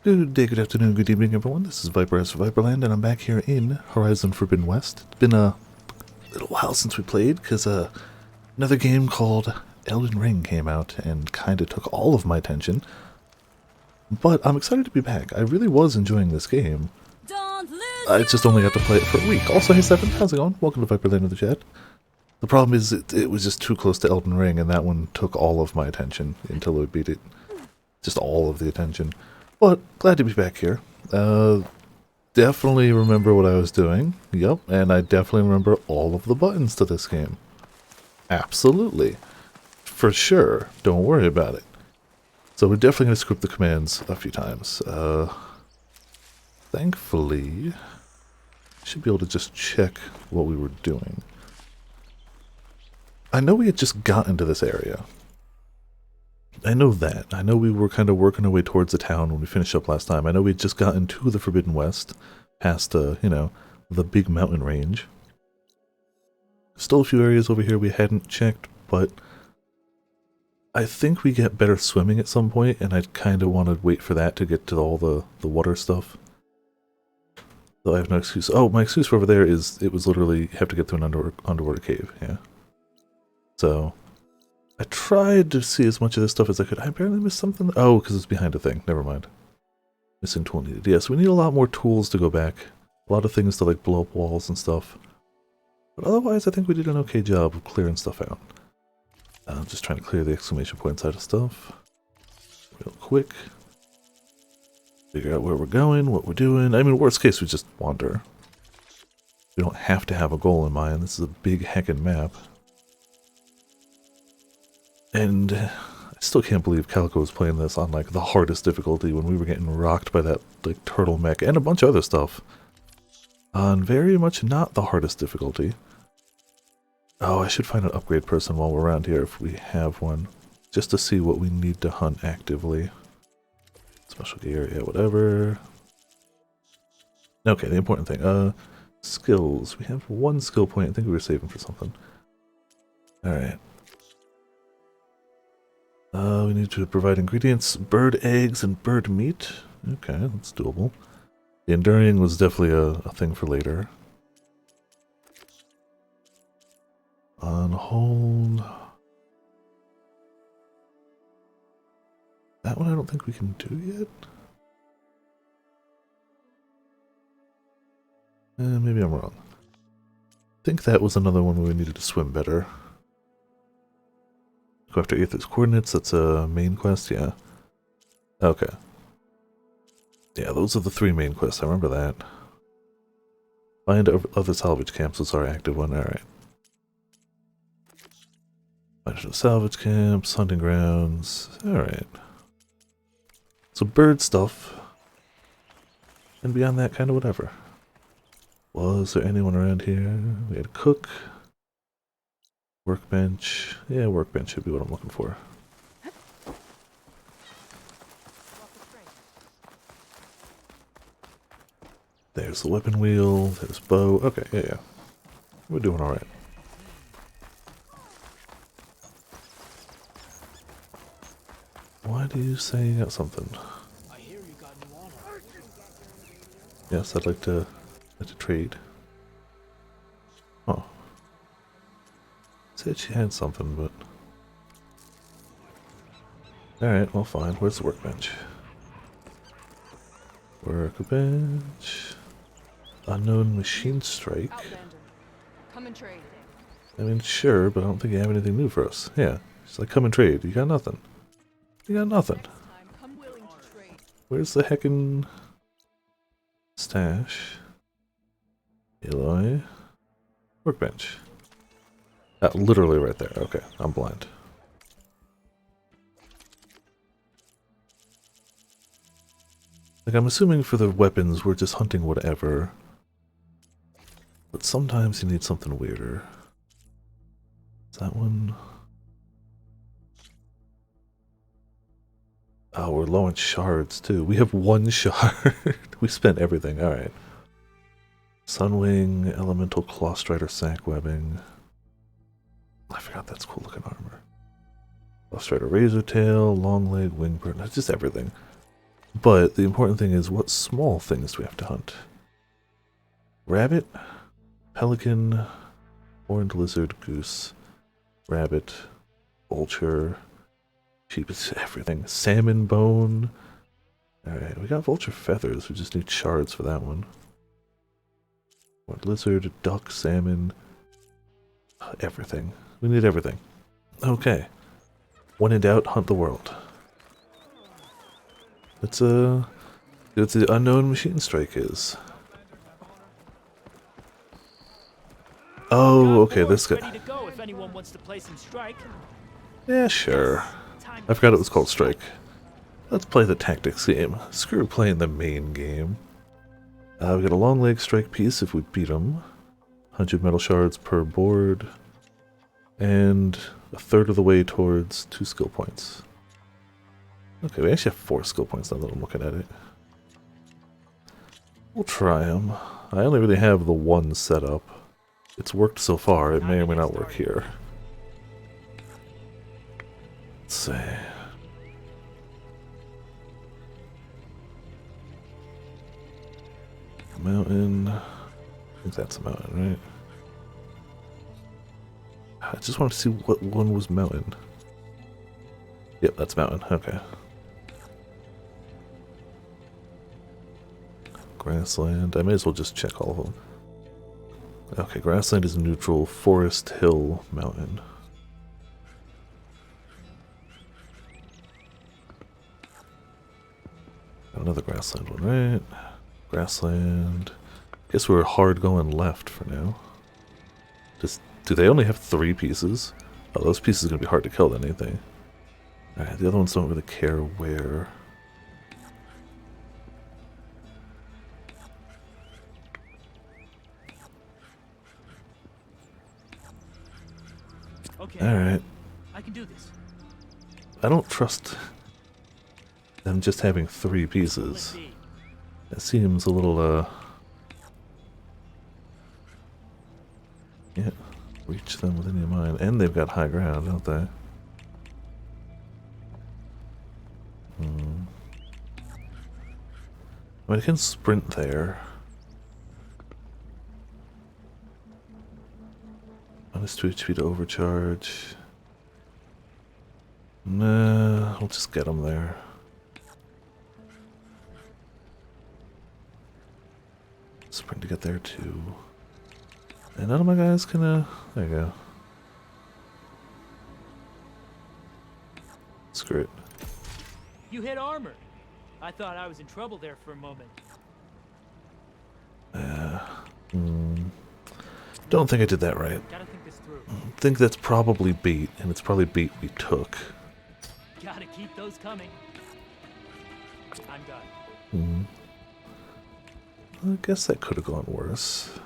Good day, good afternoon, good evening, everyone. This is Viper as Viperland, and I'm back here in Horizon Forbidden West. It's been a little while since we played, because another game called Elden Ring came out and kind of took all of my attention. But I'm excited to be back. I really was enjoying this game. I just only got to play it for a week. Also, hey Seven, how's it going? Welcome to Viperland in the chat. The problem is it was just too close to Elden Ring, and that one took all of my attention until I beat it. Just all of the attention. But glad to be back here. Definitely remember what I was doing. Yep, and I definitely remember all of the buttons to this game. Absolutely. For sure. Don't worry about it. So we're definitely going to script the commands a few times. Thankfully, should be able to just check what we were doing. I know we had just gotten to this area. I know that. I know we were kind of working our way towards the town when we finished up last time. I know we had just gotten to the Forbidden West, past, you know, the big mountain range. Still a few areas over here we hadn't checked, but I think we get better swimming at some point, and I kind of want to wait for that to get to all the water stuff. So I have no excuse. Oh, my excuse for over there is it was literally have to get through an underwater cave, yeah. So I tried to see as much of this stuff as I could. I apparently missed something. Oh, because it's behind a thing. Never mind. Missing tool needed. Yeah, so we need a lot more tools to go back. A lot of things to like blow up walls and stuff. But otherwise, I think we did an okay job of clearing stuff out. I'm just trying to clear the exclamation point side of stuff. Real quick. Figure out where we're going, what we're doing. I mean, worst case, we just wander. We don't have to have a goal in mind. This is a big heckin' map. And I still can't believe Calico was playing this on like the hardest difficulty when we were getting rocked by that like turtle mech and a bunch of other stuff. On very much not the hardest difficulty. Oh, I should find an upgrade person while we're around here if we have one. Just to see what we need to hunt actively. Special gear, yeah, whatever. Okay, the important thing. Skills. We have one skill point. I think we were saving for something. Alright. We need to provide ingredients, bird eggs, and bird meat. Okay, that's doable. The enduring was definitely a thing for later. On hold. That one I don't think we can do yet. Maybe I'm wrong. I think that was another one where we needed to swim better. Go after Aether's coordinates, that's a main quest, yeah. Okay. Yeah, those are the three main quests, I remember that. Find other salvage camps was our active one, alright. Find salvage camps, hunting grounds, alright. So bird stuff. And beyond that, kind of whatever. Was there anyone around here? We had a cook. Workbench. Yeah, workbench should be what I'm looking for. There's the weapon wheel. There's bow. Okay, yeah. We're doing alright. Why do you say you got something? Yes, I'd like to trade. Oh. Said she had something, but... Alright, well fine. Where's the workbench? Workbench... Unknown machine strike. Come and trade. I mean, sure, but I don't think you have anything new for us. Yeah, she's like, come and trade. You got nothing. You got nothing. Where's the heckin' stash? Eloy. Workbench. Literally right there. Okay, I'm blind. Like, I'm assuming for the weapons, we're just hunting whatever. But sometimes you need something weirder. Is that one? Oh, we're low on shards, too. We have one shard. We spent everything. Alright. Sunwing, Elemental Claw Strider, Sack Webbing. I forgot that's cool looking armor. Claw Strider, Razor Tail, Long Leg, Wing Burn. That's just everything. But the important thing is, what small things do we have to hunt? Rabbit, pelican, horned lizard, goose, rabbit, vulture, sheep, is everything. Salmon bone. Alright, we got vulture feathers, we just need shards for that one. Horned lizard, duck, salmon, everything. We need everything. Okay. When in doubt, hunt the world. Let's see what the unknown machine strike is. Oh, okay, this guy. Ready to go if anyone wants to play some strike. Yeah, sure. I forgot it was called Strike. Let's play the tactics game. Screw playing the main game. We got a long leg strike piece if we beat them. 100 metal shards per board. And a third of the way towards 2 skill points. Okay, we actually have 4 skill points now that I'm looking at it. We'll try them. I only really have the one set up. It's worked so far, it may or may not work here. Let's see. Mountain. I think that's a mountain, right? I just wanted to see what one was mountain. Yep, that's mountain. Okay. Grassland. I may as well just check all of them. Okay, grassland is neutral. Forest, hill, mountain. Got another grassland one, right? Grassland. Guess we're hard going left for now. Just, do they only have 3 pieces? Oh, those pieces are going to be hard to kill than anything. Alright, the other ones don't really care where. Okay. Alright. I can do this. I don't trust them just having 3 Let's pieces. see. That seems a little, yeah, reach them within your mind. And they've got high ground, don't they? I mean, I can sprint there. Minus 2 HP to overcharge. Nah, we'll just get them there. Sprint to get there too. And none of my guys can, there you go. Screw it. You hit armor. I thought I was in trouble there for a moment. Don't think I did that right. Gotta think this through. I think that's probably bait, and it's probably bait we took. Gotta keep those coming. I'm done. I guess that could have gone worse.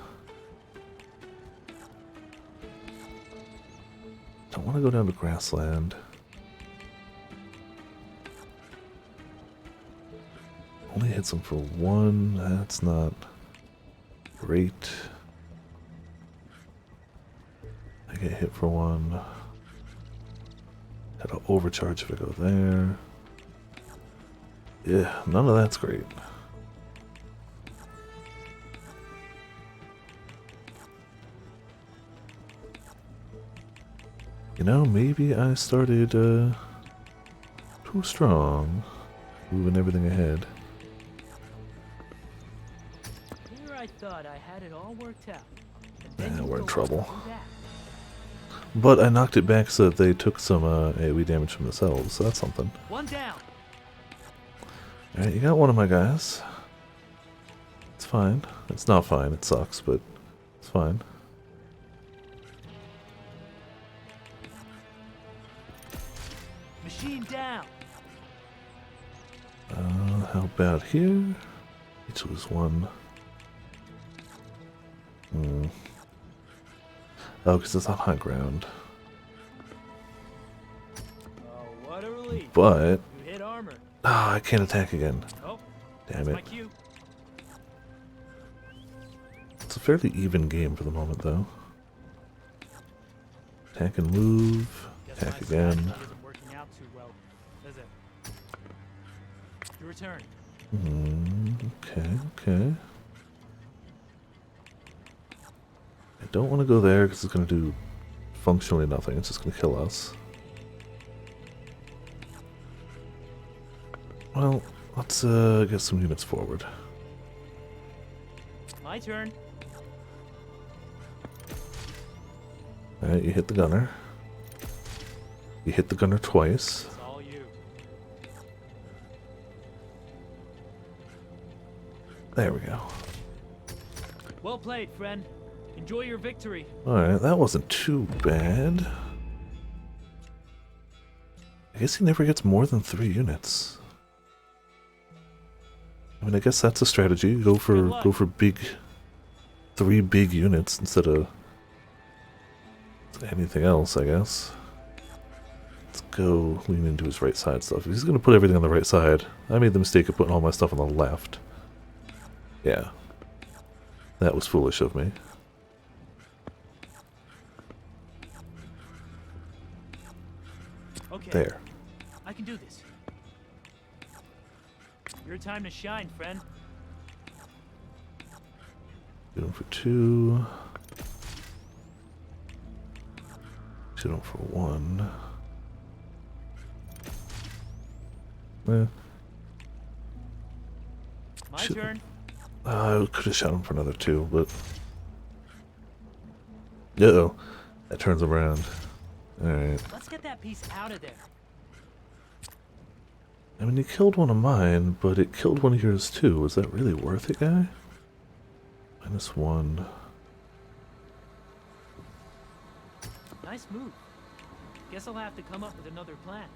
Don't want to go down to grassland. Only hits them for 1. That's not great. I get hit for 1. Gotta overcharge if I go there. Yeah, none of that's great. You know, maybe I started too strong, moving everything ahead. Here I thought I had it all worked out. And then you We're in go trouble. off and do that. But I knocked it back so that they took some AoE damage from themselves, so that's something. One down. Alright, you got one of my guys. It's fine. It's not fine, it sucks, but it's fine. Machine down. How about here? Each lose 1. Oh, because it's on high ground. Oh, what a relief. But, You hit armor. I can't attack again. Oh, Damn that's it. my cue. It's a fairly even game for the moment, though. Attack and move. Guess Attack my strategy again. isn't working out too well, is it? Your return. Okay, okay. I don't want to go there because it's going to do functionally nothing. It's just going to kill us. Well, let's get some units forward. My turn. Alright, you hit the gunner. You hit the gunner twice. It's all you. There we go. Well played, friend. Enjoy your victory. Alright, that wasn't too bad. I guess he never gets more than 3 units. I mean, I guess that's a strategy. Go for big, 3 big units instead of anything else, I guess. Let's go lean into his right side stuff. If he's going to put everything on the right side, I made the mistake of putting all my stuff on the left. Yeah. That was foolish of me. Okay. There. I can do this. Your time to shine, friend. Shoot him for 2. Shoot him for 1. Eh. My Shoot. turn. I could have shot him for another 2, but... Uh-oh. That turns him around. Alright. Let's get that piece out of there. I mean, he killed one of mine, but it killed one of yours too. Was that really worth it, guy? -1. Nice move. Guess I'll have to come up with another plan.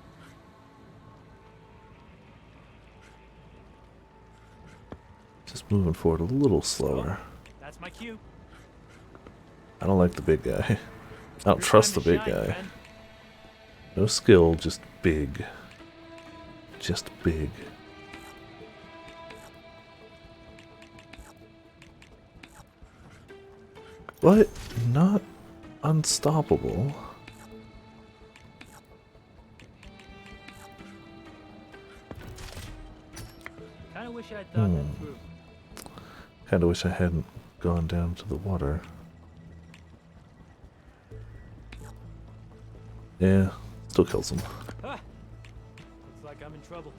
Just moving forward a little slower. That's my cue. I don't like the big guy. I don't Your trust the time to big shine, guy. friend. No skill, just big. Just big. But not unstoppable. Kinda wish I'd thought that through. Kinda wish I hadn't gone down to the water. Yeah, still kills him. Ah, looks like I'm in trouble.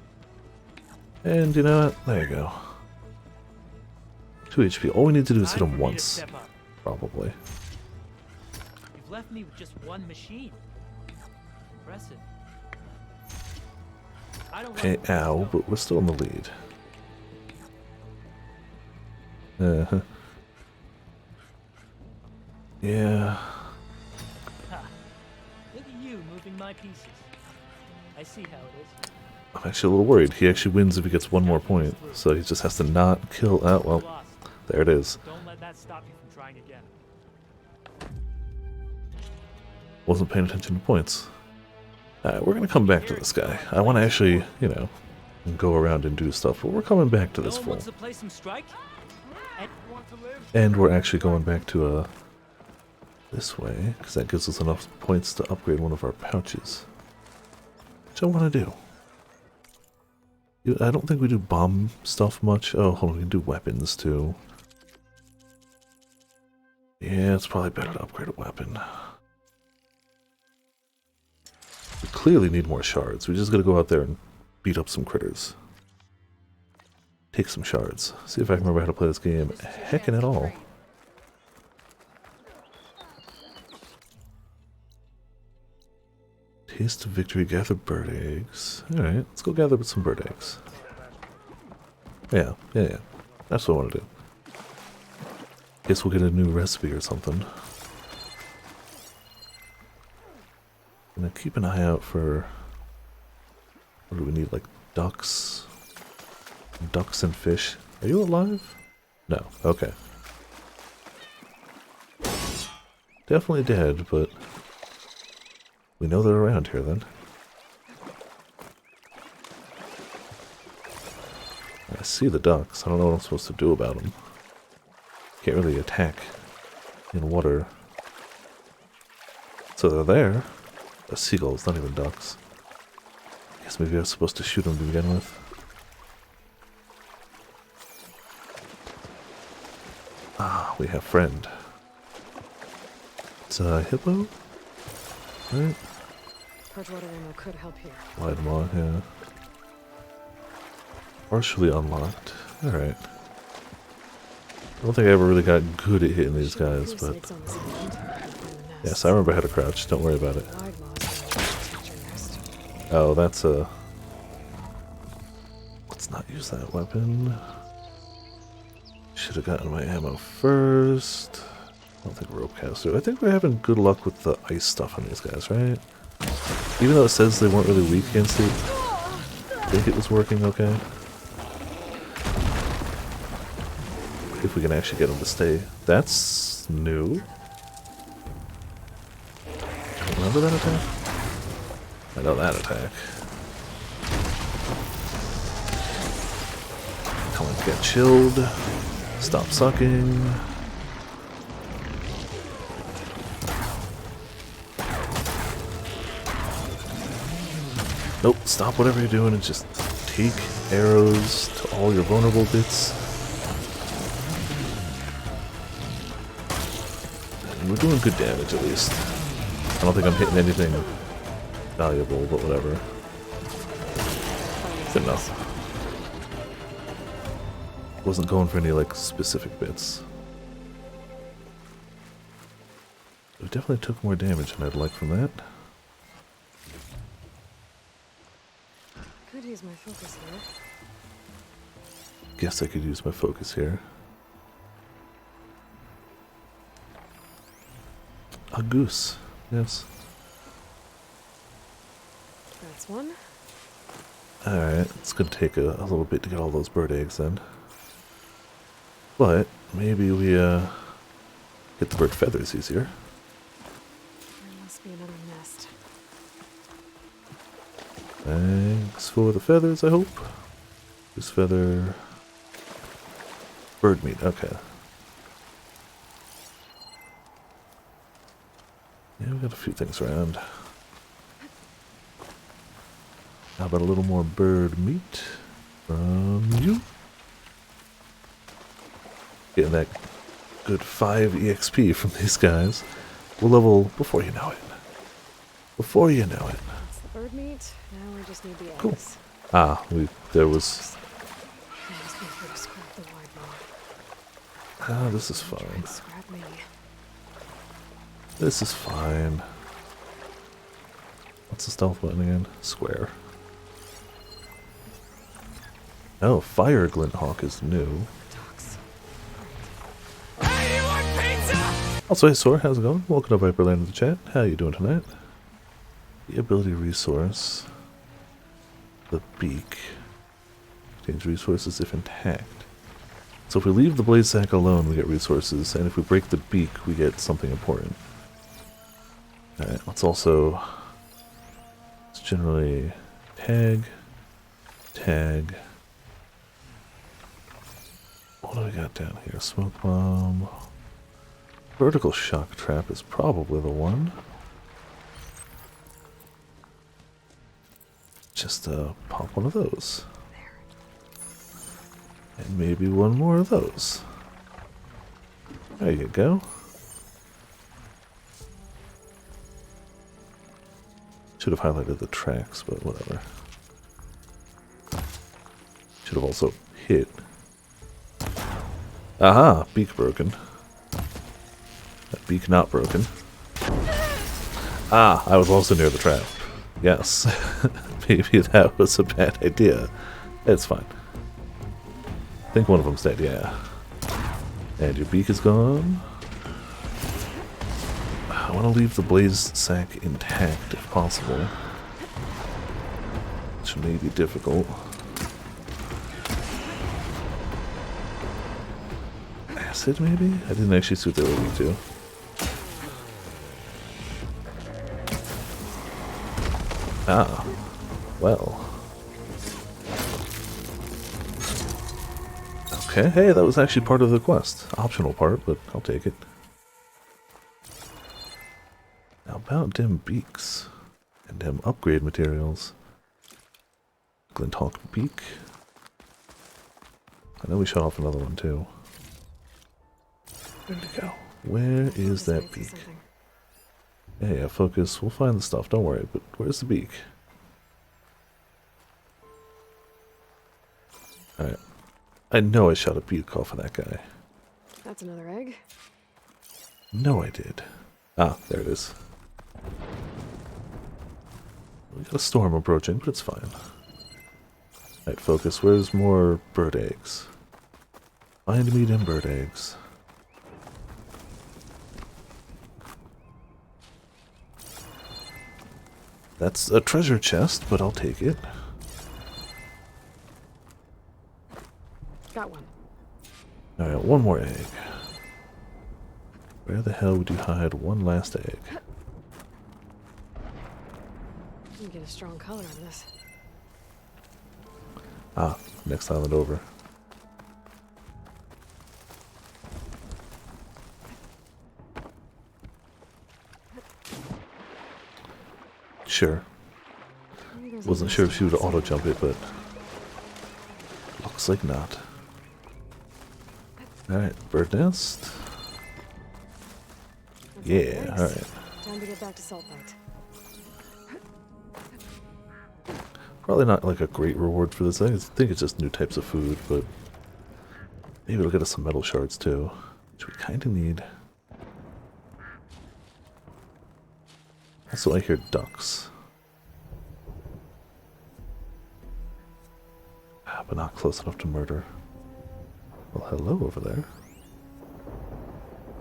And you know what? There you go. 2 HP. All we need to do is hit Time him for me to once. step up. Probably. You've left me with just one machine. Impressive. I don't Okay, like where ow, this is but we're still in the lead. Uh-huh. Yeah. Ha. Look at you moving my pieces. I see how it is. I'm actually a little worried. He actually wins if he gets 1 more point. So he just has to not kill... Oh, well, Lost. there it is. Don't let that stop you from trying again. Wasn't paying attention to points. Alright, we're gonna come back to this guy. I want to actually, you know, go around and do stuff, but we're coming back to No this one fool. wants to play some strike? And want to live? And we're actually going back to, this way, because that gives us enough points to upgrade one of our pouches. Which I want to do. I don't think we do bomb stuff much. Oh, hold on, we can do weapons too. Yeah, it's probably better to upgrade a weapon. We clearly need more shards. We just gotta go out there and beat up some critters. Take some shards. See if I can remember how to play this game. Heckin' at all. Taste of victory, gather bird eggs. Alright, let's go gather some bird eggs. Yeah. That's what I want to do. Guess we'll get a new recipe or something. Gonna keep an eye out for... What do we need, like ducks? Ducks and fish. Are you alive? No, okay. Definitely dead, but... We know they're around here then. I see the ducks. I don't know what I'm supposed to do about them. Can't really attack in water. So they're there. A seagulls, not even ducks. Guess maybe I was supposed to shoot them to begin with. we have friend. It's a hippo? Right? Bridgewater ammo could help here. Light 'em on, yeah. Partially unlocked. Alright. I don't think I ever really got good at hitting these guys, but... Yes, I remember how to crouch. Don't worry about it. Oh, that's a... Let's not use that weapon. Should have gotten my ammo first. I don't think rope caster. I think we're having good luck with the ice stuff on these guys, right? Even though it says they weren't really weak against it, I think it was working okay. If we can actually get them to stay. That's new. Remember that attack? I know that attack. Come on, get chilled. Stop sucking. Nope, stop whatever you're doing and just take arrows to all your vulnerable bits. And we're doing good damage at least. I don't think I'm hitting anything valuable, but whatever. Good enough. Wasn't going for any like specific bits. We definitely took more damage than I'd like from that. Could use my focus here. Guess I could use my focus here. A goose. Yes. That's one. Alright, it's gonna take a little bit to get all those bird eggs then. But maybe we get the bird feathers easier. There must be another nest. Thanks for the feathers, I hope. Goose feather. Bird meat, okay. Yeah, we got a few things around. How about a little more bird meat from you? Getting that good 5 EXP from these guys. We'll level before you know it. Before you know it. That's the bird meat. Now we just need the eggs. Cool. Ah, there was... I just need her to scrap the wide bar. Ah, this is fine. Scrap me. This is fine. What's the stealth button again? Square. Oh, Fire Glint Hawk is new. Also, hey Sor, how's it going? Welcome to Viperland in the chat. How you doing tonight? The ability resource. The beak. Contains resources if intact. So if we leave the blade sack alone, we get resources, and if we break the beak, we get something important. Alright, let's also... It's generally... Tag. Tag. What do we got down here? Smoke bomb. Vertical shock trap is probably the one. Just pop one of those. And maybe one more of those. There you go. Should have highlighted the tracks, but whatever. Should have also hit. Aha! Beak broken. That beak not broken. Ah! I was also near the trap. Yes. Maybe that was a bad idea. It's fine. I think one of them's dead, yeah. And your beak is gone. I want to leave the blaze sack intact if possible. Which may be difficult. Acid, maybe? I didn't actually see what they were weak to. Ah. Well. Okay, hey, that was actually part of the quest. Optional part, but I'll take it. Now about them beaks. And them upgrade materials. Glinthawk beak. I know we shot off another one too. Where'd it go? Where is Focus that might see beak? something. Yeah, focus. We'll find the stuff. Don't worry. But where's the beak? Alright. I know I shot a beak off of that guy. That's another egg. No, I did. Ah, there it is. We got a storm approaching, but it's fine. Alright, focus. Where's more bird eggs? Find me them bird eggs. That's a treasure chest, but I'll take it. Got one. Alright, one more egg. Where the hell would you hide one last egg? You can get a strong color on this. Ah, next island over. Sure. Maybe there's Wasn't a sure if she would nest auto jump it, but looks like not. Alright, bird nest. That's Yeah, nice. alright. Time to get back to Saltbite. Probably not like a great reward for this. I think it's just new types of food, but maybe it'll get us some metal shards too, which we kind of need. Also, I hear ducks. Ah, but not close enough to murder. Well, hello over there.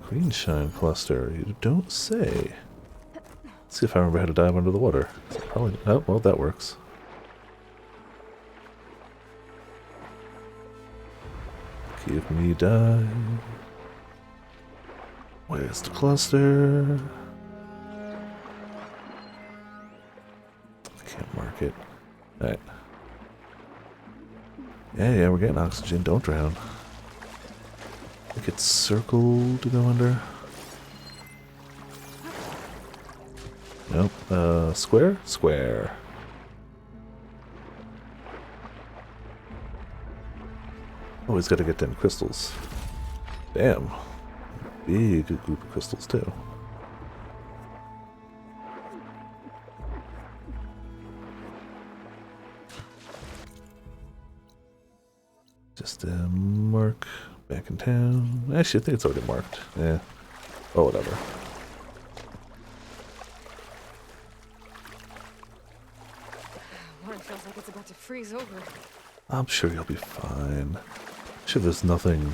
Green shine cluster. You don't say. Let's see if I remember how to dive under the water. Probably. Oh, well, that works. Give me dive. Where's the cluster? Can't mark it. Alright. Yeah, we're getting oxygen. Don't drown. I think it's circle to go under. Nope. Square? Square. Always gotta get them crystals. Damn. Big group of crystals, too. Just mark back in town. Actually, I think it's already marked. Yeah. Oh, whatever. Water feels like it's about to freeze over. I'm sure you'll be fine. Sure, there's nothing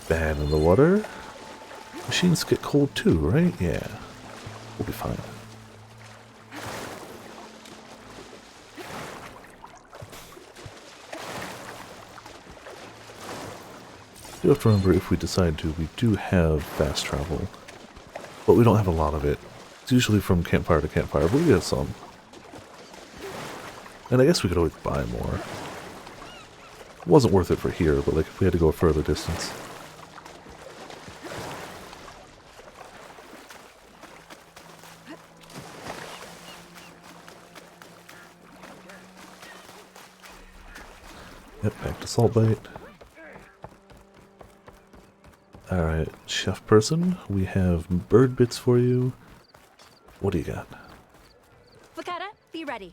bad in the water. Machines get cold too, right? Yeah. We'll be fine. You have to remember, if we decide to, we do have fast travel, but we don't have a lot of it. It's usually from campfire to campfire, but we get some. And I guess we could always buy more. It wasn't worth it for here, but like if we had to go a further distance. Yep, back to Saltbite. Alright, chef person, we have bird bits for you. What do you got? Vakata, be ready.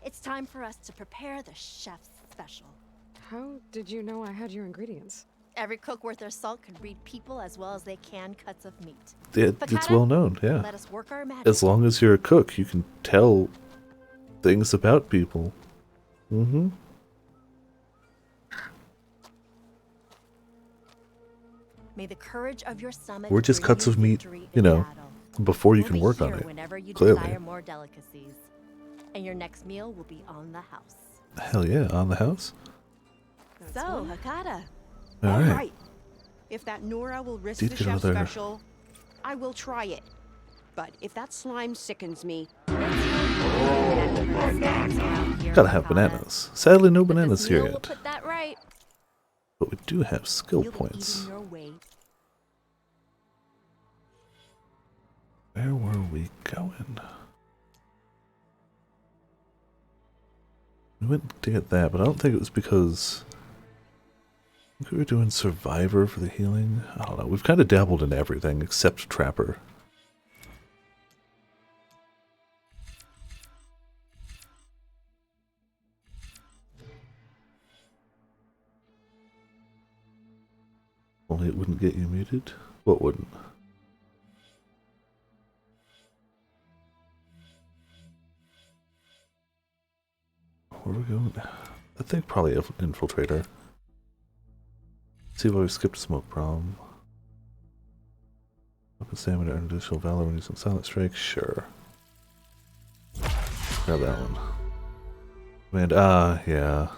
It's time for us to prepare the chef's special. How did you know I had your ingredients? Every cook worth their salt can read people as well as they can cuts of meat. It's Vakata, well known, yeah. Let us work our magic. As long as you're a cook, you can tell things about people. Mm-hmm. May the courage of your stomach We're just bring cuts you of meat, victory you in know, battle. before you We'll can be work on here it. whenever you Clearly. desire more delicacies. And your next meal will be on the house. Hell yeah, on the house? That's So, one. Hakata, Alright. If that Nora will risk Did the get chef another- special, I will try it. But if that slime sickens me, Gotta have bananas. Sadly, no bananas here We'll yet. put that right. But we do have skill You'll be points. eating your way. Where were we going? We went to get that, but I don't think it was because... think we were doing Survivor for the healing. I don't know. We've kind of dabbled in everything except Trapper. Only it wouldn't get you muted. What wouldn't? Where are we going? I think probably Infiltrator. See why we skipped Smoke Prom. Weapon stamina and additional valor when using Silent Strike? Sure. Grab that one. And, yeah.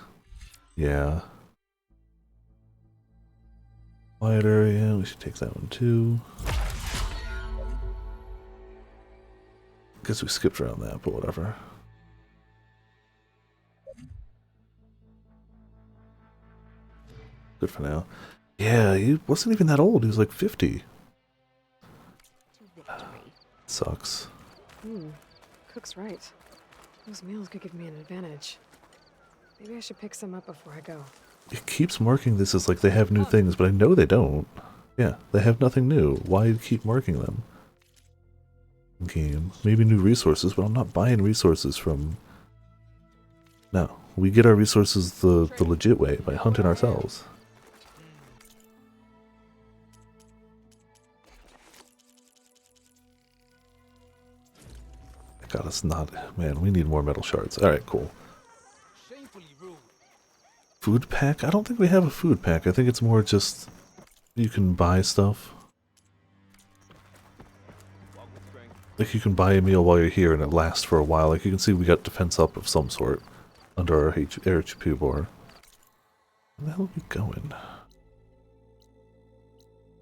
Yeah. Wide area, we should take that one too. Guess we skipped around that, but whatever. Good for now. Yeah, he wasn't even that old. He was like 50. Sucks. Cook's right. Those meals could give me an advantage. Maybe I should pick some up before I go. It keeps marking this as like they have new things, but I know they don't. Yeah, they have nothing new. Why keep marking them? Game. Maybe new resources, but I'm not buying resources from... No. We get our resources the legit way, by hunting ourselves. That got us not... Man, we need more metal shards. Alright, cool. Food pack? I don't think we have a food pack. I think it's more just... You can buy stuff. Like, you can buy a meal while you're here and it lasts for a while. Like, you can see we got defense up of some sort under our HP bar. Where the hell are we going?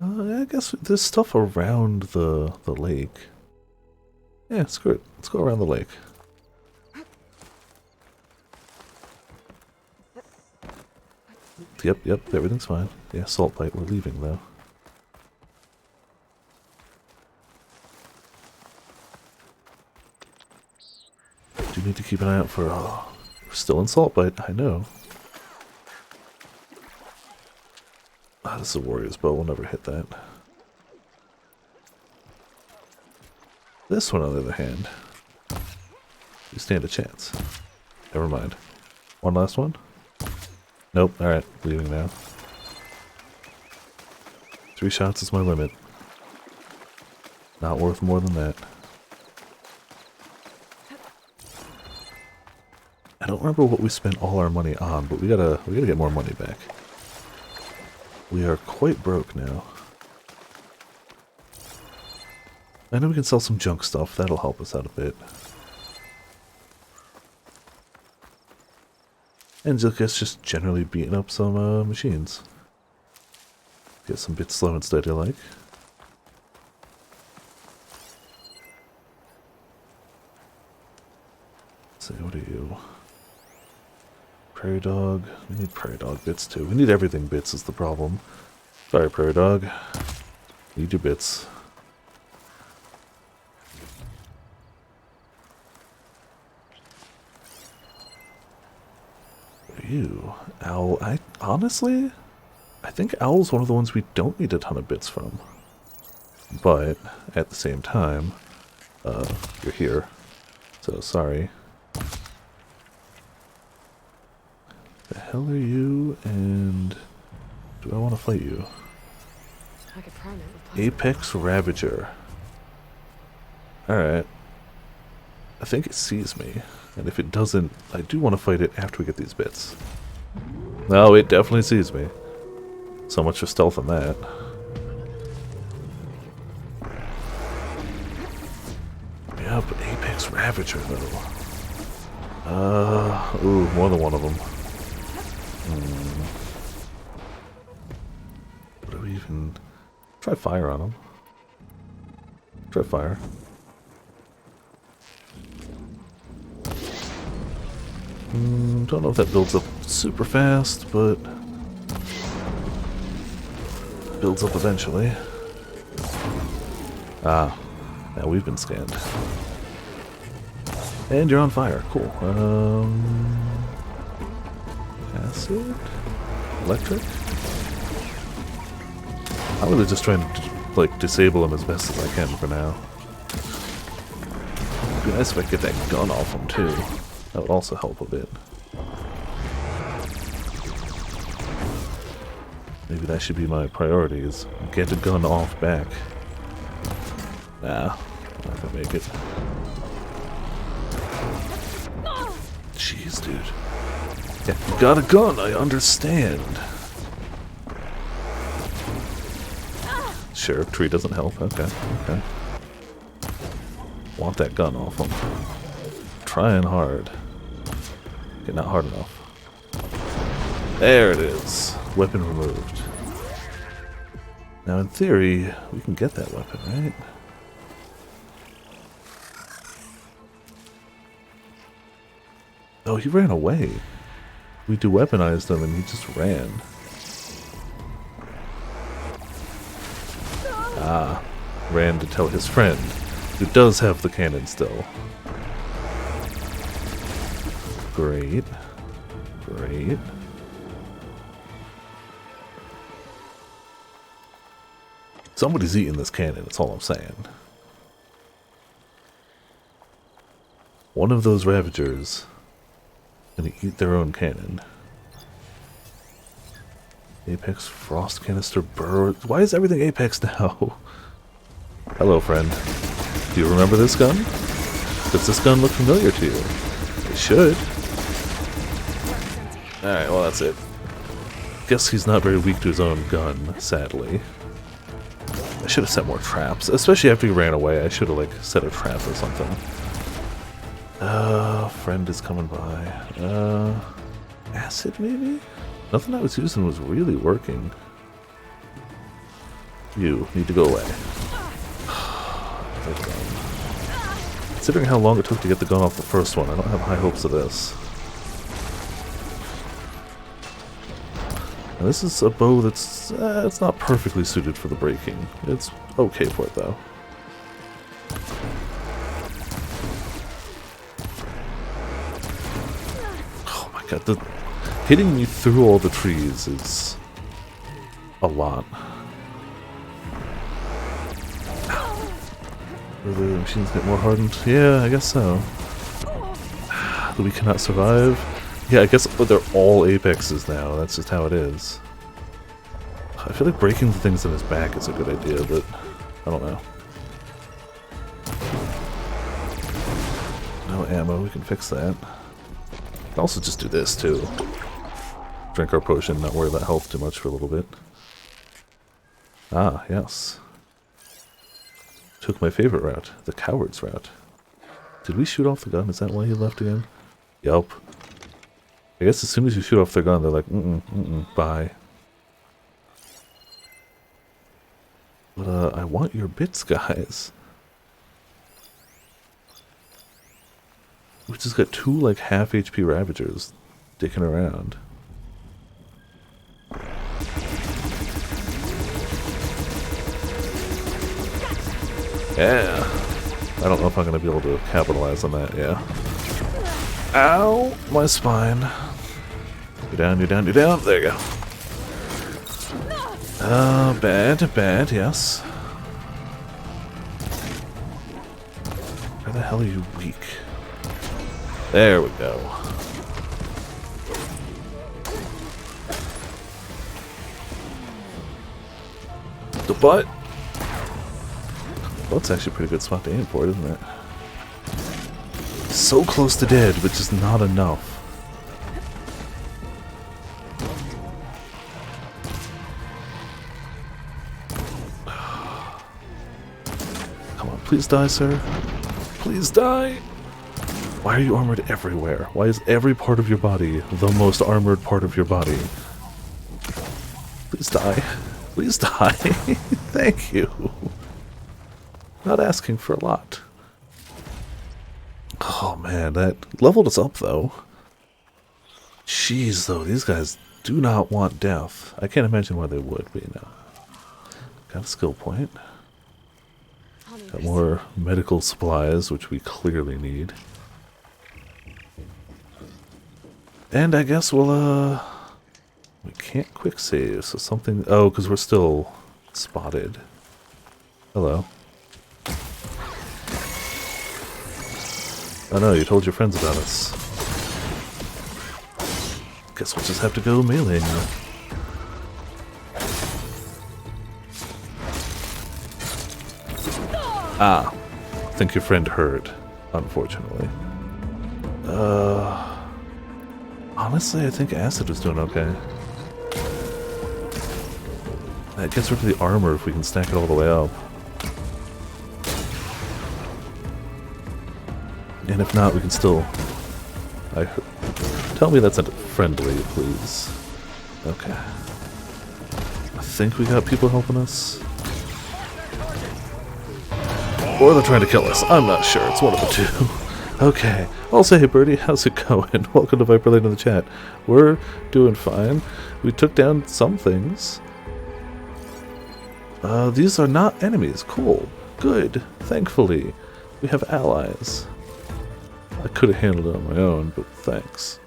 I guess there's stuff around the lake. Yeah, screw it. Let's go around the lake. Yep, everything's fine. Yeah, salt bite, we're leaving though. Do need to keep an eye out for... Oh, we're still in salt bite, I know. Ah, this is a warrior's bow, we'll never hit that. This one, on the other hand, you stand a chance. Never mind. One last one? Nope, alright, leaving now. 3 shots is my limit. Not worth more than that. I don't remember what we spent all our money on, but we gotta get more money back. We are quite broke now. I know we can sell some junk stuff, that'll help us out a bit. And I guess just generally beating up some machines. Get some bits slow and steady like. Let's see, what are you? Prairie dog. We need prairie dog bits too. We need everything bits is the problem. Sorry, prairie dog. Need your bits. You, owl. Honestly, I think owl's one of the ones we don't need a ton of bits from. But at the same time, you're here, so sorry. The hell are you? And do I want to fight you? I could prime it with Apex Ravager. All right. I think it sees me. And if it doesn't, I do want to fight it after we get these bits. No, it definitely sees me. So much for stealth on that. Yeah, but Apex Ravager, though. Ooh, more than one of them. What do we even... Try fire on them. Try fire. Don't know if that builds up super fast, but builds up eventually. Ah, now we've been scanned. And you're on fire. Cool. Acid? Electric? I'm really just trying to, like, disable him as best as I can for now. It'd be nice if I could get that gun off him, too. That would also help a bit. Maybe that should be my priority, is get the gun off back. Nah, not gonna make it. Jeez, dude. Yeah, you got a gun, I understand. Sure, tree doesn't help. Okay, okay. Want that gun off him. Trying hard. Okay, not hard enough. There it is. Weapon removed. Now, in theory, we can get that weapon, right? Oh, he ran away. We de-weaponized him and he just ran. Ah, ran to tell his friend, who does have the cannon still. Great. Great. Somebody's eating this cannon, that's all I'm saying. One of those Ravagers gonna eat their own cannon. Apex, frost canister, burr. Why is everything Apex now? Hello, friend. Do you remember this gun? Does this gun look familiar to you? It should. Alright, well that's it. Guess he's not very weak to his own gun, sadly. I should have set more traps, especially after he ran away. I should have, like, set a trap or something. Friend is coming by. Acid, maybe? Nothing I was using was really working. You need to go away. Considering how long it took to get the gun off the first one, I don't have high hopes of this. Now, this is a bow that's it's not perfectly suited for the breaking. It's okay for it, though. Oh my god, hitting me through all the trees is a lot. Will the machines get more hardened? Yeah, I guess so. We cannot survive? Yeah, I guess they're all Apexes now. That's just how it is. I feel like breaking the things in his back is a good idea, but I don't know. No ammo, we can fix that. We can also just do this, too. Drink our potion, not worry about health too much for a little bit. Ah, yes. Took my favorite route, the coward's route. Did we shoot off the gun? Is that why he left again? Yup. I guess as soon as you shoot off their gun, they're like, bye. But, I want your bits, guys. We just got two, like, half HP Ravagers dicking around. Yeah. I don't know if I'm going to be able to capitalize on that, yeah. Ow! My spine. You're down, you're down, you're down. There you go. Bad, yes. Where the hell are you weak? There we go. The butt. Well, that's actually a pretty good spot to aim for, isn't it? So close to dead, but just not enough. Come on, please die, sir. Please die. Why are you armored everywhere? Why is every part of your body the most armored part of your body? Please die. Please die. Thank you. Not asking for a lot. Oh man, that leveled us up though. Jeez though, these guys do not want death. I can't imagine why they would, but you know. Got a skill point. Got more medical supplies, which we clearly need. And I guess we'll, we can't quick save, so something... Oh, because we're still Spotted. Hello. Oh no, you told your friends about us. Guess we'll just have to go meleeing you. Ah. I think your friend heard, unfortunately. Honestly, I think Acid was doing okay. That gets rid of the armor if we can stack it all the way up. And if not, we can still... Tell me that's friendly, please. Okay. I think we got people helping us. Or they're trying to kill us. I'm not sure. It's one of the two. Okay. Also, hey Birdie, how's it going? Welcome to Viper Lane in the chat. We're doing fine. We took down some things. These are not enemies. Cool. Good. Thankfully. We have allies. I could have handled it on my own, but thanks.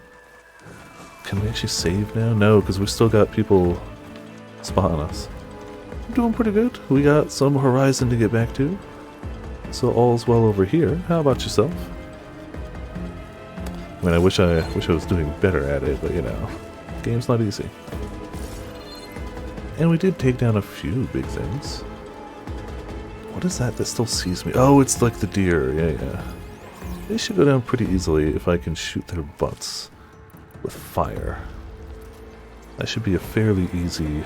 Can we actually save now? No, because we've still got people spotting us. I'm doing pretty good. We got some horizon to get back to. So all's well over here. How about yourself? I mean, I wish I was doing better at it, but you know, game's not easy. And we did take down a few big things. What is that still sees me? Oh, it's like the deer. Yeah. They should go down pretty easily if I can shoot their butts with fire. That should be a fairly easy...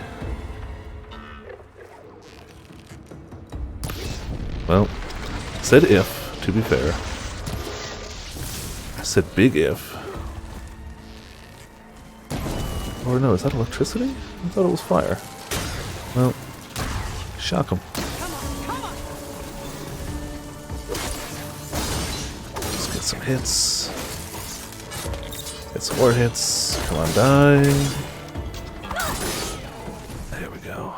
Well, said if, to be fair. I said big if. Or no, is that electricity? I thought it was fire. Well, shock them. Let's get some hits. Get some more hits. Come on, die. There we go.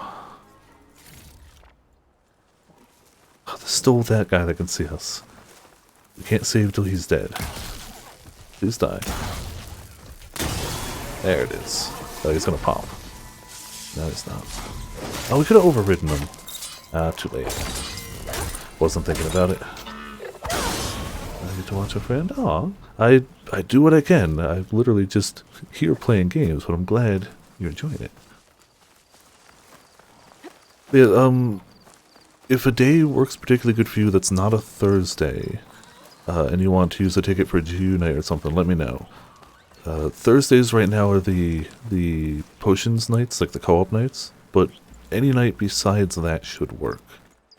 Oh, there's still that guy that can see us. We can't save till he's dead. Please die. There it is. Oh, he's gonna pop. No, he's not. Oh, we could have overridden him. Too late. Wasn't thinking about it. I get to watch a friend. Aw, I do what I can. I'm literally just here playing games, but I'm glad you're enjoying it. Yeah, if a day works particularly good for you that's not a Thursday, and you want to use a ticket for a GU night or something, let me know. Thursdays right now are the potions nights, like the co-op nights, but any night besides that should work.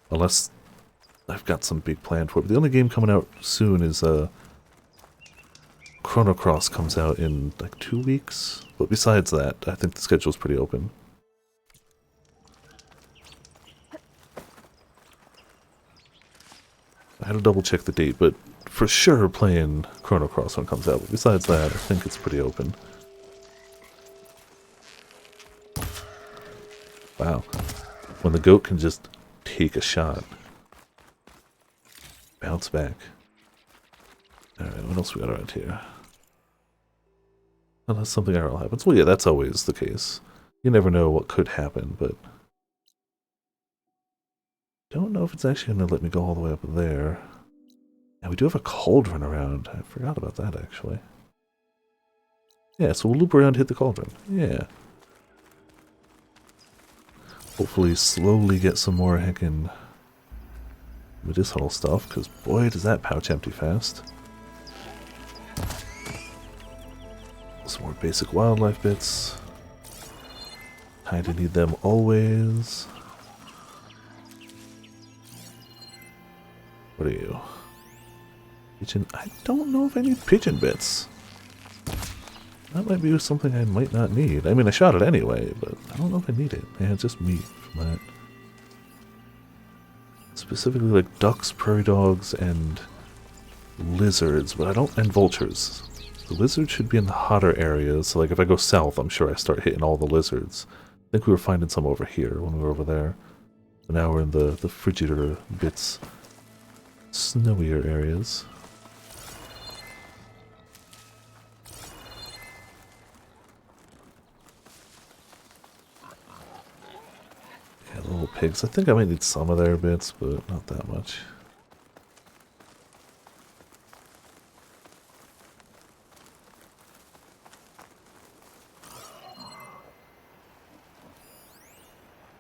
Unless I've got some big plan for it. But the only game coming out soon is Chrono Cross comes out in like 2 weeks. But besides that, I think the schedule's pretty open. I had to double check the date, but for sure playing Chrono Cross when it comes out. But besides that, I think it's pretty open. Wow. When the goat can just take a shot. Bounce back. Alright, what else we got around here? Unless something IRL happens. Well, yeah, that's always the case. You never know what could happen, but... Don't know if it's actually going to let me go all the way up there. And we do have a cauldron around. I forgot about that, actually. Yeah, so we'll loop around and hit the cauldron. Yeah. Hopefully slowly get some more heckin' medicinal stuff, because boy, does that pouch empty fast. Some more basic wildlife bits. Kinda need them always. What are you? Pigeon? I don't know if I need pigeon bits. That might be something I might not need. I mean, I shot it anyway, but I don't know if I need it. Yeah, just meat from that. Specifically like ducks, prairie dogs, and lizards, but I don't... and vultures. The lizards should be in the hotter areas, so like if I go south, I'm sure I start hitting all the lizards. I think we were finding some over here when we were over there. But now we're in the frigider bits. Snowier areas. Yeah, a little pigs. I think I might need some of their bits, but not that much.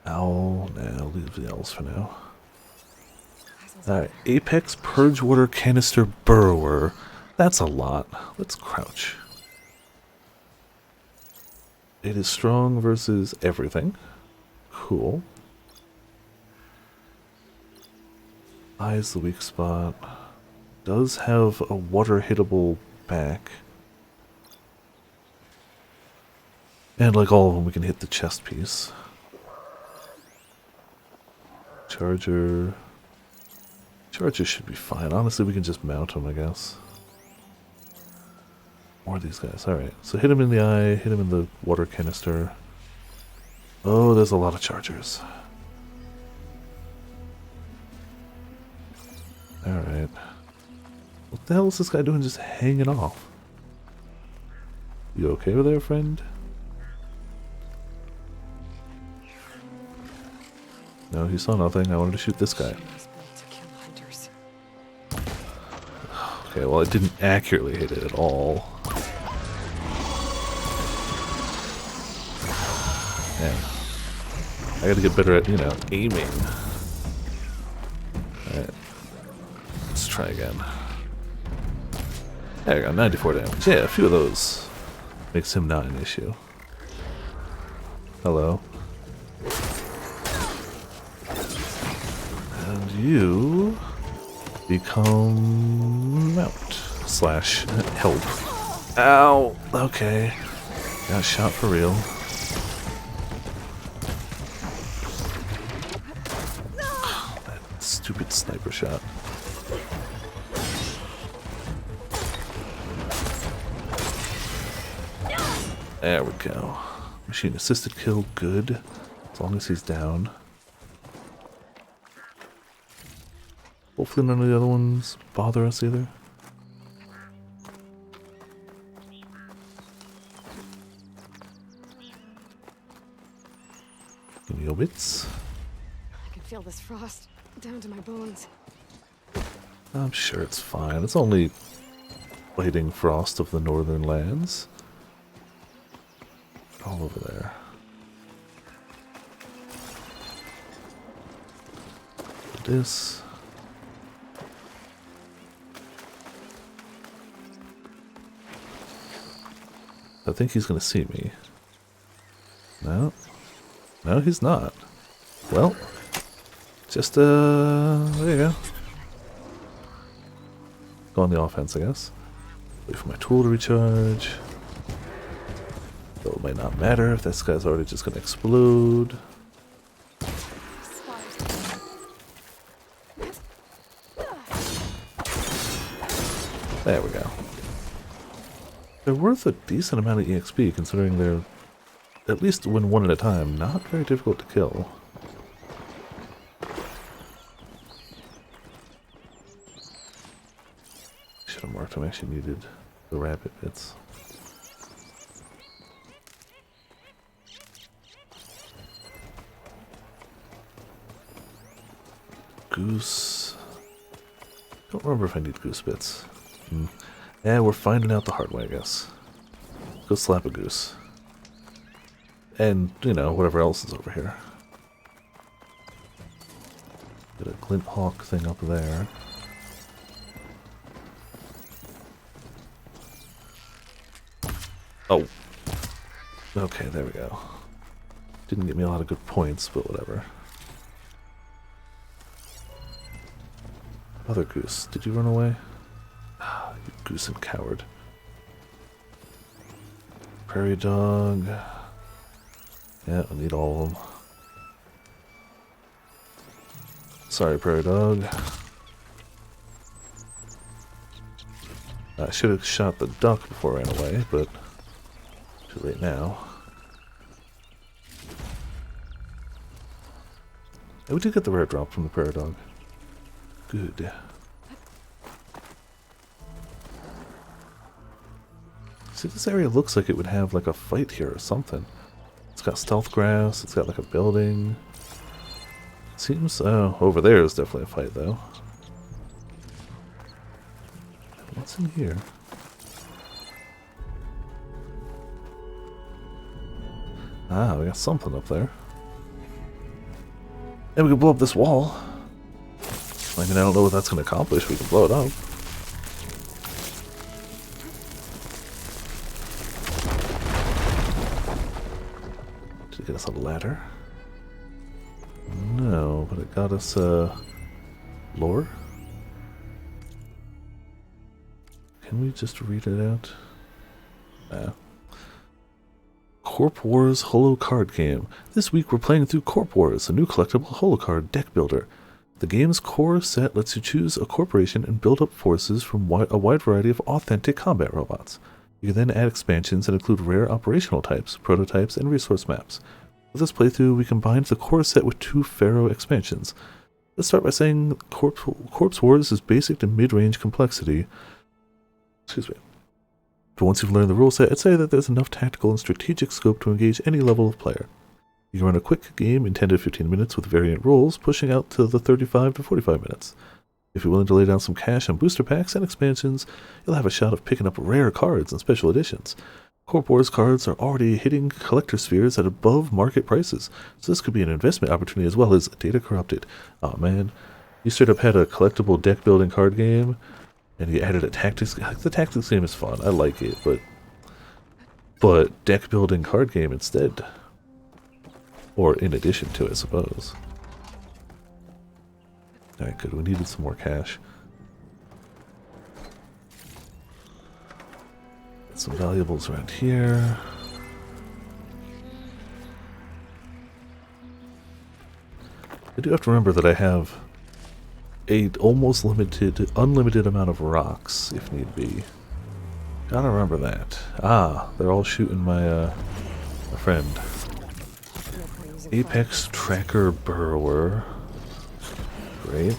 Owl. Nah, leave the owls for now. Alright, Apex Purgewater Canister Burrower. That's a lot. Let's crouch. It is strong versus everything. Cool. Eye is the weak spot. Does have a water hittable back. And like all of them, we can hit the chest piece. Charger. Charger should be fine. Honestly, we can just mount him, I guess. More of these guys. Alright, so hit him in the eye, hit him in the water canister. Oh, there's a lot of chargers. Alright. What the hell is this guy doing just hanging off? You okay over there, friend? No, he saw nothing. I wanted to shoot this guy. She was built to kill hunters. Okay, well, I didn't accurately hit it at all. Man. I gotta get better at, you know, aiming. Alright. Let's try again. There we go, 94 damage. Yeah, a few of those makes him not an issue. Hello. And you become mount slash help. Ow! Okay. Got shot for real. That stupid sniper shot. There we go. Machine assisted kill, good. As long as he's down. Hopefully none of the other ones bother us either. Give me your bits. I can feel this frost down to my bones. I'm sure it's fine. It's only biting frost of the northern lands. All over there. This. I think he's gonna see me. No. No, he's not. Well, just, there you go. Go on the offense, I guess. Wait for my tool to recharge. Though it might not matter if this guy's already just gonna explode. There we go. They're worth a decent amount of EXP considering they're, at least when one at a time, not very difficult to kill. Should have marked him, actually needed the rabbit bits. Goose. Don't remember if I need goose bits. Yeah, we're finding out the hard way, I guess. Go slap a goose. And, you know, whatever else is over here. Got a glint hawk thing up there. Oh. Okay, there we go. Didn't get me a lot of good points, but whatever. Other goose, did you run away? Ah, you goose and coward. Prairie dog. Yeah, I need all of them. Sorry, prairie dog. I should have shot the duck before I ran away, but too late now. And we did get the rare drop from the prairie dog. Good. See, this area looks like it would have like a fight here or something. It's got stealth grass, it's got like a building. seems, over there is definitely a fight, though. What's in here? Ah, we got something up there. And we can blow up this wall. I mean, I don't know what that's going to accomplish. We can blow it up. Did it get us a ladder? No, but it got us, lore? Can we just read it out? Nah. Corp Wars Holo Card Game. This week we're playing through Corp Wars, a new collectible holo card deck builder. The game's core set lets you choose a corporation and build up forces from a wide variety of authentic combat robots. You can then add expansions that include rare operational types, prototypes, and resource maps. With this playthrough, we combined the core set with 2 Pharaoh expansions. Let's start by saying Corp Wars is basic to mid-range complexity. Excuse me. But once you've learned the rule set, I'd say that there's enough tactical and strategic scope to engage any level of player. You can run a quick game in 10 to 15 minutes with variant rules, pushing out to the 35 to 45 minutes. If you're willing to lay down some cash on booster packs and expansions, you'll have a shot of picking up rare cards and special editions. Corp Wars cards are already hitting collector spheres at above market prices, so this could be an investment opportunity as well as data corrupted. Oh man, you straight up had a collectible deck building card game, and you added a tactics. The tactics game is fun, I like it, but deck building card game instead. Or in addition to it, I suppose. Alright, good. We needed some more cash. Got some valuables around here. I do have to remember that I have a almost unlimited amount of rocks, if need be. Gotta remember that. Ah, they're all shooting my friend. Apex Tracker Burrower. Great.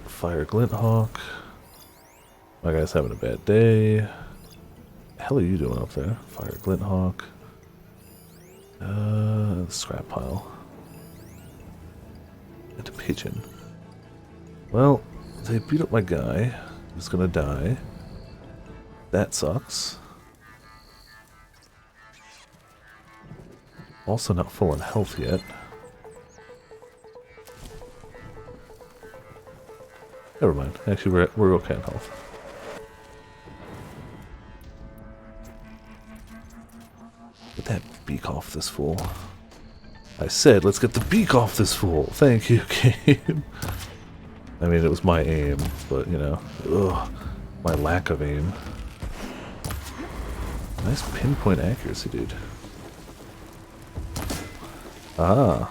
Fire Glinthawk. My guy's having a bad day. The hell are you doing up there? Fire Glinthawk. Scrap pile. And a pigeon. Well, they beat up my guy. He's gonna die. That sucks. Also not full on health yet. Never mind. Actually, we're okay on health. Get that beak off this fool. I said, let's get the beak off this fool. Thank you, game. I mean, it was my aim, but, you know, ugh, my lack of aim. Nice pinpoint accuracy, dude. Ah.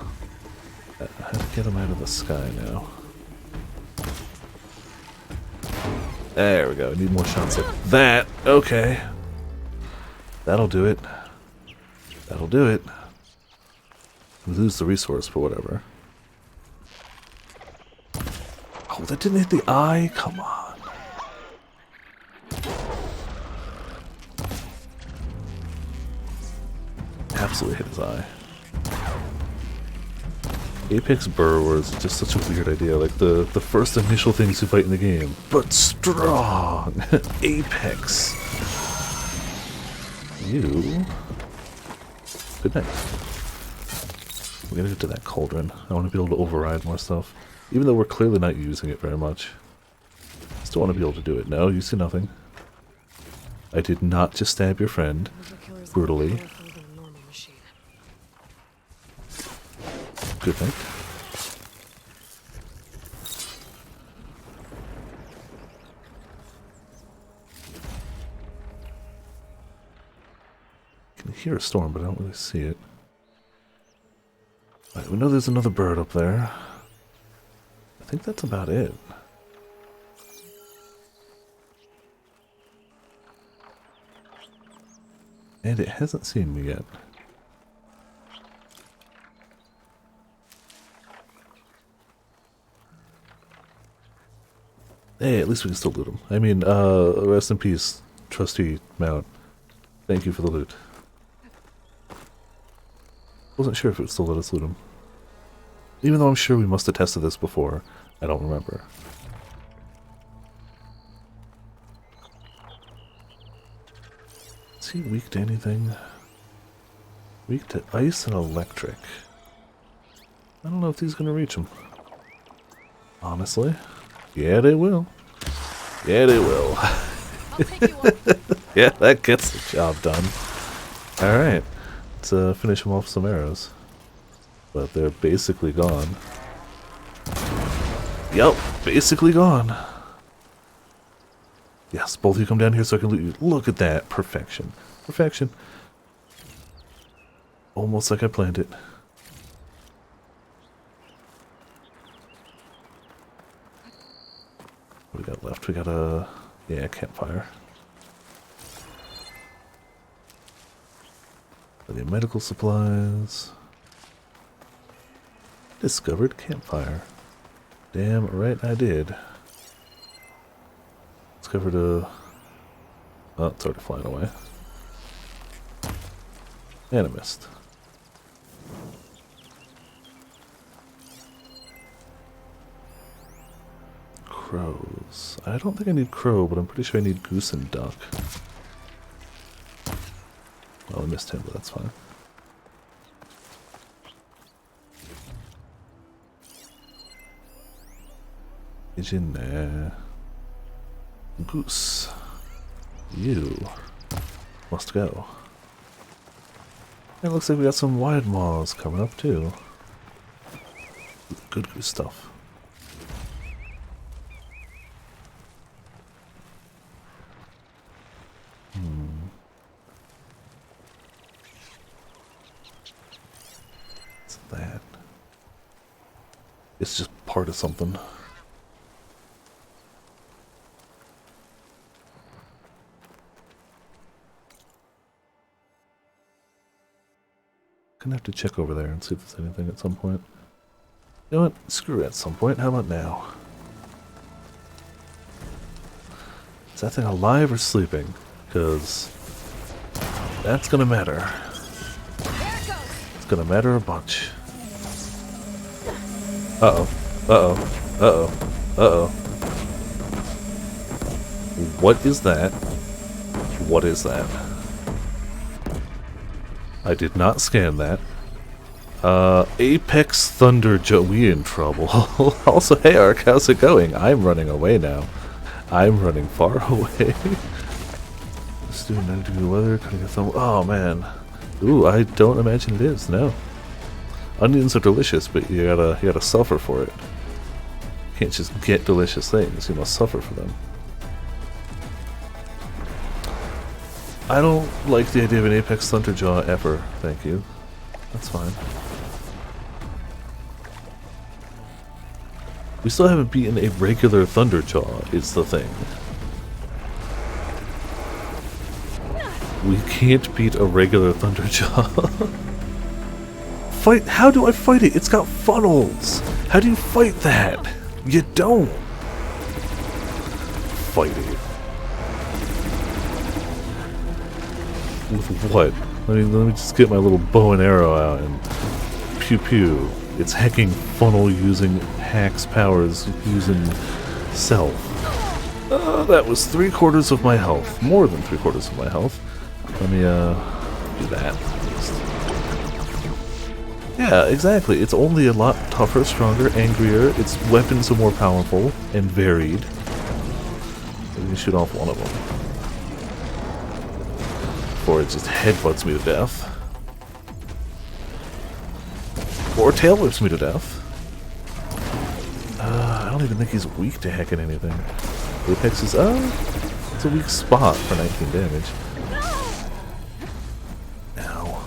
I have to get him out of the sky now. There we go. Need more shots like that. Okay. That'll do it. That'll do it. We lose the resource, but whatever. Oh, that didn't hit the eye? Come on. Absolutely hit his eye. Apex Burrower is just such a weird idea, like the first initial things you fight in the game. But strong! Apex! You... Good night. We're gonna get to that cauldron. I want to be able to override more stuff. Even though we're clearly not using it very much. Still want to be able to do it. No, you see nothing. I did not just stab your friend. Brutally. Good night. I can hear a storm, but I don't really see it. Right, we know there's another bird up there. I think that's about it. And it hasn't seen me yet. Hey, at least we can still loot him. I mean, rest in peace, Trusty Mount. Thank you for the loot. Wasn't sure if it would still let us loot him. Even though I'm sure we must have tested this before, I don't remember. Is he weak to anything? Weak to ice and electric. I don't know if these are going to reach him. Honestly. Yeah, they will. Yeah, they will. I'll take you on. Yeah, that gets the job done. Alright. Let's finish him off with some arrows. But they're basically gone. Yep, basically gone. Yes, both of you come down here so I can loot you. Look at that. Perfection. Perfection. Almost like I planned it. What do we got left? We got a... yeah, campfire. The medical supplies. Discovered campfire. Damn right I did. Discovered a... oh, it's already flying away. And a mist. Crows. I don't think I need crow, but I'm pretty sure I need goose and duck. Well, I missed him, but that's fine. Pigeon there. Goose. You must go. It looks like we got some wide maws coming up too. Good goose stuff. What's that? It's just part of something. Gonna have to check over there and see if there's anything at some point. You know what? Screw it at some point. How about now? Is that thing alive or sleeping? Because that's gonna matter. It's gonna matter a bunch. Uh-oh. Uh-oh. Uh-oh. Uh-oh. What is that? What is that? I did not scan that. Apex Thunder Joe, we in trouble. Also, hey Ark, how's it going? I'm running away now. I'm running far away. Let's do 90-degree weather. Can I get some? Oh man. Ooh, I don't imagine it is. No. Onions are delicious, but you gotta suffer for it. You can't just get delicious things. You must suffer for them. I don't like the idea of an Apex Thunderjaw ever, thank you. That's fine. We still haven't beaten a regular Thunderjaw, is the thing. We can't beat a regular Thunderjaw. Fight? How do I fight it? It's got funnels! How do you fight that? You don't! Fight it. With what? Let me just get my little bow and arrow out and pew pew. It's hacking funnel using hacks powers using self. That was 3/4 of my health. More than 3/4 of my health. Let me do that. Yeah, exactly. It's only a lot tougher, stronger, angrier. Its weapons are more powerful and varied. Let me shoot off one of them. Or it just headbutts me to death. Or tail whips me to death. I don't even think he's weak to hacking anything. Apex is, it's a weak spot for 19 damage. Ow.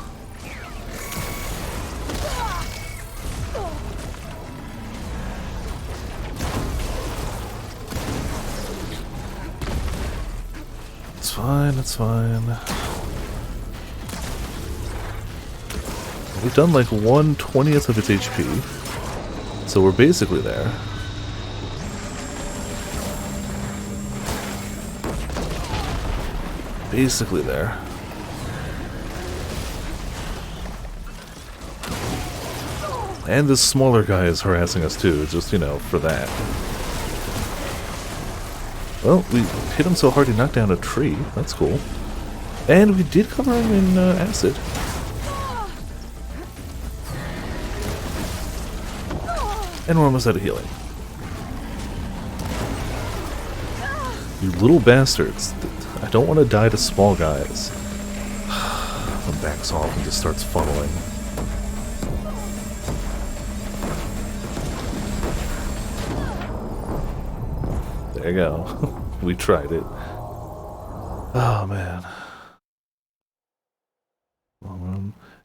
It's fine, it's fine. We've done like 1/20th of its HP, so we're basically there. Basically there. And this smaller guy is harassing us too, just, you know, for that. Well, we hit him so hard he knocked down a tree. That's cool. And we did cover him in acid. And we're almost out of healing. You little bastards. I don't want to die to small guys. One backs off and just starts funneling. There you go. We tried it. Oh, man.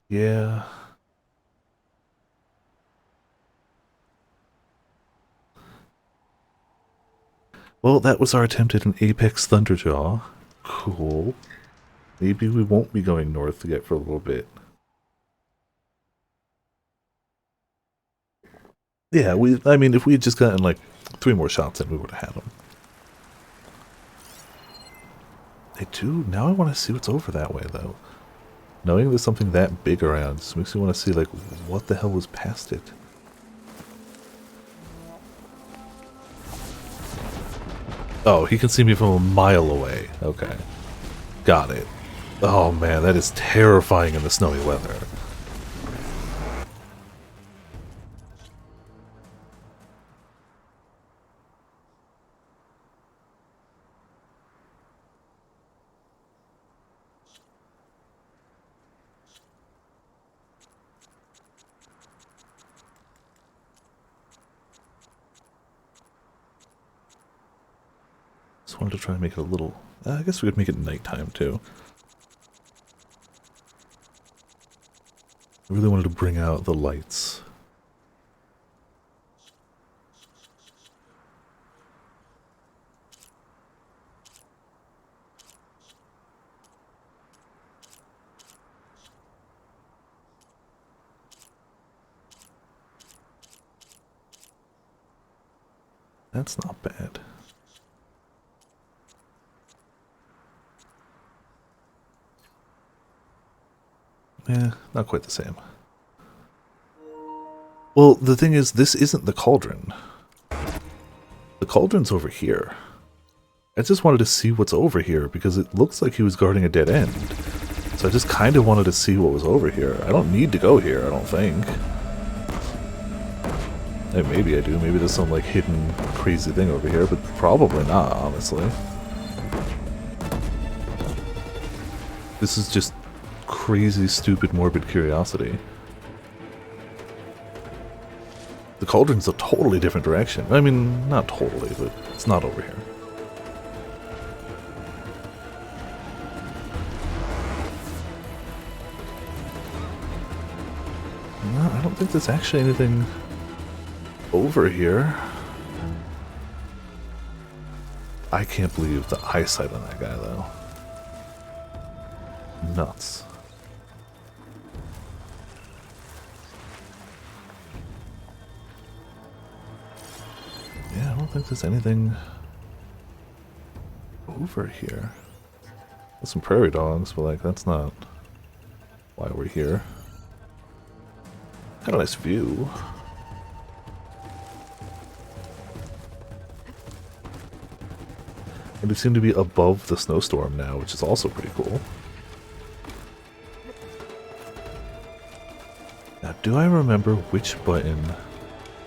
Yeah. Well, that was our attempt at an Apex Thunderjaw. Cool. Maybe we won't be going north yet for a little bit. Yeah, I mean, if we had just gotten like 3 more shots in, we would have had them. They do? Now I want to see what's over that way, though. Knowing there's something that big around just makes me want to see, like, what the hell was past it. Oh, he can see me from a mile away. Okay. Got it. Oh man, that is terrifying in the snowy weather. Just wanted to try and make it a little... I guess we could make it nighttime, too. I really wanted to bring out the lights. That's not bad. Yeah, not quite the same. Well, the thing is, this isn't the cauldron. The cauldron's over here. I just wanted to see what's over here, because it looks like he was guarding a dead end. So I just kind of wanted to see what was over here. I don't need to go here, I don't think. Hey, maybe I do. Maybe there's some, like, hidden crazy thing over here, but probably not, honestly. This is just crazy, stupid, morbid curiosity. The cauldron's a totally different direction. I mean, not totally, but it's not over here. No, I don't think there's actually anything over here. I can't believe the eyesight on that guy, though. Nuts. Yeah, I don't think there's anything over here. There's some prairie dogs, but like that's not why we're here. Got a nice view. And we seem to be above the snowstorm now, which is also pretty cool. Now, do I remember which button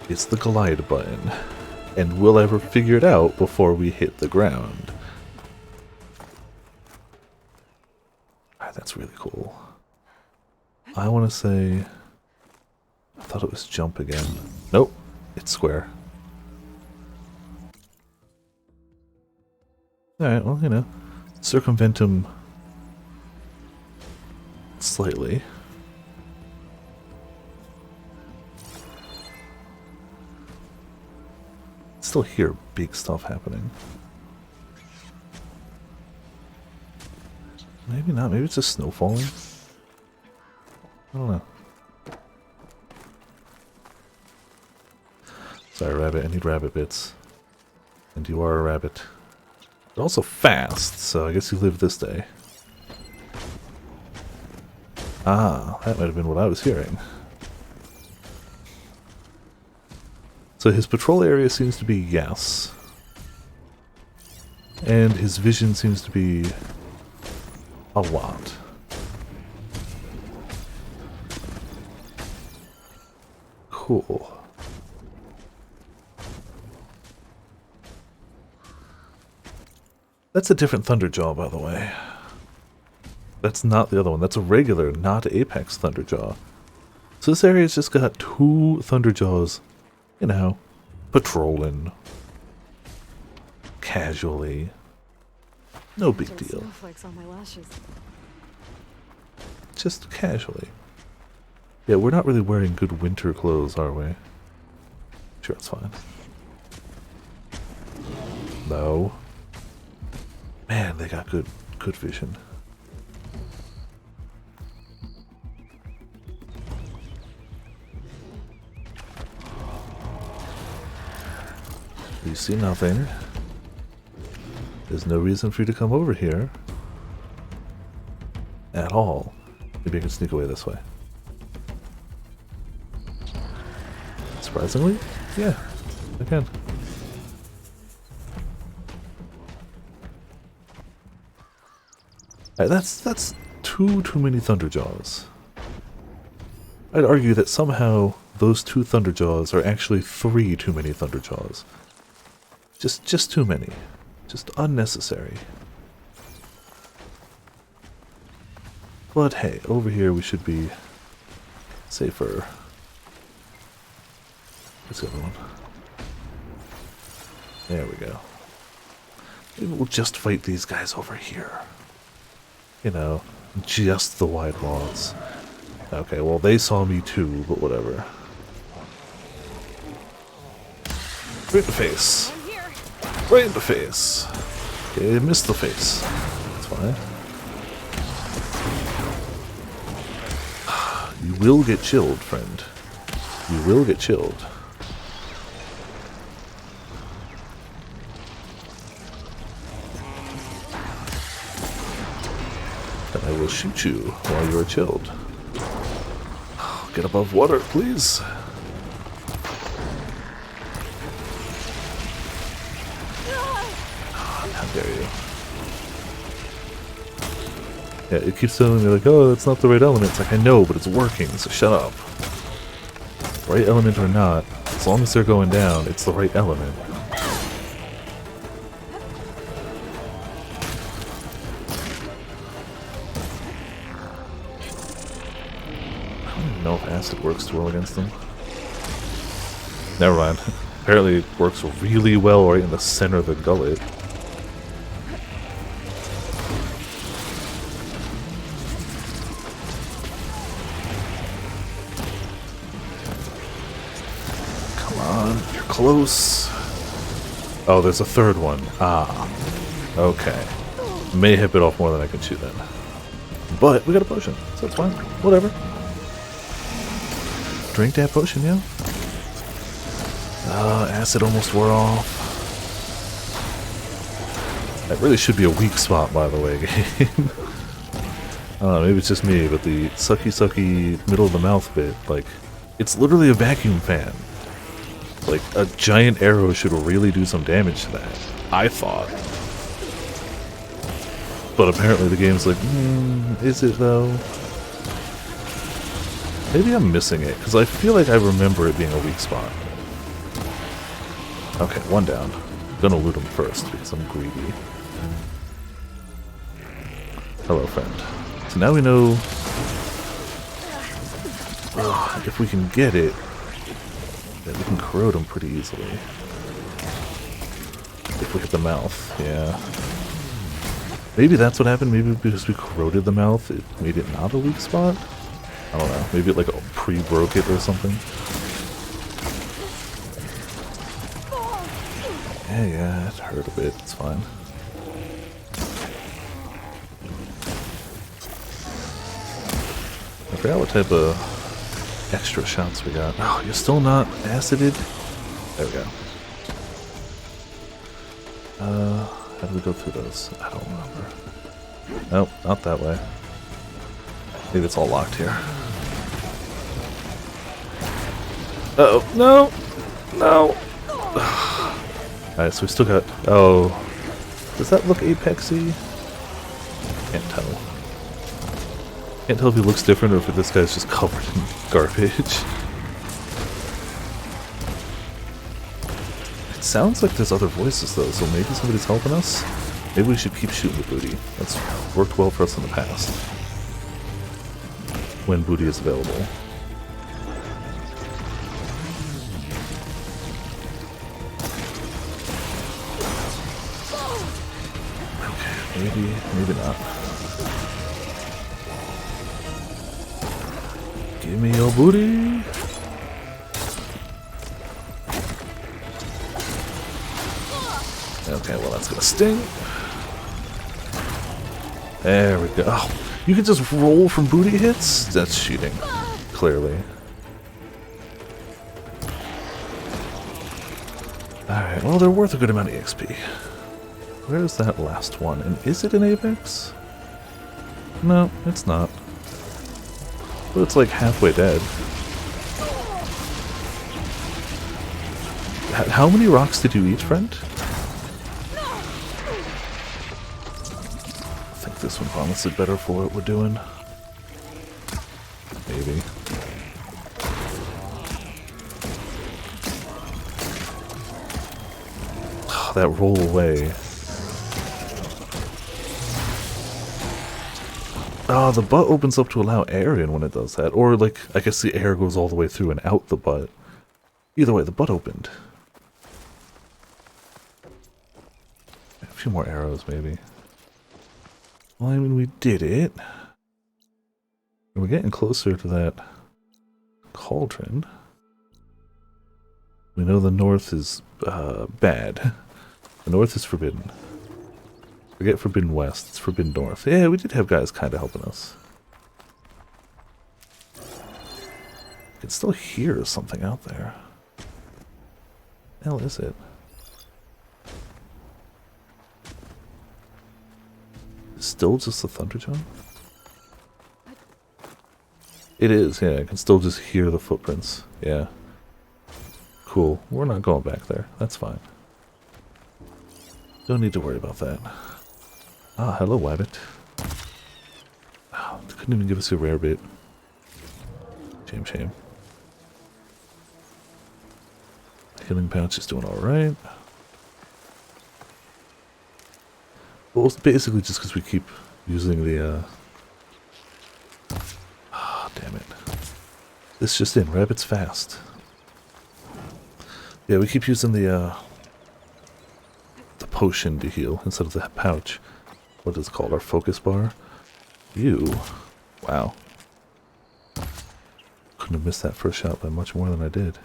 is the glide button? And we'll ever figure it out before we hit the ground. Ah, that's really cool. I want to say... I thought it was jump again. Nope, it's square. Alright, well, you know, circumvent him slightly. Still hear big stuff happening. Maybe not. Maybe it's just snow falling. I don't know. Sorry, rabbit. I need rabbit bits. And you are a rabbit. But also fast, so I guess you live this day. Ah, that might have been what I was hearing. So his patrol area seems to be yes. And his vision seems to be a lot. Cool. That's a different Thunderjaw, by the way. That's not the other one. That's a regular, not Apex Thunderjaw. So this area's just got 2 Thunderjaws, you know, patrolling. Casually. No big There's deal. snowflakes on my lashes. Just casually. Yeah, we're not really wearing good winter clothes, are we? Sure, it's fine. No. Man, they got good vision. You see nothing. There's no reason for you to come over here. At all. Maybe I can sneak away this way. Surprisingly? Yeah, I can. Alright, that's too many Thunderjaws. I'd argue that somehow those 2 Thunderjaws are actually 3 too many Thunderjaws. Just too many. Just unnecessary. But hey, over here we should be safer. What's the other one? There we go. Maybe we'll just fight these guys over here. You know, just the wide walls. Okay, well they saw me too, but whatever. Right in the face. Right in the face. Okay, I missed the face. That's fine. You will get chilled, friend. You will get chilled. And I will shoot you while you are chilled. Get above water, please. How dare you. Yeah, it keeps telling me like, oh, that's not the right element. It's like, I know, but it's working, so shut up. Right element or not, as long as they're going down, it's the right element. I don't even know if acid works too well against them. Never mind. Apparently it works really well right in the center of the gullet. Close. Oh, there's a third one. Ah. Okay. May have bit off more than I can chew then. But we got a potion, so it's fine. Whatever. Drink that potion, yeah? Acid almost wore off. That really should be a weak spot, by the way, game. I don't know, maybe it's just me, but the sucky middle of the mouth bit, like, it's literally a vacuum fan. Like, a giant arrow should really do some damage to that, I thought. But apparently the game's like, is it though? Maybe I'm missing it, because I feel like I remember it being a weak spot. Okay, one down. I'm gonna loot him first, because I'm greedy. Hello, friend. So now we know... if we can get it, then we can corrode him pretty easily. If we hit the mouth, yeah. Maybe that's what happened. Maybe because we corroded the mouth, it made it not a weak spot? I don't know. Maybe it like pre-broke it or something. Yeah, it hurt a bit. It's fine. I forgot what type of extra shots we got. Oh, you're still not acided? There we go. How do we go through those? I don't remember. Nope, not that way. Maybe it's all locked here. Uh-oh, no! No! Alright, so we still got... Oh. Does that look Apexy? Can't tell. Can't tell if he looks different or if this guy's just covered in garbage. It sounds like there's other voices though, so maybe somebody's helping us? Maybe we should keep shooting the booty. That's worked well for us in the past. When booty is available. Okay, maybe not. Give me your booty! Okay, well that's gonna sting. There we go. Oh, you can just roll from booty hits? That's cheating. Clearly. Alright, well they're worth a good amount of EXP. Where's that last one? And is it an Apex? No, it's not. But it's like halfway dead. How many rocks did you eat, friend? I think this one promises better for what we're doing. Maybe. Oh, that roll away. Oh, the butt opens up to allow air in when it does that. Or, like, I guess the air goes all the way through and out the butt. Either way, the butt opened. A few more arrows, maybe. Well, I mean, we did it. We're getting closer to that cauldron. We know the north is bad. The north is forbidden. Forget Forbidden West, it's Forbidden North. Yeah, we did have guys kind of helping us. I can still hear something out there. The hell is it? Still just the Thundertone? It is, yeah, I can still just hear the footprints. Yeah. Cool. We're not going back there. That's fine. Don't need to worry about that. Ah, hello, Wabbit. Oh, they couldn't even give us a rare bit. Shame, shame. Healing pouch is doing alright. Well, it's basically just because we keep using the, ah, damn it. This just in, rabbit's fast. Yeah, we keep using the potion to heal instead of the pouch. What is it called? Our focus bar? Ew. Wow. Couldn't have missed that first shot by much more than I did.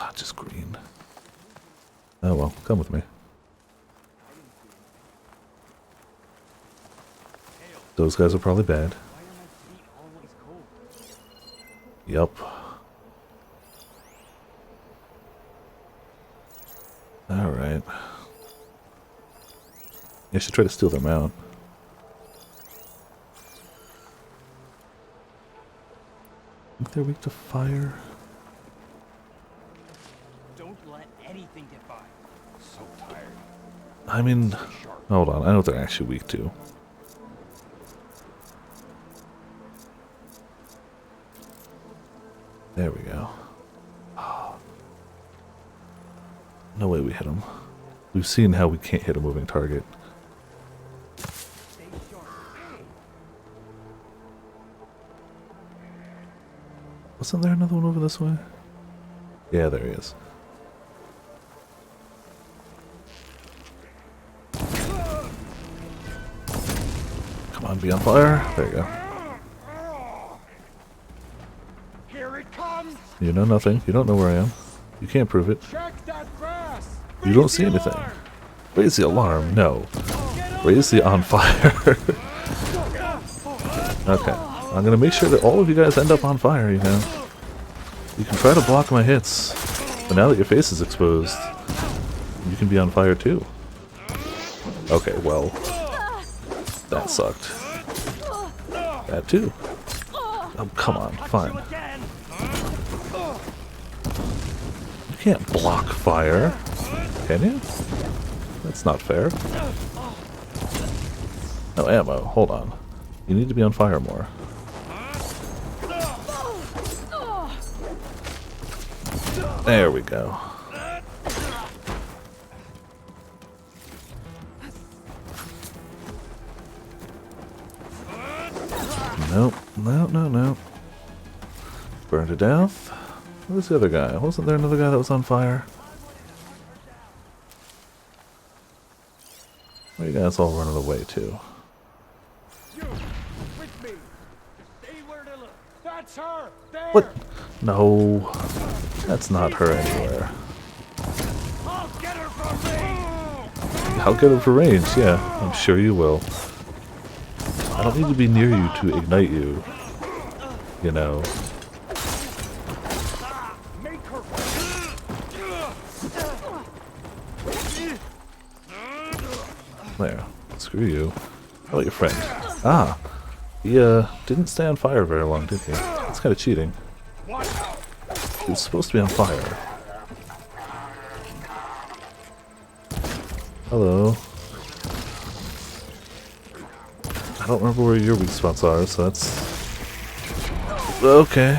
Ah, just green. Oh well, come with me. Those guys are probably bad. Yup. Alright. I should try to steal their mount. I think they're weak to fire. Don't let anything get by. So tired. I mean, hold on. I know what they're actually weak to. There we go. No way we hit him. We've seen how we can't hit a moving target. Wasn't there another one over this way? Yeah, there he is. Come on, be on fire. There you go. Here it comes. You know nothing. You don't know where I am. You can't prove it. Check that grass. You don't see anything. Raise the alarm. No. Raise the on fire. Okay. I'm gonna make sure that all of you guys end up on fire, you know. You can try to block my hits, but now that your face is exposed, you can be on fire too. Okay, well, that sucked. That too. Oh, come on, fine. can't block fire. Can you? That's not fair. No ammo. Hold on. You need to be on fire more. There we go. Nope. No. Burn to death. Where's the other guy? Wasn't there another guy that was on fire? Where you guys all running away to? You, with me. Stay where to look. That's her. There. What? No. That's not her anywhere. I'll get her from range. I'll get her for range, yeah. I'm sure you will. I don't need to be near you to ignite you. You know. Make her. There. Screw you. How about your friend? Ah. He, didn't stay on fire very long, did he? That's kind of cheating. He was supposed to be on fire. Hello. I don't remember where your weak spots are, so that's... Okay.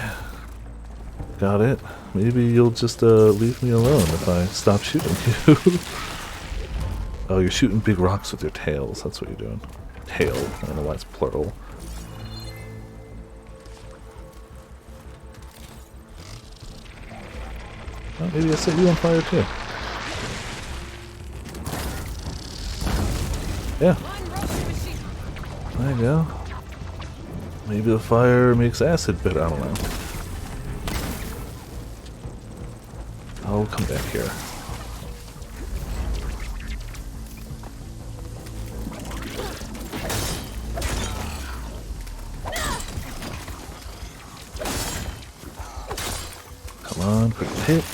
Got it. Maybe you'll just, leave me alone if I stop shooting you. Oh, you're shooting big rocks with your tails. That's what you're doing. Tail. I don't know why it's plural. Well, maybe I set you on fire too. Yeah. There you go. Maybe the fire makes acid better. I don't know. I'll come back here. Come on, quick hit.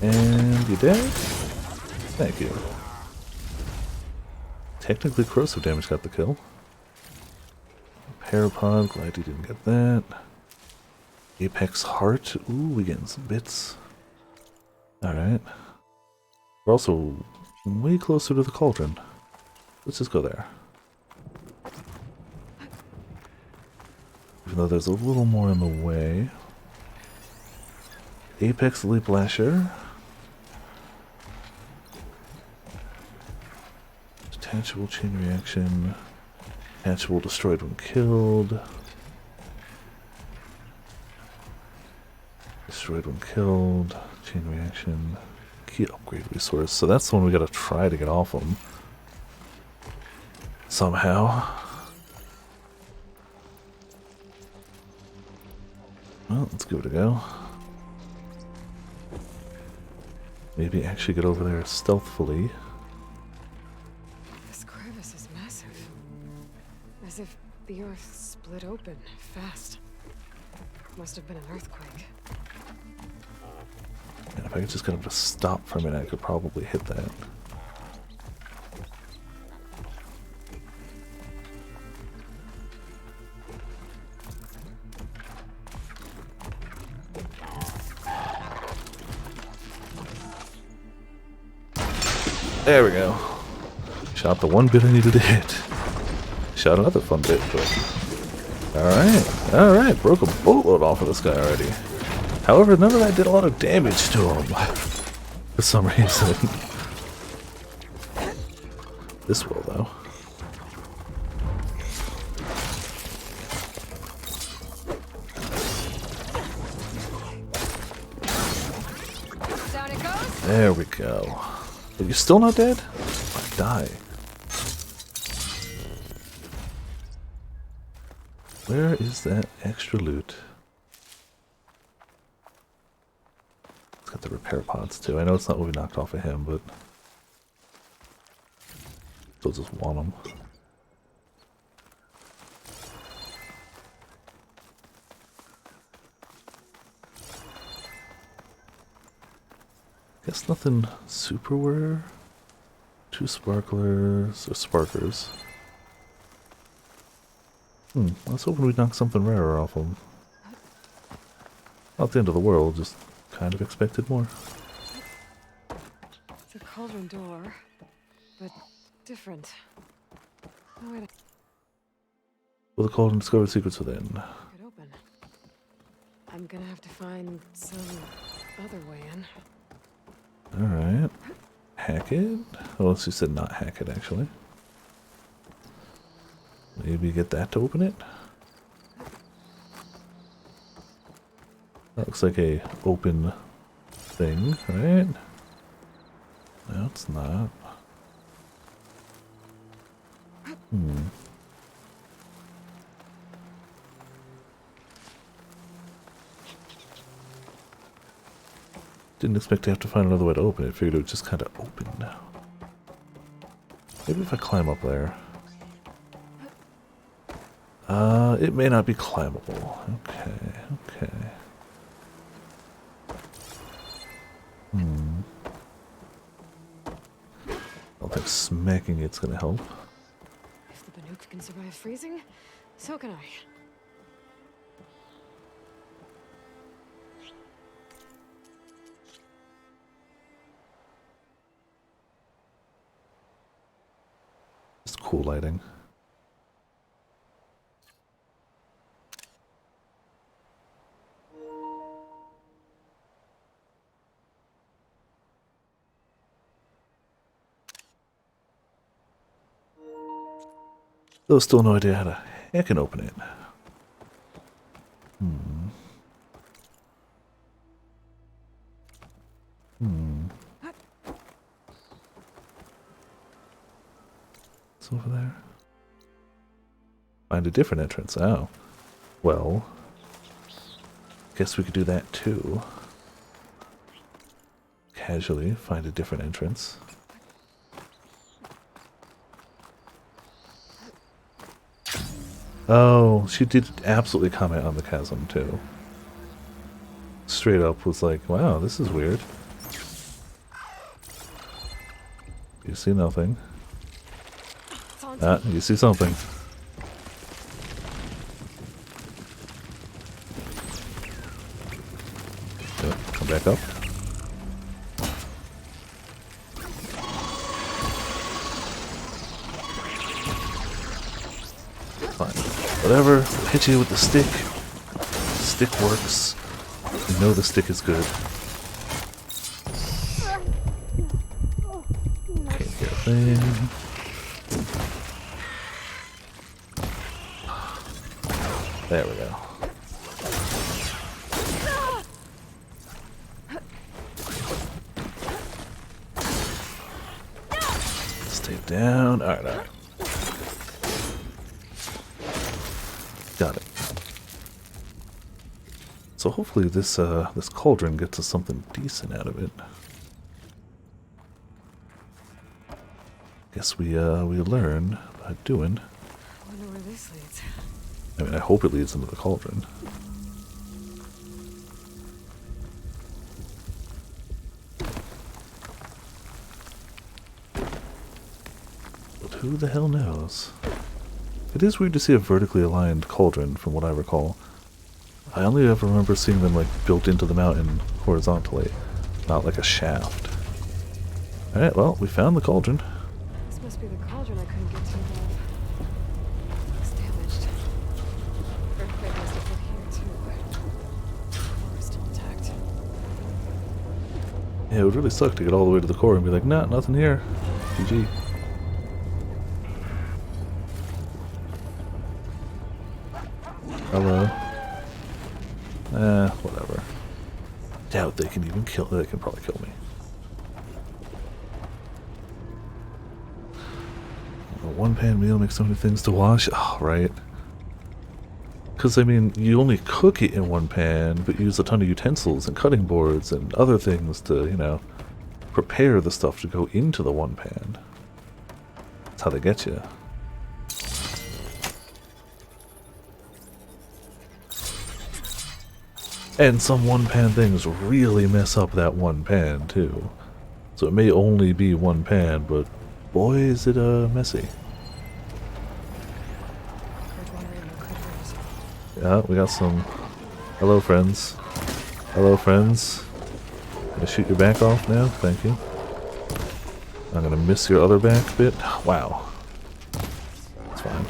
And you dead? Thank you. Technically corrosive damage got the kill. Parapod, glad you didn't get that. Apex heart, ooh, we getting some bits. Alright. We're also way closer to the cauldron. Let's just go there. Even though there's a little more in the way. Apex Leap Lasher. Detachable chain reaction. Detachable destroyed when killed. Destroyed when killed. Chain reaction. Key upgrade resource. So that's the one we gotta try to get off them. Somehow. Well, let's give it a go. Maybe actually get over there stealthily. This crevice is massive. As if the earth split open fast. Must have been an earthquake. And if I could just get him to stop for a minute, I could probably hit that. There we go. Shot the one bit I needed to hit. Shot another fun bit, but... Alright, broke a boatload off of this guy already. However, none of that did a lot of damage to him. For some reason. This will, though. Down it goes. There we go. But you're still not dead? I die. Where is that extra loot? It's got the repair pods too. I know it's not what we knocked off of him, but still just want them. Guess nothing super rare. 2 sparklers or sparkers. I was hoping we'd knock something rarer off them. Not the end of the world, just Kind of expected more. It's a cauldron door, but different. No way to Will the cauldron discover secrets within? get open. I'm gonna have to find some other way in. Alright. Hack it? Oh, she said not hack it, actually. Maybe get that to open it? That looks like a open thing, right? No, it's not. Didn't expect to have to find another way to open it. Figured it would just kind of open now. Maybe if I climb up there. It may not be climbable. Okay. I don't think smacking it's gonna help. If the Banuk can survive freezing, so can I. Just cool lighting. Though still no idea how to heckin' open it. It's over there. Find a different entrance. Oh. Well. Guess we could do that too. Casually find a different entrance. Oh, she did absolutely comment on the chasm too. Straight up was like, wow, this is weird. You see nothing. Ah, you see something. Okay, come back up. Fine. Whatever. Hit you with the stick. The stick works. You know the stick is good. Can't get a thing. There we go. Stay down. Alright. Got it. So hopefully this this cauldron gets us something decent out of it. Guess we learn by doing. I wonder where this leads. I mean, I hope it leads into the cauldron. But who the hell knows? It is weird to see a vertically aligned cauldron, from what I recall. I only ever remember seeing them like built into the mountain horizontally, not like a shaft. Alright, well, we found the cauldron. This must be the cauldron I couldn't get to. Looks damaged. Earthquake must have hit here too, but the core is still intact. Yeah, it would really suck to get all the way to the core and be like, nah, nothing here. GG. Hello. Whatever. Doubt they can even kill. They can probably kill me. A one-pan meal makes so many things to wash. Oh, right. Because, I mean, you only cook it in one pan, but use a ton of utensils and cutting boards and other things to, you know, prepare the stuff to go into the one pan. That's how they get you. And some one-pan things really mess up that one pan, too. So it may only be one pan, but boy is it messy. Yeah, we got some... Hello, friends. Hello, friends. Gonna shoot your back off now? Thank you. I'm gonna miss your other back bit. Wow. That's fine.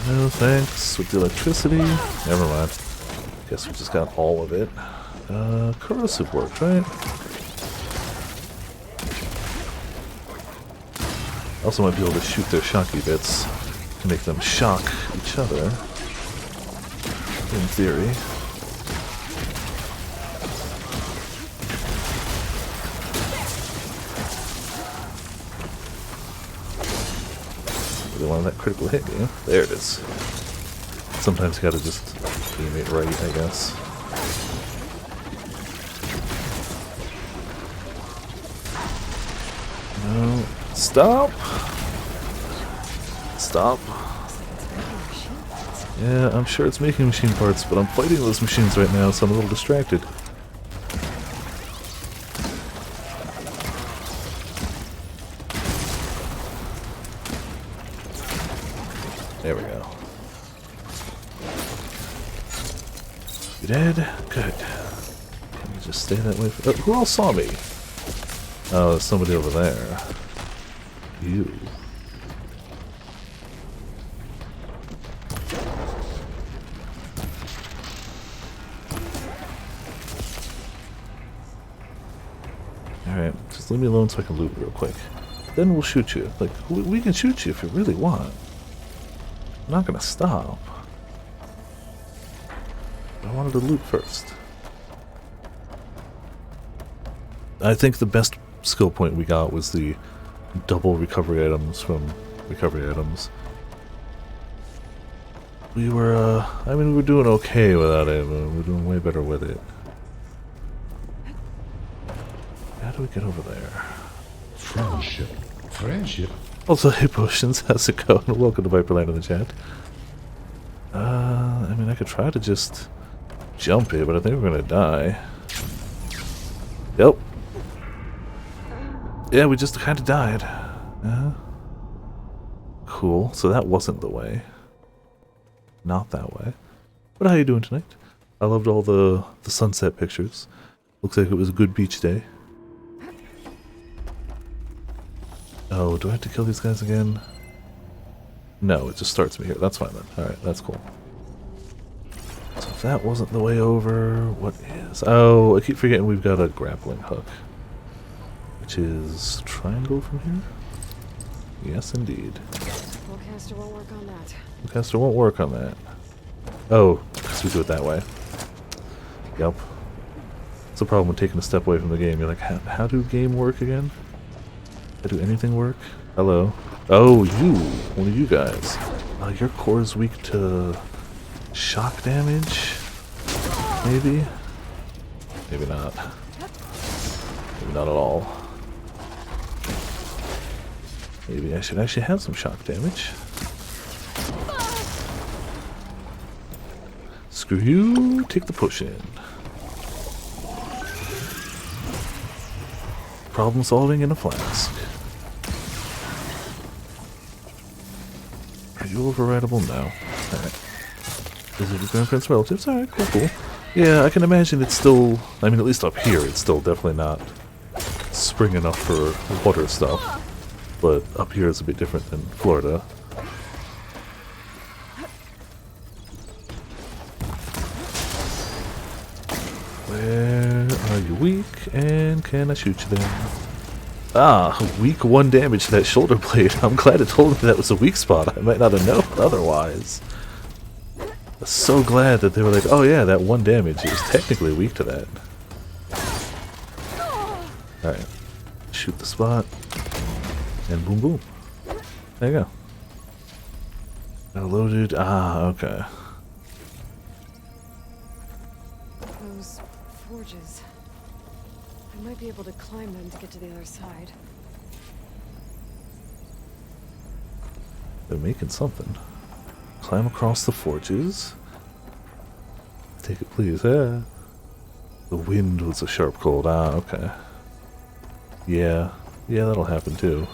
No thanks with the electricity. Never mind. Guess we just got all of it. Corrosive worked, right? Also might be able to shoot their shocky bits to make them shock each other. In theory. Really wanted that critical hit, yeah? There it is. Sometimes you gotta just aim it right, I guess. No. Stop! Stop. Yeah, I'm sure it's making machine parts, but I'm fighting those machines right now, so I'm a little distracted. There we go. You dead? Good. Can you just stay that way? Who else saw me? Oh, there's somebody over there. You. Alright, just leave me alone so I can loot real quick. Then we'll shoot you. Like, we can shoot you if you really want. I'm not gonna stop. I wanted to loot first. I think the best skill point we got was the double recovery items from recovery items. We were, I mean, we were doing okay without it, but we were doing way better with it. How do we get over there? Friendship. Friendship. Also, hey Potions, how's it going? Welcome to Viperland in the chat. I mean, I could try to just jump it, but I think we're gonna die. Yep. Yeah, we just kind of died. Cool. So that wasn't the way. Not that way. But how you doing tonight? I loved all the sunset pictures. Looks like it was a good beach day. Oh, do I have to kill these guys again? No, it just starts me here. That's fine then. Alright, that's cool. So if that wasn't the way over, what is? Oh, I keep forgetting we've got a grappling hook. Which is triangle from here? Yes, indeed. Caster won't work on that. Caster won't work on that. Oh, because we do it that way. Yup. It's a problem with taking a step away from the game. You're like, how do game work again? How do anything work? Hello. Oh, you! One of you guys. Your core is weak to shock damage? Maybe? Maybe not. Maybe not at all. Maybe I should actually have some shock damage. Screw you, take the potion. Problem solving in a flask. Are you overrideable? No. Alright. Is it your grandparents' relatives? Alright, cool, cool. Yeah, I can imagine it's still, I mean, at least up here, it's still definitely not spring enough for water stuff. But up here is a bit different than Florida. Where are you weak? And can I shoot you there? Ah, weak 1 damage to that shoulder blade. I'm glad it told me that was a weak spot. I might not have known otherwise. I'm so glad that they were like, oh yeah, that 1 damage. It was technically weak to that. Alright. Shoot the spot. And boom boom. There you go. Now loaded. Ah, okay. Those forges. I might be able to climb them to get to the other side. They're making something. Climb across the forges. Take it, please. Yeah. The wind was a sharp cold. Ah, okay. Yeah. Yeah, that'll happen too.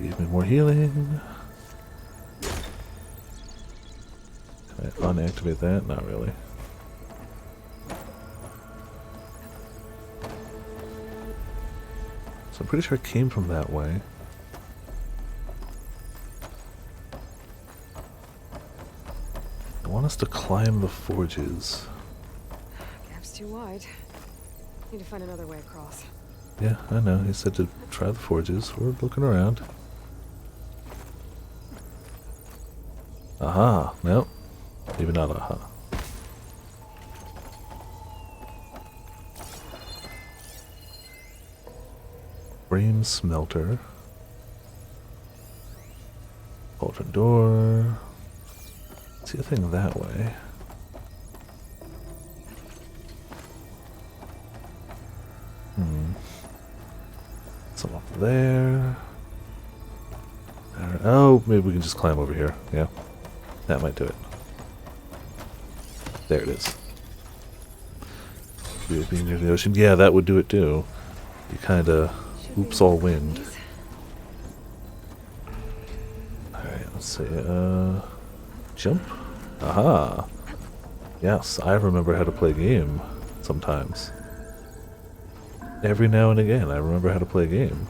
Give me more healing. Unactivate that? Not really. So I'm pretty sure it came from that way. I want us to climb the forges. Gap's too wide. Need to find another way across. Yeah, I know. He said to try the forges. We're looking around. Aha. Nope. Maybe not aha. Frame smelter. Cauldron door. See a thing that way. Some up there. Oh, maybe we can just climb over here. Yeah. That might do it. There it is. Being near the ocean. Yeah, that would do it too. You kinda oops all wind. Alright, let's see. Jump? Aha! Yes, I remember how to play a game sometimes. Every now and again, I remember how to play a game.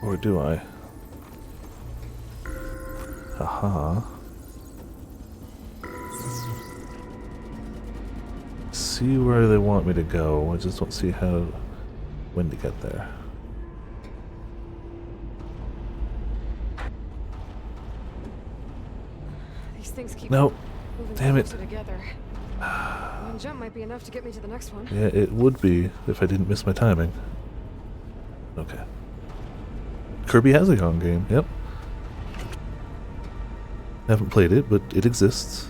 Or do I? Haha. See where they want me to go. I just don't see how, when to get there. These things keep No. moving Damn it. closer together. One jump might be enough to get me to the next one. Yeah, it would be if I didn't miss my timing. Okay. Kirby has a Kong game, yep. Haven't played it, but it exists.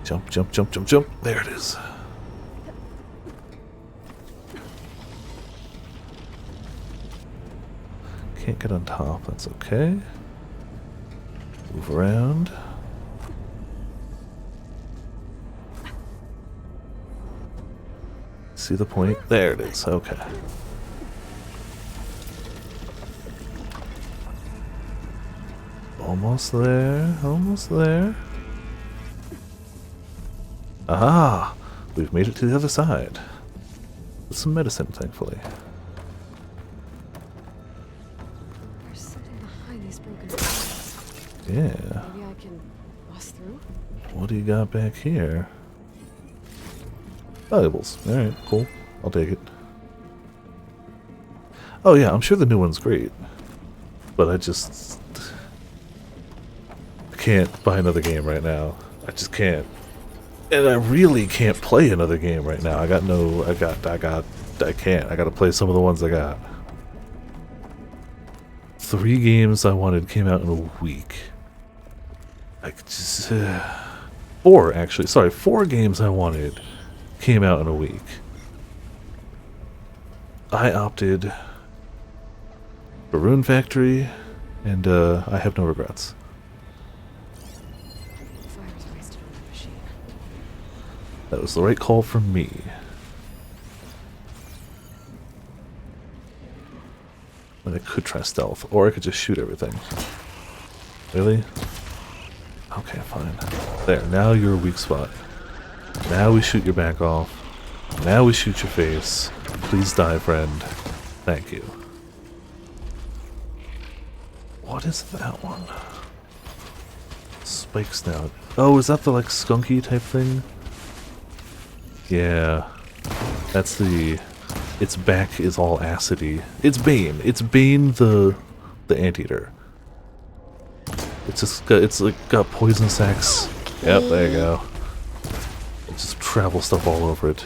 Jump, jump, jump, jump, jump. There it is. Can't get on top, that's okay. Move around. See the point? There it is, okay. Almost there, almost there. Aha! We've made it to the other side. With some medicine, thankfully. There's something behind these broken pieces. Yeah. Maybe I can bust through? What do you got back here? Valuables. Alright, cool. I'll take it. Oh yeah, I'm sure the new one's great. But I just can't buy another game right now. I just can't. And I really can't play another game right now. I can't. I gotta play some of the ones I got. 3 games I wanted came out in a week. I just... 4, actually. Sorry, 4 games I wanted came out in a week. I opted for Rune Factory, and I have no regrets. Fire's wasted on the machine. That was the right call for me. But I could try stealth, or I could just shoot everything. Really? Okay, fine. There, now you're a weak spot. Now we shoot your back off. Now we shoot your face. Please die, friend. Thank you. What is that one? Spikes now. Oh, is that the, like, skunky type thing? Yeah. That's the... Its back is all acidy. It's Bane. It's Bane the anteater. It's just got, it's like got poison sacs. Yep, there you go. It just travel stuff all over it.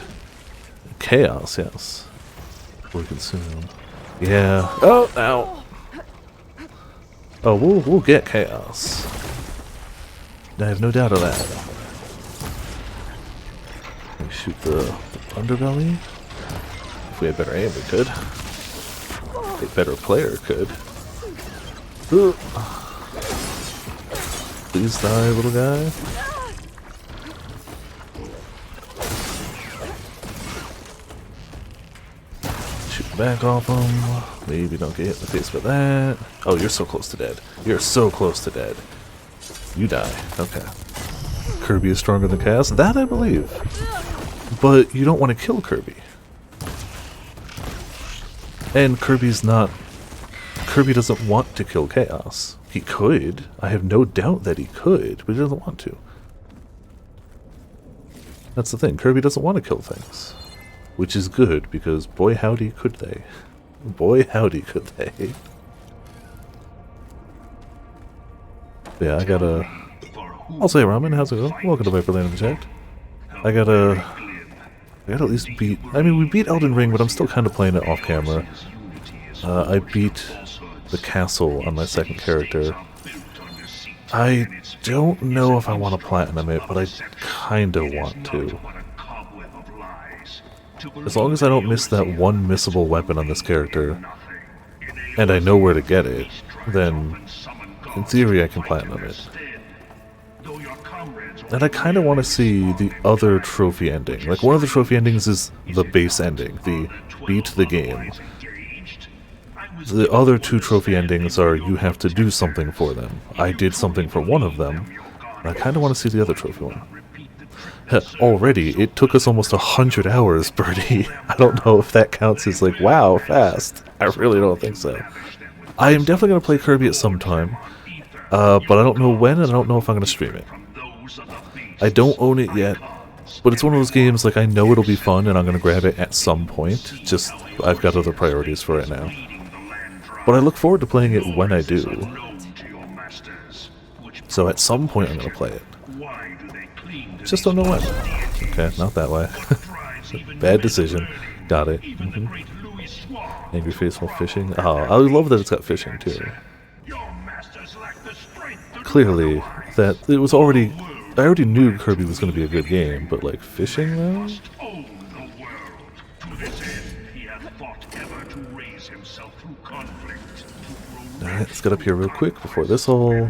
Chaos, yes. We consume. Yeah. Oh, ow. Oh, we'll get chaos. I have no doubt of that. Can we shoot the underbelly? If we had better aim, we could. A better player could. Ooh. Please die, little guy. Shoot back off him. Maybe don't get hit in the face by that. Oh, you're so close to dead. You're so close to dead. You die. Okay. Kirby is stronger than Chaos. That I believe. But you don't want to kill Kirby. And Kirby's not... Kirby doesn't want to kill Chaos. He could. I have no doubt that he could, but he doesn't want to. That's the thing. Kirby doesn't want to kill things. Which is good, because boy howdy could they. Boy howdy could they. Yeah, I gotta... I'll say Ramen, how's it going? Welcome to Viper Land in the chat. I gotta at least beat... I mean, we beat Elden Ring, but I'm still kind of playing it off camera. I beat the castle on my second character. I don't know if I want to platinum it, but I kinda want to. As long as I don't miss that one missable weapon on this character, and I know where to get it, then in theory I can platinum it. And I kind of want to see the other trophy ending. Like, one of the trophy endings is the base ending, the beat the game. The other two trophy endings are you have to do something for them. I did something for one of them, and I kind of want to see the other trophy one. Already, it took us almost 100 hours, Birdie. I don't know if that counts as like, wow, fast. I really don't think so. I am definitely going to play Kirby at some time, but I don't know when, and I don't know if I'm going to stream it. I don't own it yet, but it's one of those games, like, I know it'll be fun, and I'm going to grab it at some point, just, I've got other priorities for it now. But I look forward to playing it when I do. So at some point I'm going to play it. Just don't know when. Okay, not that way. Bad decision. Got it. Angry face while fishing. Oh, I love that it's got fishing too. Clearly, that it was already... I already knew Kirby was going to be a good game, but like fishing though? Alright, let's get up here real quick before this all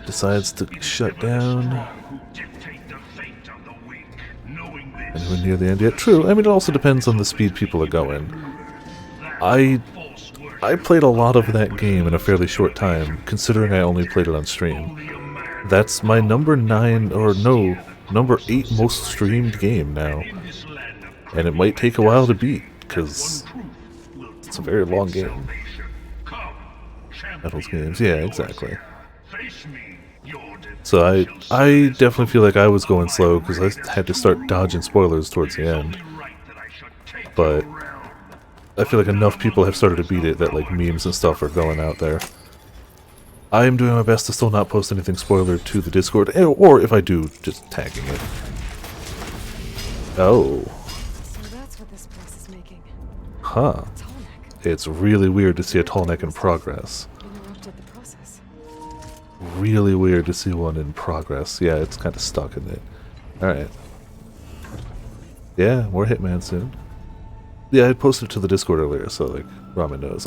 decides to shut down. And we're near the end yet. True, I mean it also depends on the speed people are going. I played a lot of that game in a fairly short time, considering I only played it on stream. That's my number 9, or no, number 8 most streamed game now. And it might take a while to beat, because it's a very long game. Metals games, yeah, exactly. So I definitely feel like I was going slow, because I had to start dodging spoilers towards the end. But I feel like enough people have started to beat it that like memes and stuff are going out there. I am doing my best to still not post anything spoiler to the Discord, or if I do, just tagging it. Oh. So that's what this place is making. Huh. It's really weird to see a tall neck in progress. Interrupted the process. Really weird to see one in progress. Yeah, it's kind of stuck in it. Alright. Yeah, more Hitman soon. Yeah, I posted it to the Discord earlier, so like, Ramen knows.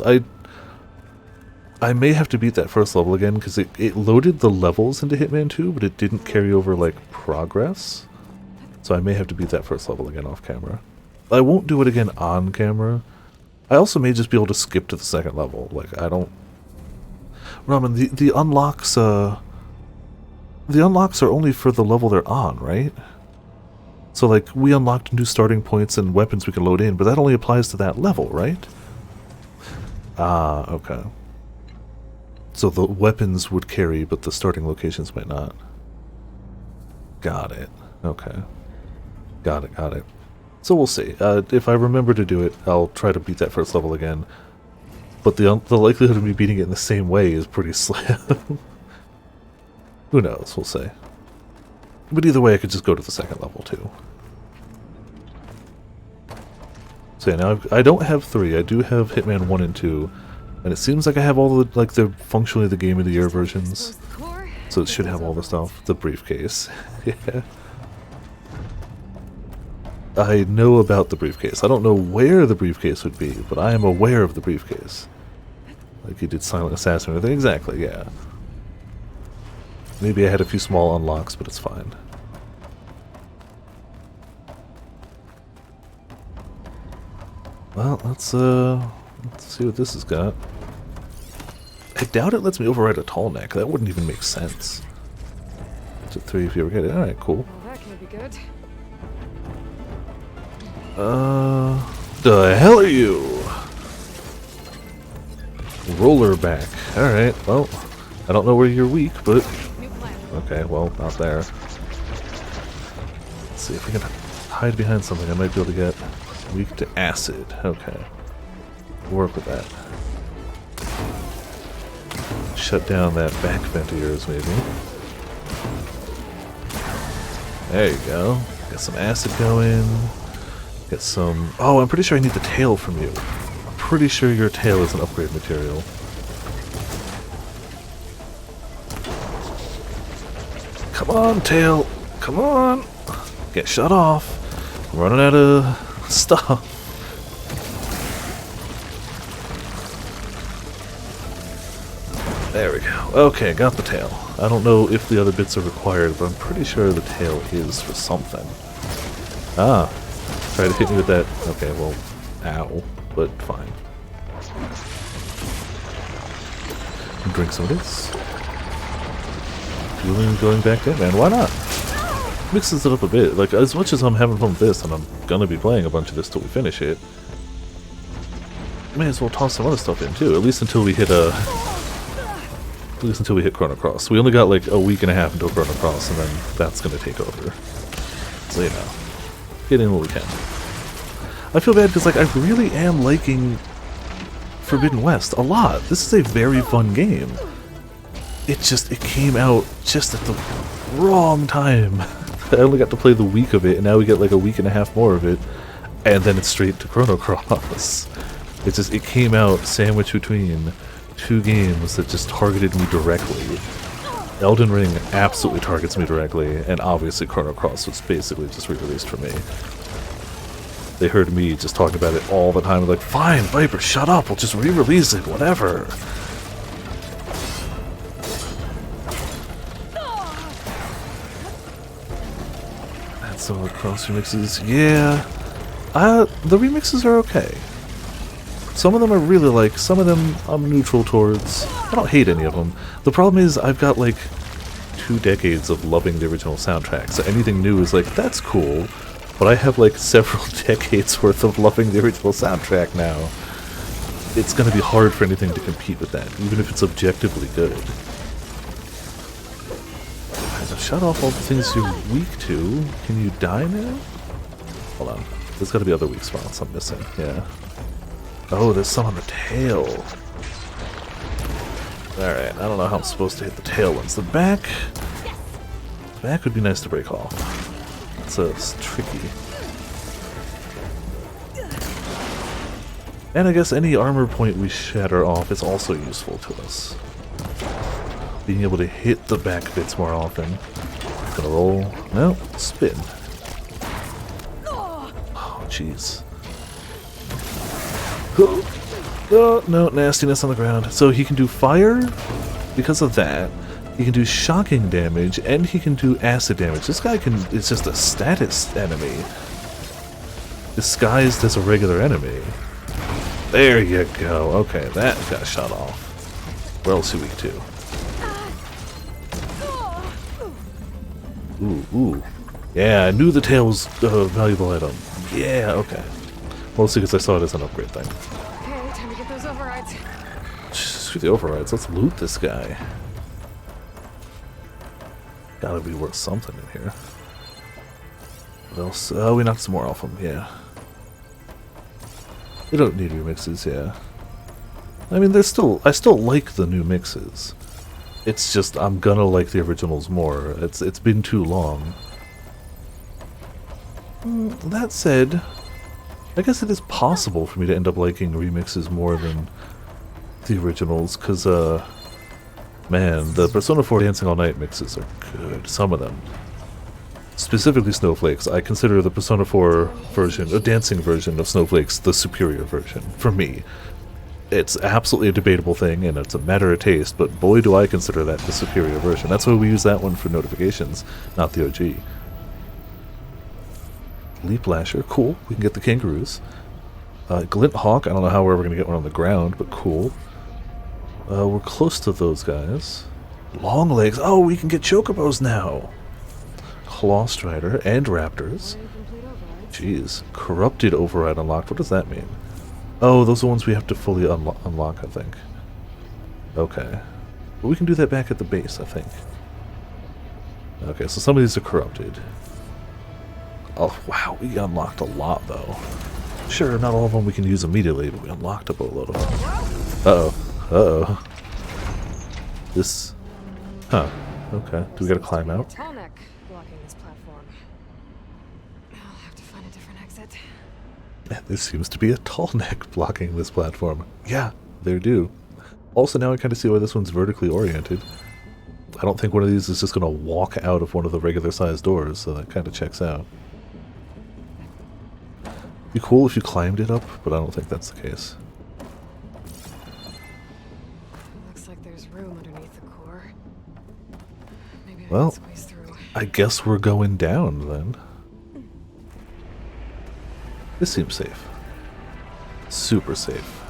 I may have to beat that first level again, because it loaded the levels into Hitman 2, but it didn't carry over, like, progress. So I may have to beat that first level again off camera. I won't do it again on camera. I also may just be able to skip to the second level. Like, I don't... Ramen, the unlocks, the unlocks are only for the level they're on, right? So, like, we unlocked new starting points and weapons we can load in, but that only applies to that level, right? Ah, okay. So the weapons would carry, but the starting locations might not. Got it. Okay. Got it, got it. So we'll see. If I remember to do it, I'll try to beat that first level again. But the likelihood of me beating it in the same way is pretty slim. Who knows? We'll see. But either way, I could just go to the second level too. So yeah, now I don't have 3. I do have Hitman 1 and 2. And it seems like I have all the, like, the functionally the Game of the Year versions. So it should have all the stuff. The briefcase. Yeah. I know about the briefcase. I don't know where the briefcase would be, but I am aware of the briefcase. Like you did Silent Assassin or anything. Exactly, yeah. Maybe I had a few small unlocks, but it's fine. Well, let's see what this has got. I doubt it lets me override a tall neck. That wouldn't even make sense. To 3 if you ever get it. Alright, cool. Well, that can't be good. The hell are you? Roller back. Alright, well, I don't know where you're weak, but... New plan. Okay, well, not there. Let's see if we can hide behind something. I might be able to get weak to acid. Okay. Work with that. Shut down that back vent of yours, maybe. There you go. Get some acid going. Get some... Oh, I'm pretty sure I need the tail from you. I'm pretty sure your tail is an upgrade material. Come on, tail. Come on. Get shut off. I'm running out of stuff. There we go. Okay, got the tail. I don't know if the other bits are required, but I'm pretty sure the tail is for something. Ah. Try to hit me with that. Okay, well, ow. But fine. Drink some of this. Feeling going back there, man. Why not? Mixes it up a bit. Like, as much as I'm having fun with this, and I'm gonna be playing a bunch of this till we finish it, may as well toss some other stuff in too. At least until we hit Chrono Cross. We only got like a week and a half until Chrono Cross, and then that's gonna take over. So you know, get in what we can. I feel bad because like I really am liking Forbidden West a lot. This is a very fun game. It came out just at the wrong time. I only got to play the week of it, and now we get like a week and a half more of it, and then it's straight to Chrono Cross. It came out sandwiched between two games that just targeted me directly. Elden Ring absolutely targets me directly, and obviously Chrono Cross was basically just re-released for me. They heard me just talking about it all the time, like, fine, Viper, shut up, we'll just re-release it, whatever. And some of the cross remixes, yeah. The remixes are okay. Some of them I really like, some of them I'm neutral towards. I don't hate any of them. The problem is I've got like 2 decades of loving the original soundtrack, so anything new is like, that's cool, but I have like several decades worth of loving the original soundtrack now. It's gonna be hard for anything to compete with that, even if it's objectively good. Alright, so shut off all the things you're weak to. Can you die now? Hold on. There's gotta be other weak spots I'm missing, yeah. Oh, there's some on the tail. Alright, I don't know how I'm supposed to hit the tail ones. The back... The back would be nice to break off. It's tricky. And I guess any armor point we shatter off is also useful to us. Being able to hit the back bits more often. Gonna roll. No, spin. Oh, jeez. Oh, no, nastiness on the ground. So he can do fire because of that. He can do shocking damage, and he can do acid damage. This guy is just a status enemy. Disguised as a regular enemy. There you go. Okay, that got shot off. Where else are we to? Ooh. Yeah, I knew the tail was a valuable item. Yeah, okay. Mostly because I saw it as an upgrade thing. Okay, time to get those overrides. Screw the overrides. Let's loot this guy. Gotta be worth something in here. What else? Oh, we knocked some more off him, yeah. We don't need remixes, yeah. I mean, I still like the new mixes. It's just, I'm gonna like the originals more. It's been too long. That said, I guess it is possible for me to end up liking remixes more than the originals, because, man, the Persona 4 Dancing All Night mixes are good. Some of them. Specifically Snowflakes. I consider the Persona 4 version, a dancing version of Snowflakes, the superior version, for me. It's absolutely a debatable thing, and it's a matter of taste, but boy do I consider that the superior version. That's why we use that one for notifications, not the OG. Leap Lasher, cool. We can get the kangaroos. Glint Hawk, I don't know how we're ever going to get one on the ground, but cool. We're close to those guys. Long legs. Oh, we can get chocobos now. Claw Strider and Raptors. Jeez. Corrupted Override unlocked. What does that mean? Oh, those are ones we have to fully unlock, I think. Okay. But we can do that back at the base, I think. Okay, so some of these are corrupted. Oh, wow. We unlocked a lot, though. Sure, not all of them we can use immediately, but we unlocked a boatload of them. Uh-oh. Uh-oh. This... Huh. Okay. Do we gotta climb out? Tall neck blocking this platform. I'll have to find a different exit. Yeah, there seems to be a tall neck blocking this platform. Yeah, there do. Also, now I kind of see why this one's vertically oriented. I don't think one of these is just gonna walk out of one of the regular sized doors, so that kind of checks out. Be cool if you climbed it up, but I don't think that's the case. Looks like there's room underneath the core. Maybe I Well, can squeeze through. I guess we're going down then. This seems safe. Super safe.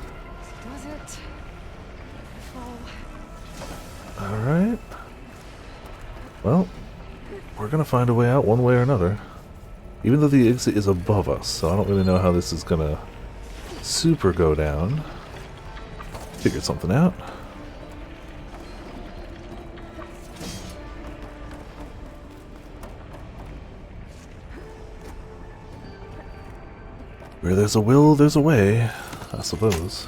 Does it? Fall. Alright. Well, we're gonna find a way out one way or another. Even though the exit is above us, so I don't really know how this is gonna super go down. Figured something out. Where there's a will, there's a way, I suppose.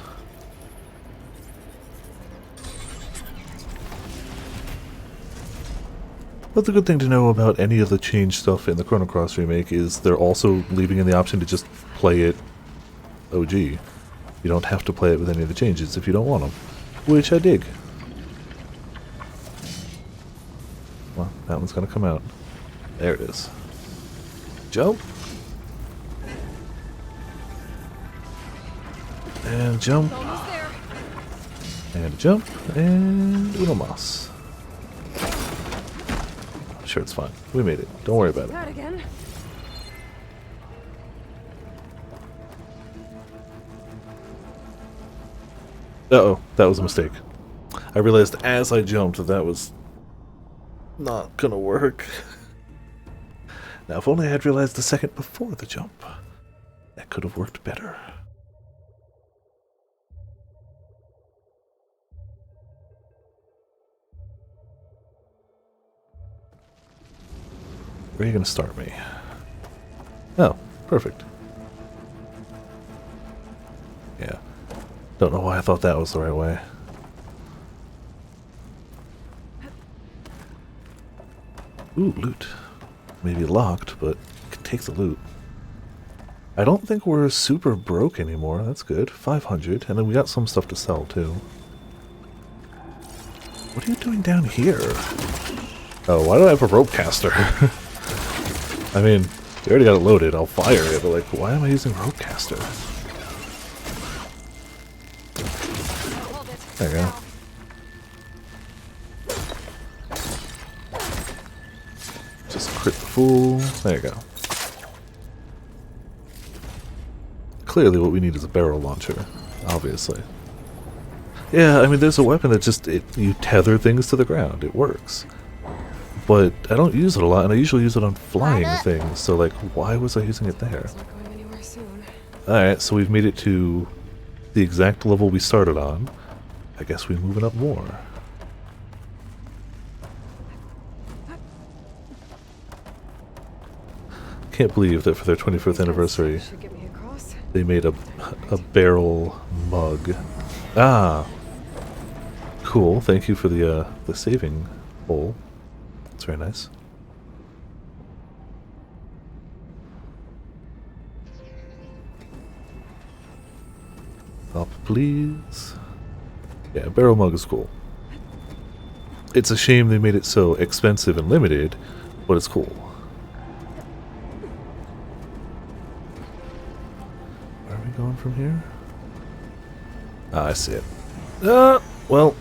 But the good thing to know about any of the change stuff in the Chrono Cross remake is they're also leaving in the option to just play it OG. You don't have to play it with any of the changes if you don't want them, which I dig. Well, that one's gonna come out. There it is. Jump. And jump. Almost there. And jump. And uno mas. Sure, it's fine. We made it. Don't worry about it. That again. Uh-oh, that was a mistake. I realized as I jumped that that was not gonna work. Now, if only I had realized the second before the jump, that could have worked better. Where are you gonna start me? Oh, perfect. Yeah. Don't know why I thought that was the right way. Ooh, loot. Maybe locked, but you can take the loot. I don't think we're super broke anymore. That's good. 500. And then we got some stuff to sell, too. What are you doing down here? Oh, why do I have a rope caster? I mean, you already got it loaded. I'll fire it, but like, why am I using rope caster? There you go. Just crit the fool. There you go. Clearly what we need is a barrel launcher, obviously. Yeah, I mean, there's a weapon that just, you tether things to the ground. It works. But I don't use it a lot, and I usually use it on flying things, so like, why was I using it there? It's not going anywhere soon. Alright, so we've made it to the exact level we started on. I guess we're moving up more. Can't believe that for their 25th anniversary, Should get me across. they made a barrel mug. Ah! Cool, thank you for the saving hole. That's very nice. Up, please. Yeah, barrel mug is cool. It's a shame they made it so expensive and limited, but it's cool. Where are we going from here? Ah, I see it. Well,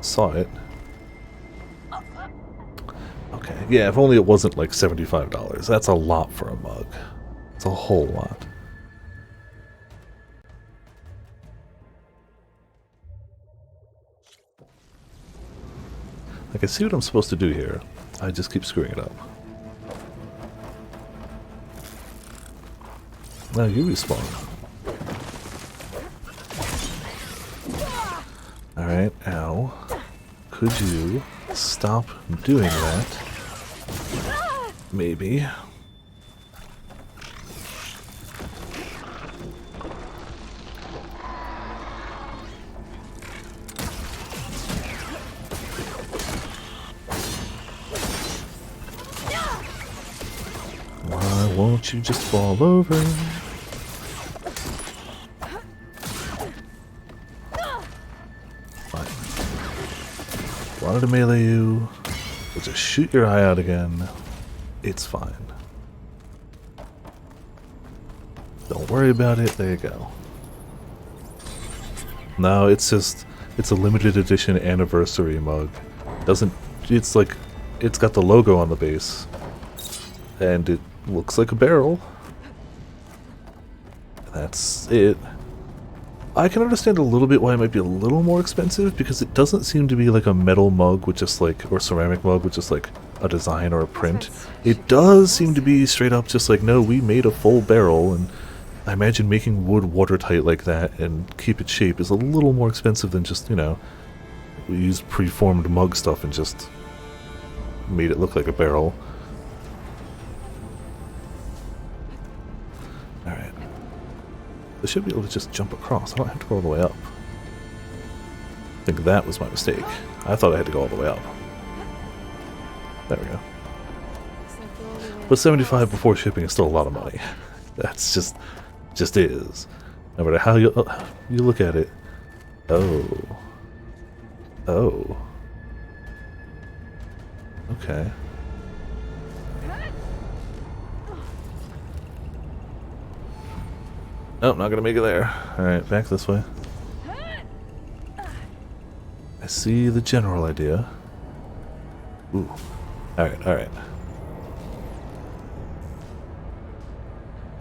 saw it. Okay, yeah, if only it wasn't like $75. That's a lot for a mug. It's a whole lot. Like, I see what I'm supposed to do here. I just keep screwing it up. Now you respawn. Alright, ow. Could you stop doing that? Maybe. Why won't you just fall over? Wanted to melee you, we'll just shoot your eye out again. It's fine. Don't worry about it, there you go. No, it's just, it's a limited edition anniversary mug. It's like, it's got the logo on the base. And it looks like a barrel. That's it. I can understand a little bit why it might be a little more expensive, because it doesn't seem to be like a metal mug with just like, or ceramic mug with just like a design or a print. It does seem to be straight up just like, no, we made a full barrel, and I imagine making wood watertight like that and keep its shape is a little more expensive than just, you know, we used preformed mug stuff and just made it look like a barrel. Alright. I should be able to just jump across. I don't have to go all the way up. I think that was my mistake. I thought I had to go all the way up. There we go. But 75 before shipping is still a lot of money. That's just is. No matter how you look at it. Oh. Oh. Okay. Oh, not gonna make it there. Alright, back this way. I see the general idea. Ooh. Alright, alright.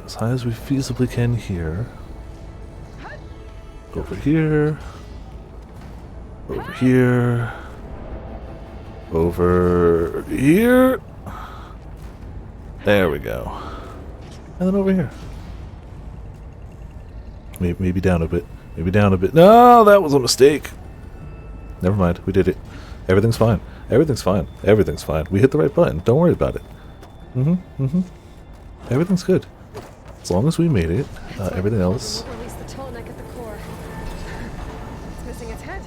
As high as we feasibly can here. Over here. Over here. Over here. There we go. And then over here. Maybe down a bit. Maybe down a bit. No, that was a mistake. Never mind. We did it. Everything's fine. Everything's fine. Everything's fine. We hit the right button. Don't worry about it. Everything's good. As long as we made it, everything else. Release the tall neck at the core. It's missing its head.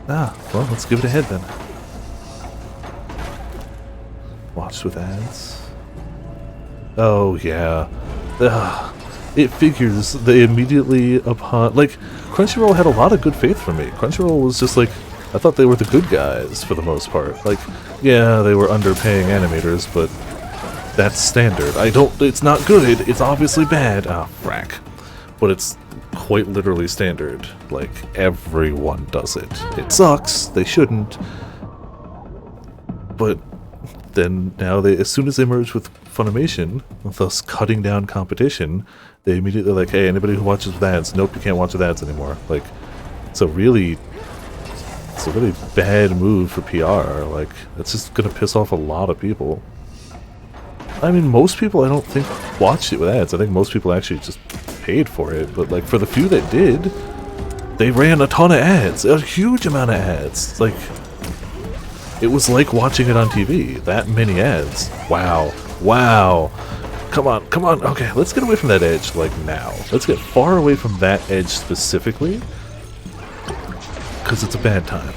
Ah, well, let's give it a head then. Watch with ads. Oh yeah. Ugh. It figures they immediately upon, like, Crunchyroll had a lot of good faith for me. Crunchyroll was just like, I thought they were the good guys for the most part. Like, yeah, they were underpaying animators, but that's standard. It's not good, it's obviously bad. Ah, frack. But it's quite literally standard. Like, everyone does it. It sucks, they shouldn't. But then now as soon as they merge with Funimation, thus cutting down competition, they immediately like, hey, anybody who watches with ads, nope, you can't watch with ads anymore. Like, it's a really bad move for PR. Like, it's just gonna piss off a lot of people. I mean, most people I don't think watched it with ads. I think most people actually just paid for it. But like, for the few that did, they ran a ton of ads, a huge amount of ads. Like, it was like watching it on TV. That many ads. Wow. Wow. Come on, come on. Okay, let's get away from that edge, like, now. Let's get far away from that edge specifically, because it's a bad time.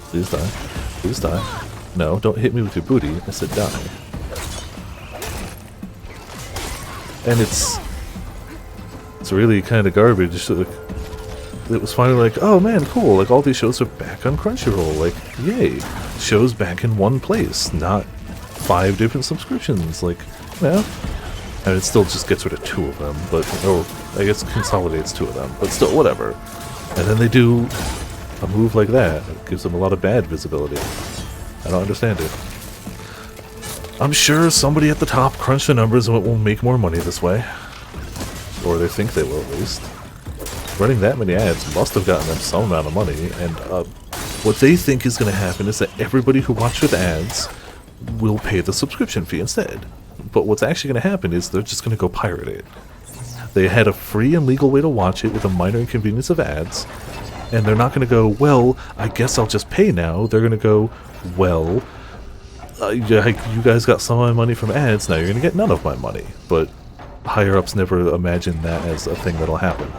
Please die. Please die. No, don't hit me with your booty. I said die. And it's really kind of garbage. It was finally like, oh man, cool, like all these shows are back on Crunchyroll, like, yay, shows back in one place, not 5 different subscriptions, like, yeah. I mean, it still just gets rid of 2 of them, but, or, I guess consolidates 2 of them, but still, whatever. And then they do a move like that, it gives them a lot of bad visibility. I don't understand it. I'm sure somebody at the top crunched the numbers and it will make more money this way. or they think they will at least. Running that many ads must have gotten them some amount of money, and what they think is going to happen is that everybody who watched with ads will pay the subscription fee instead. But what's actually going to happen is they're just going to go pirate it. They had a free and legal way to watch it with a minor inconvenience of ads, and they're not going to go, well, I guess I'll just pay now. They're going to go, well, you guys got some of my money from ads, now you're going to get none of my money. But higher-ups never imagine that as a thing that'll happen.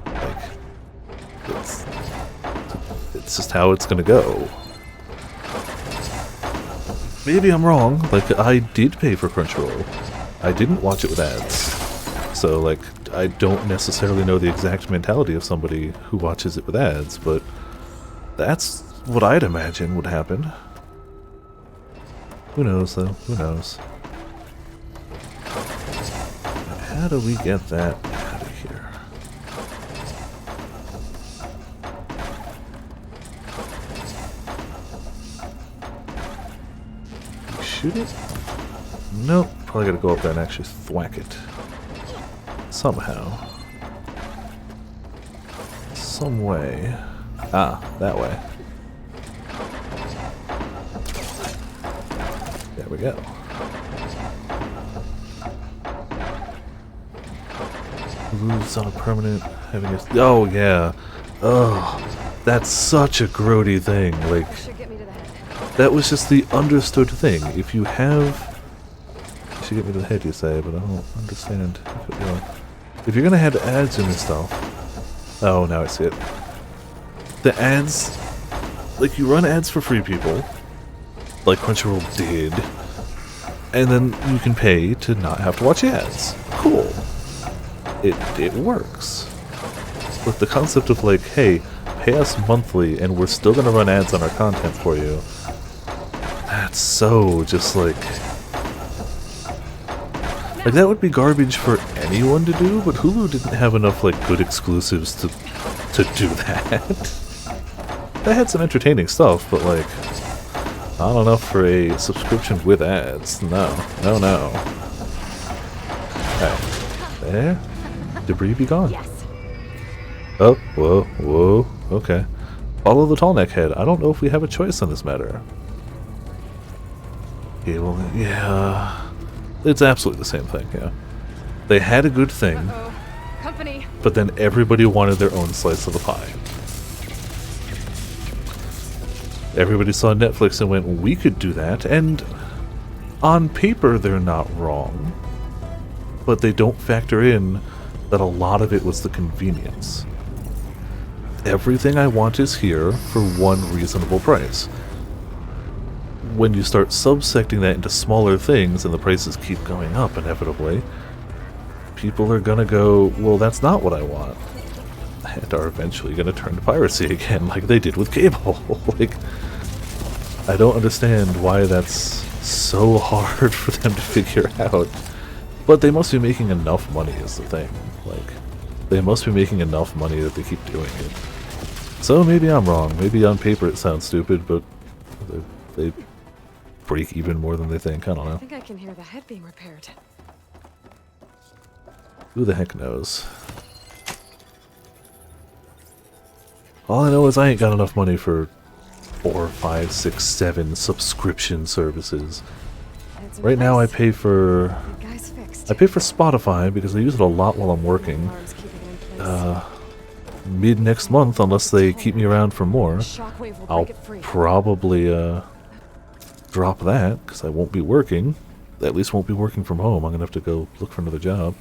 Like, it's just how it's going to go. Maybe I'm wrong. Like, I did pay for Crunchyroll. I didn't watch it with ads. So, like, I don't necessarily know the exact mentality of somebody who watches it with ads, but that's what I'd imagine would happen. Who knows, though? Who knows? How do we get that out of here? Shoot it? Nope. Probably gotta go up there and actually thwack it. Somehow. Some way. Ah, that way. There we go. Lose on a permanent having a... Oh, yeah. Oh, that's such a grody thing. Like, Should get me to the head. that was just the understood thing. If you have... You should get me to the head, you say, but I don't understand if it will. If you're gonna have ads in this stuff... Oh, now I see it. The ads... Like, you run ads for free people, like Crunchyroll did, and then you can pay to not have to watch ads. Cool. It works. But the concept of like, hey, pay us monthly and we're still gonna run ads on our content for you, that's so just like that would be garbage for anyone to do, but Hulu didn't have enough like good exclusives to do that. They had some entertaining stuff, but like not enough for a subscription with ads. No. Alright. There. Debris be gone. Yes. Oh, whoa, okay. Follow the tall neck head. I don't know if we have a choice on this matter. Yeah, well, yeah. It's absolutely the same thing, yeah. They had a good thing, Uh-oh. Company. but then everybody wanted their own slice of the pie. Everybody saw Netflix and went, we could do that, and on paper they're not wrong, but they don't factor in that a lot of it was the convenience. Everything I want is here for one reasonable price. When you start subsecting that into smaller things and the prices keep going up inevitably, people are gonna go, well, that's not what I want, and are eventually gonna turn to piracy again like they did with cable. Like, I don't understand why that's so hard for them to figure out. But they must be making enough money is the thing. Like, they must be making enough money that they keep doing it. So maybe I'm wrong. Maybe on paper it sounds stupid, but they break even more than they think. I don't I know. think I can hear the head being repaired. Who the heck knows? All I know is I ain't got enough money for 4, 5, 6, 7 subscription services. And some Right now I advice. pay for... The guy's fixed. I pay for Spotify because I use it a lot while I'm working. Alarms keeping it in place. Mid next month, unless they keep me around for more, Shockwave will I'll break it free. probably drop that because I won't be working. At least won't be working from home. I'm gonna have to go look for another job.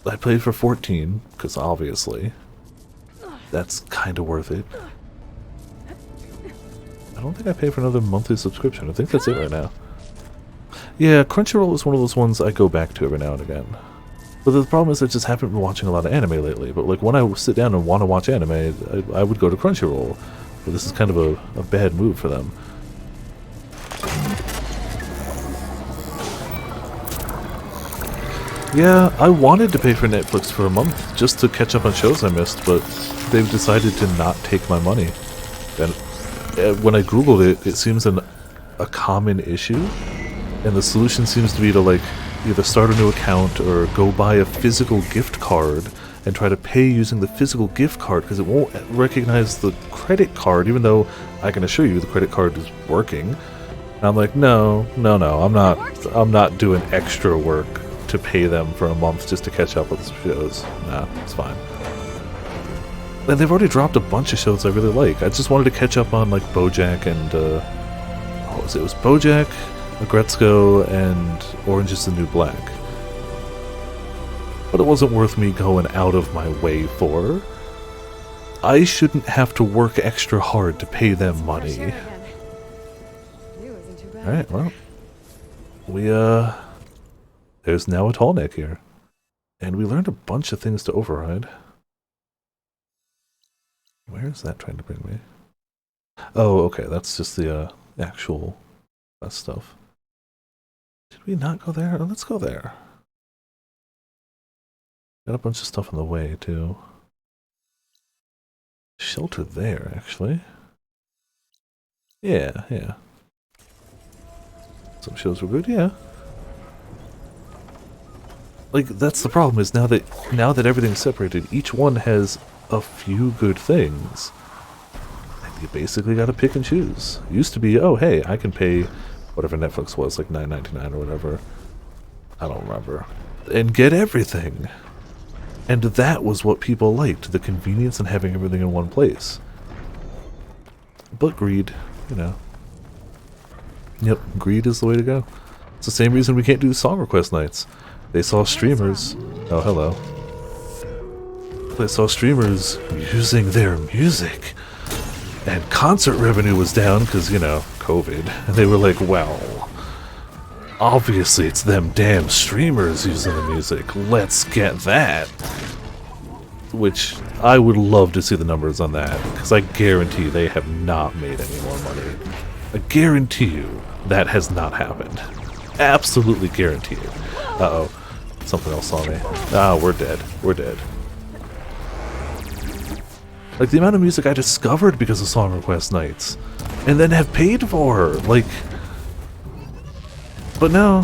I paid for 14 because obviously that's kind of worth it. I don't think I pay for another monthly subscription. I think that's it right now. Yeah, Crunchyroll is one of those ones I go back to every now and again. But the problem is I just haven't been watching a lot of anime lately. But like when I sit down and want to watch anime, I would go to Crunchyroll. But this is kind of a bad move for them. Yeah, I wanted to pay for Netflix for a month just to catch up on shows I missed, but they've decided to not take my money. And when I googled it, it seems a common issue And the solution seems to be to like either start a new account or go buy a physical gift card and try to pay using the physical gift card because it won't recognize the credit card, even though I can assure you the credit card is working. And I'm like, no, I'm not doing extra work to pay them for a month just to catch up with shows. Nah, it's fine. And they've already dropped a bunch of shows I really like. I just wanted to catch up on like BoJack and what was it? It was BoJack, Agretzko, and Orange is the New Black. But it wasn't worth me going out of my way for. I shouldn't have to work extra hard to pay them money. Alright, well. There's now a tall neck here. And we learned a bunch of things to override. Where's that trying to bring me? Oh, okay, that's just the actual stuff. Did we not go there? Oh, let's go there. Got a bunch of stuff in the way, too. Shelter there, actually. Yeah. Some shows were good, yeah. Like, that's the problem, is now that everything's separated, each one has a few good things. And you basically gotta pick and choose. It used to be, oh hey, I can pay whatever Netflix was, like $9.99 or whatever. I don't remember. And get everything. And that was what people liked, the convenience and having everything in one place. But greed, you know. Yep, greed is the way to go. It's the same reason we can't do song request nights. They saw streamers... Oh, hello. They saw streamers using their music. And concert revenue was down because, you know, COVID. And they were like, well, obviously it's them damn streamers using the music. Let's get that. Which, I would love to see the numbers on that. Because I guarantee they have not made any more money. I guarantee you that has not happened. Absolutely guarantee it. Uh-oh. Something else saw me. Ah, we're dead. We're dead. Like, the amount of music I discovered because of song request nights. And then have paid for. Like... But no,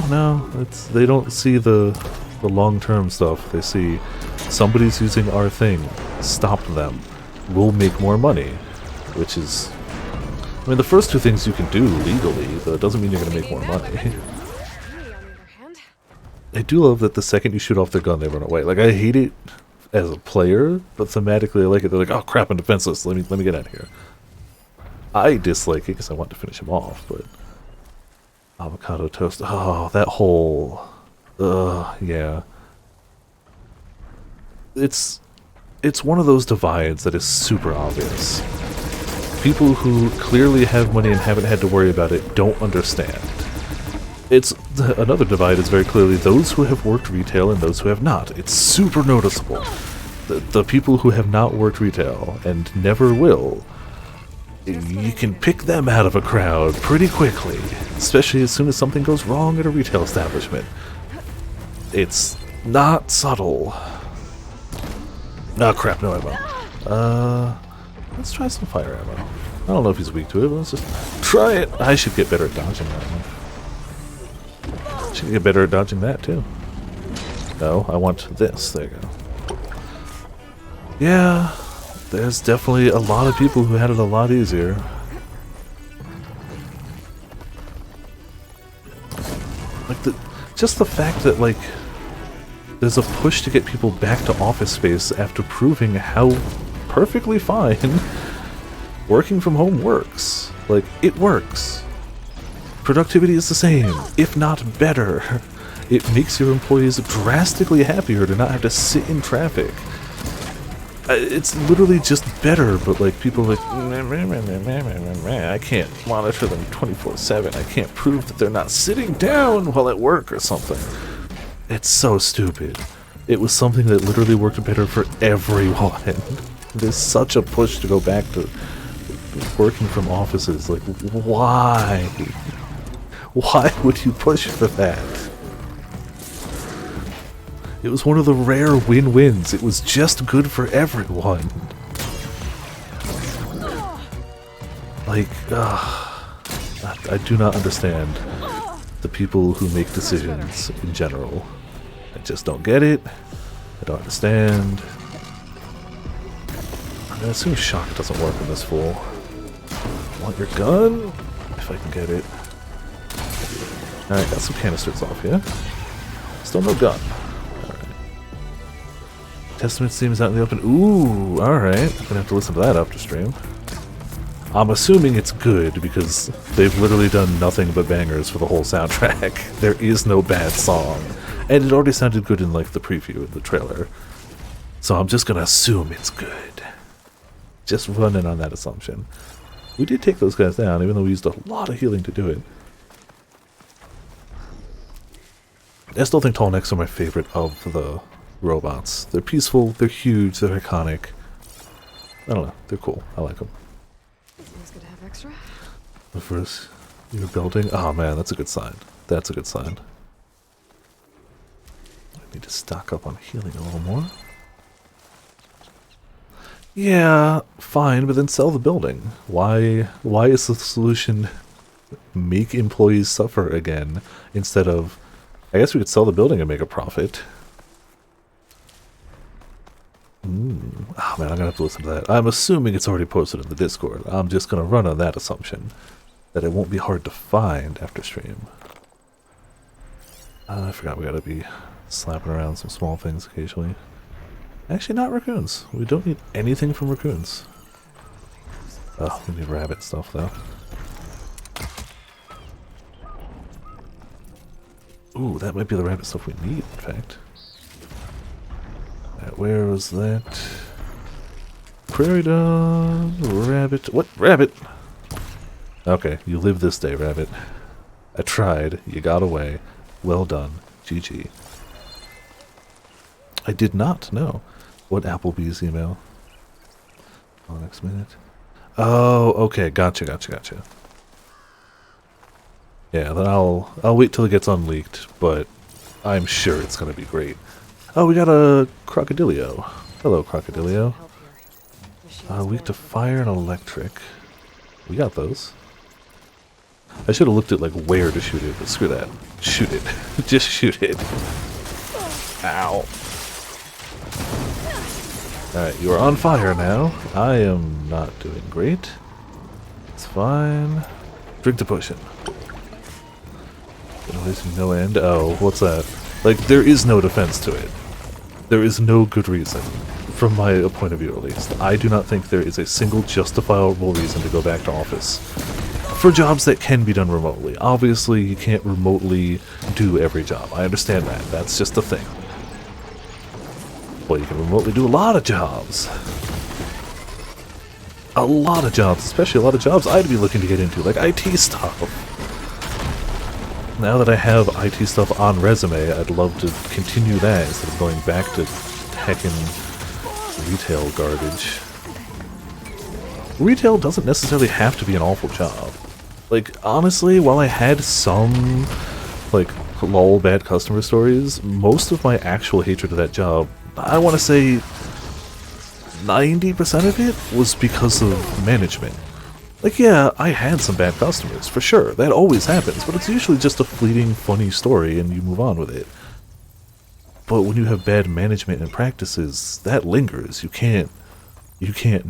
they don't see the long-term stuff. They see somebody's using our thing. Stop them. We'll make more money. Which is... I mean, the first two things you can do legally, but it doesn't mean you're going to make more money. I do love that the second you shoot off their gun, they run away. Like, I hate it as a player, but thematically I like it. They're like, oh crap, I'm defenseless. Let me get out of here. I dislike it because I want to finish him off, but... Avocado toast. Oh, that whole... yeah. It's one of those divides that is super obvious. People who clearly have money and haven't had to worry about it don't understand. Another divide is very clearly those who have worked retail and those who have not. It's super noticeable. The people who have not worked retail and never will, you can pick them out of a crowd pretty quickly, especially as soon as something goes wrong at a retail establishment. It's not subtle. Oh crap, no ammo. Let's try some fire ammo. I don't know if he's weak to it, but let's just try it. I should get better at dodging that one. Should get better at dodging that too. No, I want this. There you go. Yeah, there's definitely a lot of people who had it a lot easier. Like just the fact that like there's a push to get people back to office space after proving how perfectly fine working from home works. Like, it works. Productivity is the same, if not better. It makes your employees drastically happier to not have to sit in traffic. It's literally just better, but like people are like, I can't monitor them 24/7. I can't prove that they're not sitting down while at work or something. It's so stupid. It was something that literally worked better for everyone. There's such a push to go back to working from offices. Like, why? Why would you push for that? It was one of the rare win-wins. It was just good for everyone. Like, I do not understand the people who make decisions in general. I just don't get it. I don't understand. I'm gonna assume shock doesn't work in this fool. Want your gun? If I can get it. Alright, got some canisters off here. Still no gun. Alright. Testament seems out in the open. Ooh, alright. I'm gonna have to listen to that after stream. I'm assuming it's good because they've literally done nothing but bangers for the whole soundtrack. There is no bad song. And it already sounded good in like the preview and the trailer. So I'm just gonna assume it's good. Just running on that assumption. We did take those guys down, even though we used a lot of healing to do it. I still think tall necks are my favorite of the robots. They're peaceful, they're huge, they're iconic. I don't know, they're cool. I like them. It's good to have extra. The first you're building? Oh man, that's a good sign. That's a good sign. I need to stock up on healing a little more. Yeah, fine, but then sell the building. Why is the solution make employees suffer again instead of, I guess we could sell the building and make a profit. Oh man, I'm gonna have to listen to that. I'm assuming it's already posted in the Discord. I'm just gonna run on that assumption that it won't be hard to find after stream. I forgot we gotta be slapping around some small things occasionally. Actually, not raccoons. We don't need anything from raccoons. Oh, we need rabbit stuff, though. Ooh, that might be the rabbit stuff we need, in fact. Where was that? Prairie dog, rabbit. What? Rabbit! Okay, you live this day, rabbit. I tried. You got away. Well done. GG. I did not know. What Applebee's email? Oh, next minute. Oh, okay. Gotcha. Yeah, then I'll wait till it gets unleaked, but I'm sure it's gonna be great. Oh, we got a Crocodilio. Hello, Crocodilio. Weak to fire and electric. We got those. I should have looked at like where to shoot it, but screw that. Shoot it. Just shoot it. Ow. Alright, you are on fire now. I am not doing great. It's fine. Drink the potion. No end. Oh, what's that? Like, there is no defense to it. There is no good reason. From my point of view, at least. I do not think there is a single justifiable reason to go back to office. For jobs that can be done remotely. Obviously, you can't remotely do every job. I understand that. That's just a thing. Well, you can remotely do a lot of jobs. A lot of jobs, especially a lot of jobs I'd be looking to get into, like IT stuff. Now that I have IT stuff on resume, I'd love to continue that instead of going back to heckin' retail garbage. Retail doesn't necessarily have to be an awful job. Like, honestly, while I had some, like, lol bad customer stories, most of my actual hatred of that job, I want to say 90% of it was because of management. Like, yeah, I had some bad customers, for sure. That always happens, but it's usually just a fleeting, funny story and you move on with it. But when you have bad management and practices, that lingers. You can't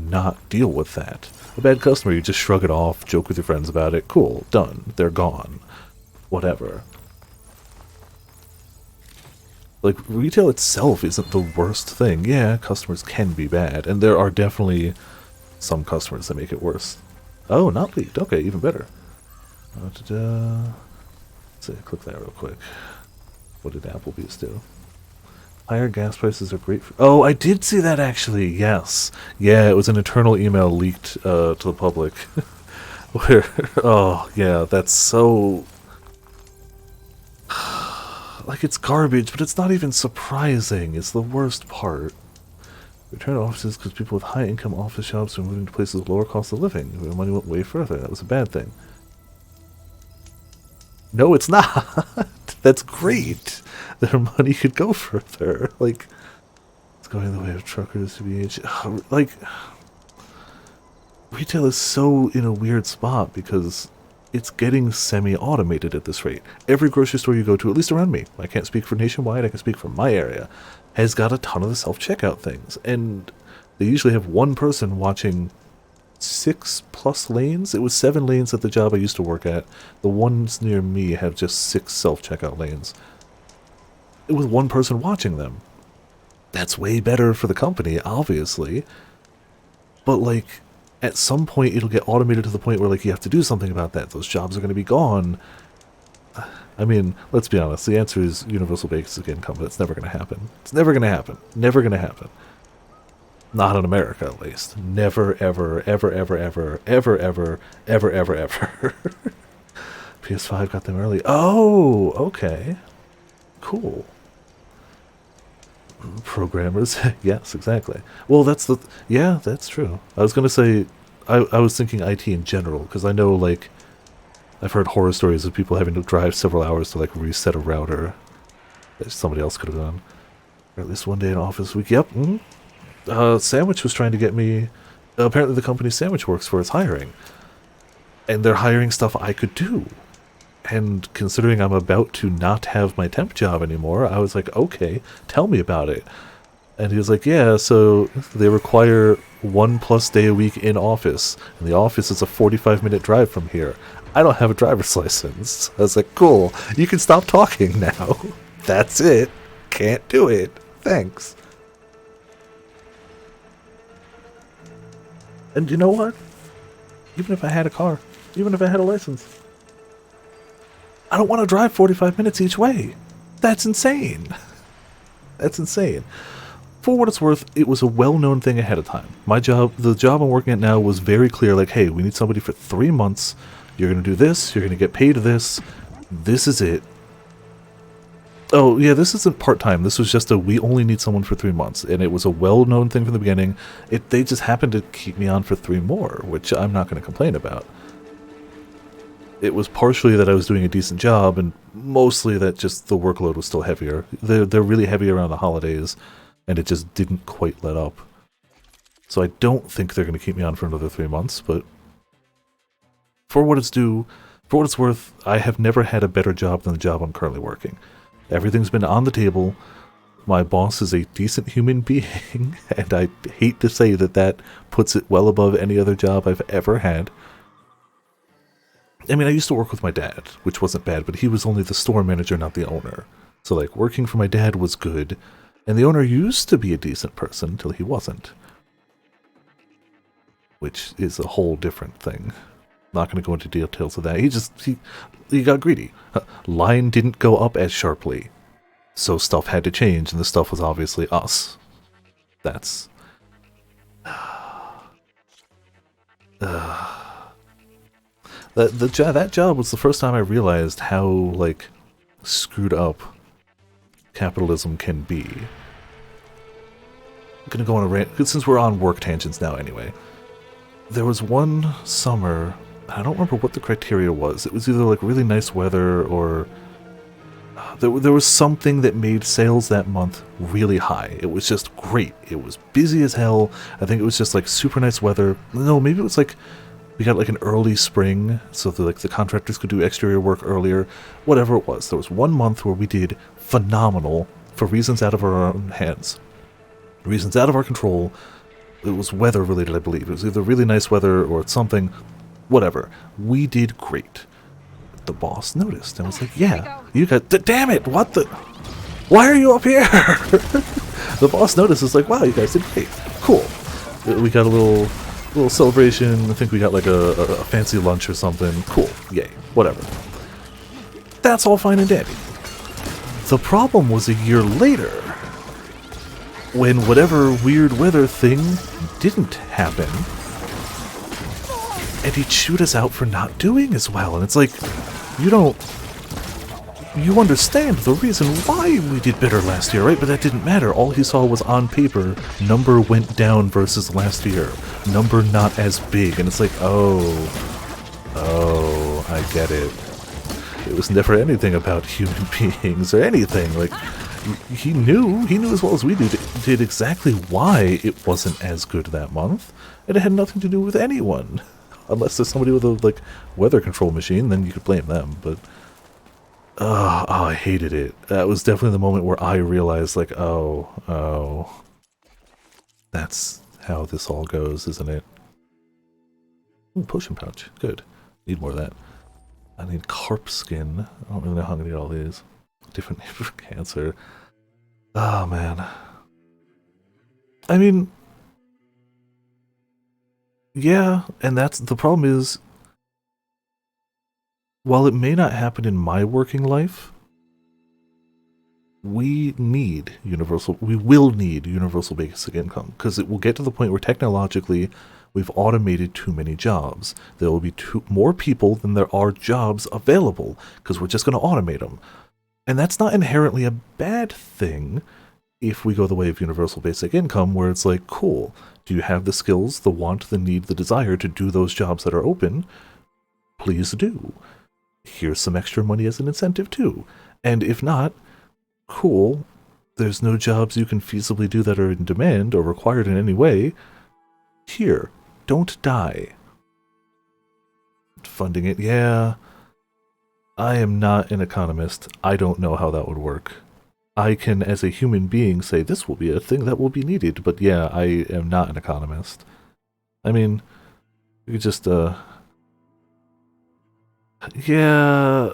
not deal with that. A bad customer, you just shrug it off, joke with your friends about it, cool, done, they're gone. Whatever. Like, retail itself isn't the worst thing. Yeah, customers can be bad, and there are definitely some customers that make it worse. Oh, not leaked. Okay, even better. Let's see, click that real quick. What did Applebee's do? Higher gas prices are great for... Oh, I did see that actually, yes. Yeah, it was an internal email leaked to the public. Where, oh, yeah, that's so... Like, it's garbage, but it's not even surprising. It's the worst part. Return to offices because people with high-income office jobs are moving to places with lower cost of living. Where money went way further. That was a bad thing. No, it's not. That's great. Their money could go further. Like, it's going the way of truckers to be... Like, retail is so in a weird spot because it's getting semi-automated at this rate. Every grocery store you go to, at least around me, I can't speak for nationwide, I can speak for my area, has got a ton of the self-checkout things. And they usually have one person watching 6+ lanes. It was 7 lanes at the job I used to work at. The ones near me have just 6 self-checkout lanes. With one person watching them. That's way better for the company, obviously. But, like, at some point it'll get automated to the point where, like, you have to do something about that. Those jobs are going to be gone. I mean, let's be honest. The answer is universal basic income, but it's never going to happen. It's never going to happen. Never going to happen. Not in America, at least. Never, ever, ever, ever, ever, ever, ever, ever, ever, ever. PS5 got them early. Oh, okay. Cool. Programmers. Yes, exactly. Well, yeah, that's true. I was going to say, I was thinking IT in general, because I know, like, I've heard horror stories of people having to drive several hours to, like, reset a router that somebody else could have done. Or at least one day in office week. Yep. Sandwich was trying to get me, apparently the company Sandwich works for is hiring. And they're hiring stuff I could do. And considering I'm about to not have my temp job anymore, I was like, okay, tell me about it. And he was like, yeah, so they require 1+ day a week in office. And the office is a 45-minute drive from here. I don't have a driver's license. I was like, cool, you can stop talking now. That's it. Can't do it. Thanks. And you know what? Even if I had a car, even if I had a license, I don't want to drive 45 minutes each way. That's insane. That's insane. For what it's worth, it was a well-known thing ahead of time. My job, the job I'm working at now, was very clear, like, hey, we need somebody for 3 months. You're going to do this. You're going to get paid this. This is it. Oh, yeah, this isn't part-time. This was just we only need someone for 3 months. And it was a well-known thing from the beginning. They just happened to keep me on for 3 more, which I'm not going to complain about. It was partially that I was doing a decent job, and mostly that just the workload was still heavier. They're really heavy around the holidays, and it just didn't quite let up. So I don't think they're going to keep me on for another 3 months, but for what it's worth, I have never had a better job than the job I'm currently working. Everything's been on the table. My boss is a decent human being, and I hate to say that puts it well above any other job I've ever had. I mean, I used to work with my dad, which wasn't bad, but he was only the store manager, not the owner. So, like, working for my dad was good, and the owner used to be a decent person until he wasn't. Which is a whole different thing. Not going to go into details of that. He got greedy. Line didn't go up as sharply. So stuff had to change, and the stuff was obviously us. That's... That job was the first time I realized how, like, screwed up capitalism can be. I'm gonna go on a rant, since we're on work tangents now anyway. There was one summer, I don't remember what the criteria was. It was either, like, really nice weather or... There was something that made sales that month really high. It was just great. It was busy as hell. I think it was just, like, super nice weather. No, maybe it was, like... We got like an early spring, so the contractors could do exterior work earlier. Whatever it was, there was 1 month where we did phenomenal for reasons out of our own hands, reasons out of our control. It was weather related, I believe. It was either really nice weather or something. Whatever. We did great. The boss noticed and was like, "Yeah, you got. Damn it! What the? Why are you up here?" The boss noticed. Is like, "Wow, you guys did great. Cool. We got a little celebration. I think we got like a fancy lunch or something. Cool. Yay. Whatever. That's all fine and dandy. The problem was a year later, when whatever weird weather thing didn't happen, and he'd shoot us out for not doing as well. And it's like, you understand the reason why we did better last year, right? But that didn't matter. All he saw was on paper, number went down versus last year. Number not as big. And it's like, oh, I get it. It was never anything about human beings or anything. Like, he knew as well as we did exactly why it wasn't as good that month. And it had nothing to do with anyone Unless there's somebody with a, like, weather control machine, then you could blame them, but... Oh, I hated it. That was definitely the moment where I realized, like, oh. That's how this all goes, isn't it? Ooh, potion pouch. Good. Need more of that. I need carp skin. I don't really know how I'm gonna get all these. Different name for cancer. Oh, man. I mean... Yeah, and that's... The problem is... While it may not happen in my working life, we will need universal basic income, because it will get to the point where technologically we've automated too many jobs. There will be more people than there are jobs available, because we're just going to automate them. And that's not inherently a bad thing if we go the way of universal basic income, where it's like, cool, do you have the skills, the want, the need, the desire to do those jobs that are open? Please do. Here's some extra money as an incentive too. And if not, cool, there's no jobs you can feasibly do that are in demand or required in any way. Here, don't die. Funding it, yeah. I am not an economist. I don't know how that would work. I can, as a human being, say this will be a thing that will be needed, but yeah, I am not an economist. I mean, you could just, yeah,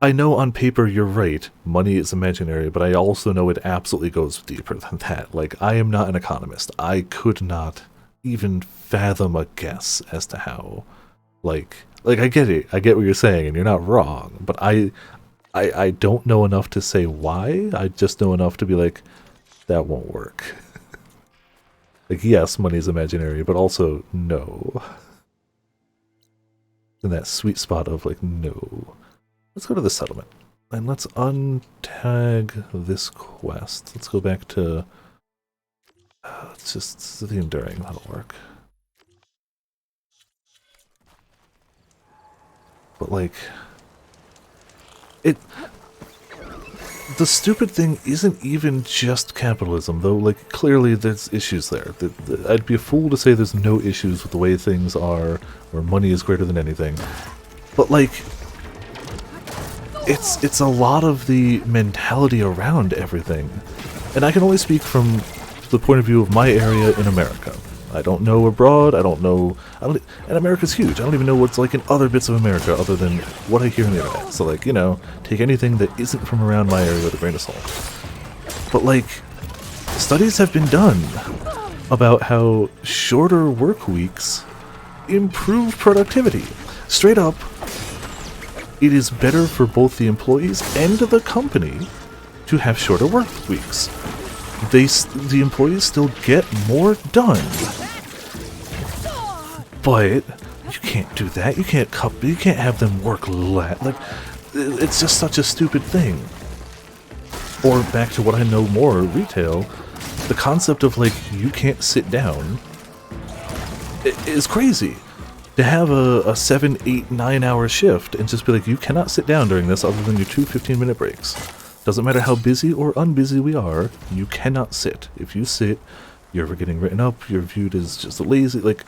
I know on paper you're right, money is imaginary, but I also know it absolutely goes deeper than that. Like, I am not an economist. I could not even fathom a guess as to how. Like I get it. I get what you're saying, and you're not wrong, but I don't know enough to say why. I just know enough to be like, that won't work. Like, yes, money is imaginary, but also, no. In that sweet spot of, like, no. Let's go to the settlement. And let's untag this quest. Let's go back to... it's just the Enduring. That'll work. But, like... The stupid thing isn't even just capitalism, though, like, clearly there's issues there. I'd be a fool to say there's no issues with the way things are, where money is greater than anything. But, like, it's a lot of the mentality around everything. And I can only speak from the point of view of my area in America. I don't know abroad, and America's huge. I don't even know what's like in other bits of America other than what I hear on the internet. So, like, you know, take anything that isn't from around my area with a grain of salt. But, like, studies have been done about how shorter work weeks improve productivity. Straight up, it is better for both the employees and the company to have shorter work weeks. The employees still get more done. But you can't do that. You can't have them work less. Like, it's just such a stupid thing. Or back to what I know more, retail, the concept of, like, you can't sit down is crazy. To have a 7, 8, 9 hour shift and just be like, you cannot sit down during this other than your 2 15-minute breaks. Doesn't matter how busy or unbusy we are, you cannot sit. If you sit, you're ever getting written up, you're viewed as just lazy. Like,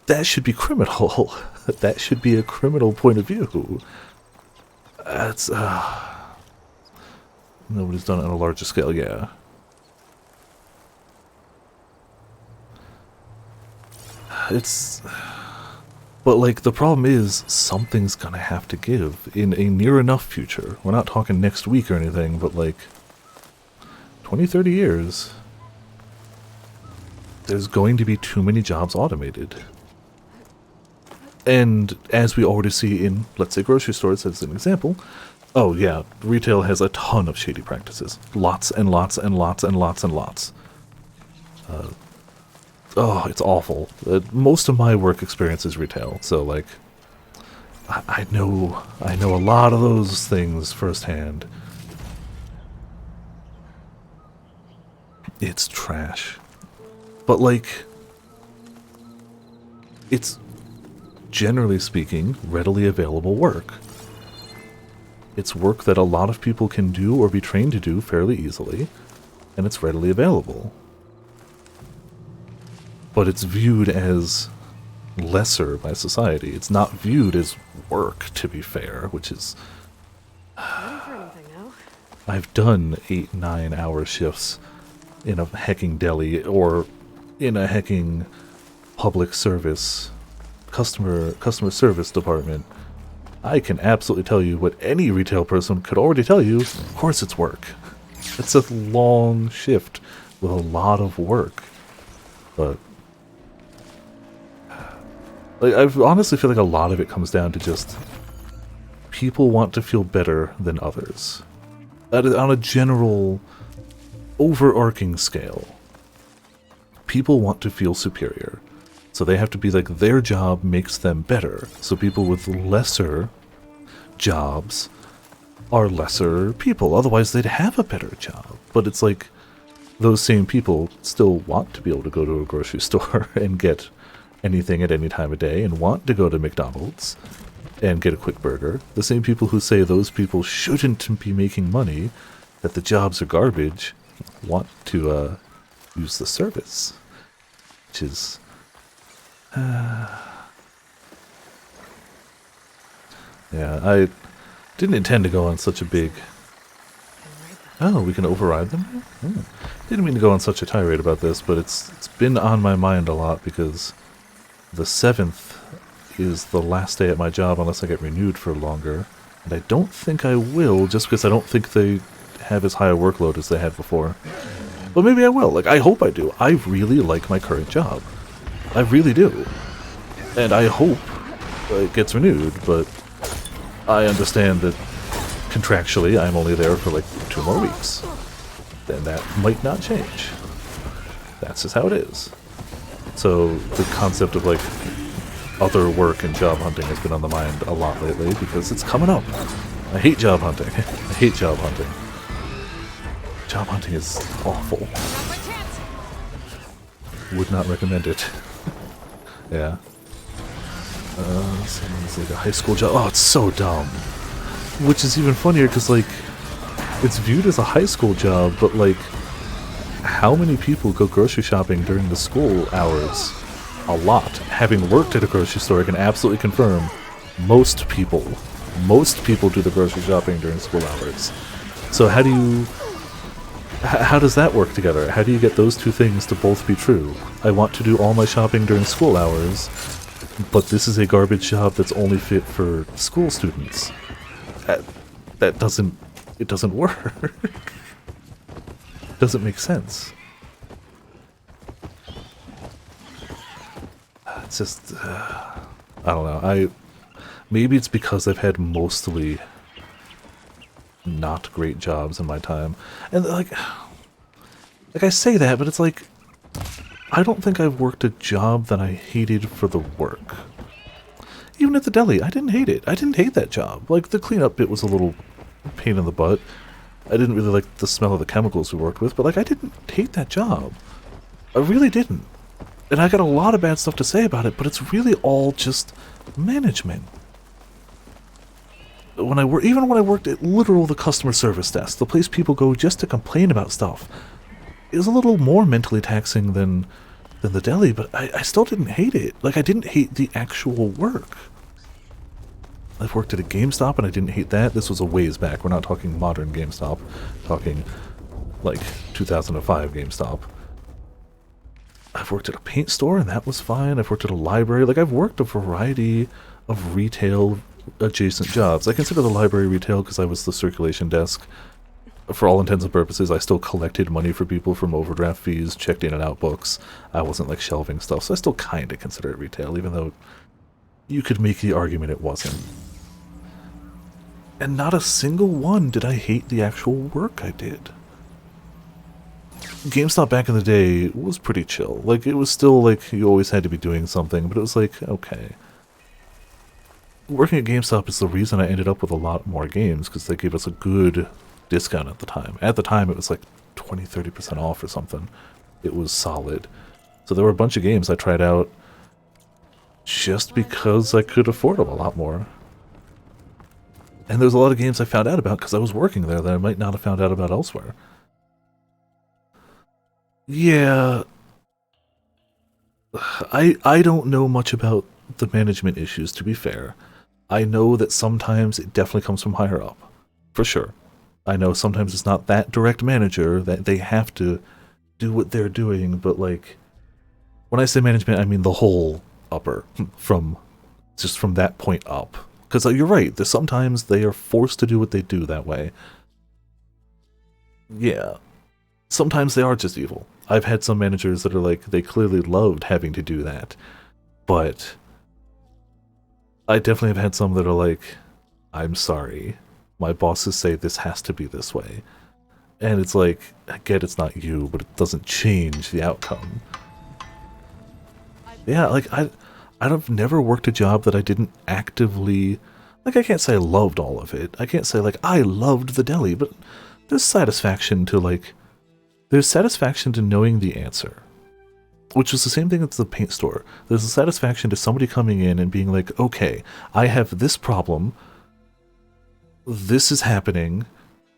that should be criminal. That should be a criminal point of view. That's, nobody's done it on a larger scale, yeah. But, like, the problem is, something's gonna have to give in a near enough future. We're not talking next week or anything, but, like, 20, 30 years, there's going to be too many jobs automated. And as we already see in, let's say, grocery stores as an example, oh yeah, retail has a ton of shady practices. Lots and lots and lots and lots and lots. Oh, it's awful. Most of my work experience is retail, so, like, I know a lot of those things firsthand. It's trash. But, like, it's, generally speaking, readily available work. It's work that a lot of people can do or be trained to do fairly easily, and it's readily available. but it's viewed as lesser by society. It's not viewed as work, to be fair, which is... Ready for anything now? I've done 8-9 hour shifts in a hecking deli or in a hecking public service customer service department. I can absolutely tell you what any retail person could already tell you. Of course it's work. It's a long shift with a lot of work. But like, I honestly feel like a lot of it comes down to just people want to feel better than others. On a general, overarching scale, people want to feel superior. So they have to be like, their job makes them better. So people with lesser jobs are lesser people. Otherwise, they'd have a better job. But it's like, those same people still want to be able to go to a grocery store and get anything at any time of day, and want to go to McDonald's and get a quick burger. The same people who say those people shouldn't be making money, that the jobs are garbage, want to use the service. Which is... yeah, I didn't intend to go on such a big... Oh, we can override them? Hmm. Didn't mean to go on such a tirade about this, but it's been on my mind a lot because the 7th is the last day at my job unless I get renewed for longer. And I don't think I will, just because I don't think they have as high a workload as they had before. But maybe I will. Like, I hope I do. I really like my current job. I really do. And I hope it gets renewed, but I understand that contractually I'm only there for like 2 more weeks. Then that might not change. That's just how it is. So the concept of like other work and job hunting has been on the mind a lot lately because it's coming up. I hate job hunting. I hate job hunting. Job hunting is awful. Would not recommend it. Yeah. Someone's like a high school job. Oh, it's so dumb. Which is even funnier because, like, it's viewed as a high school job, but, like, how many people go grocery shopping during the school hours? A lot. Having worked at a grocery store, I can absolutely confirm most people do the grocery shopping during school hours. So how do you... how does that work together? How do you get those two things to both be true? I want to do all my shopping during school hours, but this is a garbage job that's only fit for school students. That doesn't... it doesn't work. It doesn't make sense. It's just... I don't know. Maybe it's because I've had mostly not great jobs in my time. And like I say that, but it's like, I don't think I've worked a job that I hated for the work. Even at the deli, I didn't hate it. I didn't hate that job. Like, the cleanup bit was a little pain in the butt. I didn't really like the smell of the chemicals we worked with, but like, I didn't hate that job. I really didn't. And I got a lot of bad stuff to say about it, but it's really all just management. Even when I worked at literal the customer service desk, the place people go just to complain about stuff, it was a little more mentally taxing than the deli, but I still didn't hate it. Like, I didn't hate the actual work. I've worked at a GameStop and I didn't hate that. This was a ways back. We're not talking modern GameStop. We're talking like 2005 GameStop. I've worked at a paint store and that was fine. I've worked at a library. Like, I've worked a variety of retail adjacent jobs. I consider the library retail because I was the circulation desk. For all intents and purposes, I still collected money for people from overdraft fees, checked in and out books. I wasn't like shelving stuff, so I still kind of consider it retail, even though you could make the argument it wasn't. And not a single one did I hate the actual work I did. GameStop back in the day was pretty chill. Like, it was still like you always had to be doing something, but it was like, okay. Working at GameStop is the reason I ended up with a lot more games, because they gave us a good discount at the time. At the time, it was like 20-30% off or something. It was solid. So there were a bunch of games I tried out just because I could afford them a lot more. And there's a lot of games I found out about because I was working there that I might not have found out about elsewhere. Yeah. I don't know much about the management issues, to be fair. I know that sometimes it definitely comes from higher up, for sure. I know sometimes it's not that direct manager that they have to do what they're doing, but like, when I say management, I mean the whole upper, from just from that point up. Because you're right, there's sometimes they are forced to do what they do that way. Yeah. Sometimes they are just evil. I've had some managers that are like, they clearly loved having to do that. But I definitely have had some that are like, I'm sorry. My bosses say this has to be this way. And it's like, I get it's not you, but it doesn't change the outcome. Yeah, like, I've never worked a job that I didn't actively... Like, I can't say I loved all of it. I can't say, like, I loved the deli, but there's satisfaction to, like... There's satisfaction to knowing the answer. Which is the same thing as the paint store. There's a satisfaction to somebody coming in and being like, okay, I have this problem. This is happening.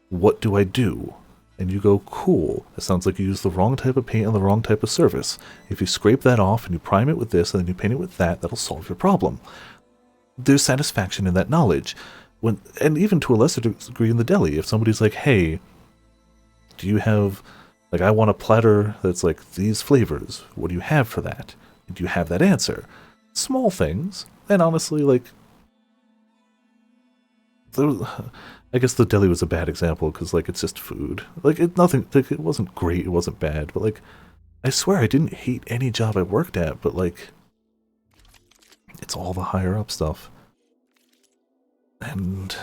What do I do? And you go, cool. It sounds like you used the wrong type of paint on the wrong type of surface. If you scrape that off and you prime it with this and then you paint it with that, that'll solve your problem. There's satisfaction in that knowledge. And even to a lesser degree in the deli, if somebody's like, hey, do you have, like, I want a platter that's like these flavors. What do you have for that? Do you have that answer? Small things. And honestly, like, I guess the deli was a bad example because, like, it's just food. Like, it wasn't great, it wasn't bad, but, like, I swear I didn't hate any job I worked at, but, like, it's all the higher up stuff. And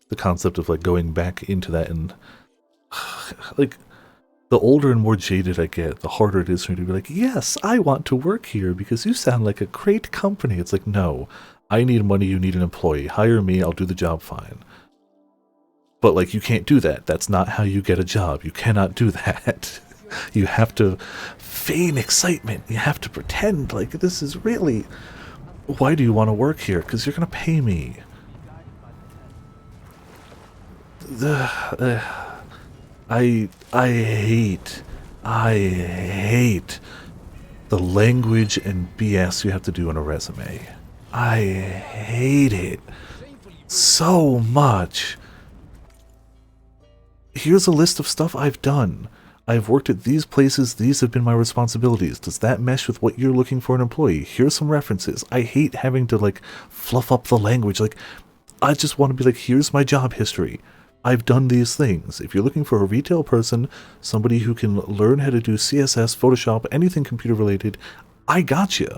the concept of, like, going back into that and, like, the older and more jaded I get, the harder it is for me to be like, yes, I want to work here because you sound like a great company. It's like, no, I need money, you need an employee. Hire me, I'll do the job fine. But, like, you can't do that. That's not how you get a job. You cannot do that. You have to feign excitement. You have to pretend like this is really... Why do you want to work here? Because you're going to pay me. I hate the language and BS you have to do in a resume. I hate it so much. Here's a list of stuff I've done. I've worked at these places, these have been my responsibilities. Does that mesh with what you're looking for in an employee? Here's some references. I hate having to, like, fluff up the language. Like, I just want to be like, here's my job history. I've done these things. If you're looking for a retail person, somebody who can learn how to do CSS, Photoshop, anything computer related, I got you.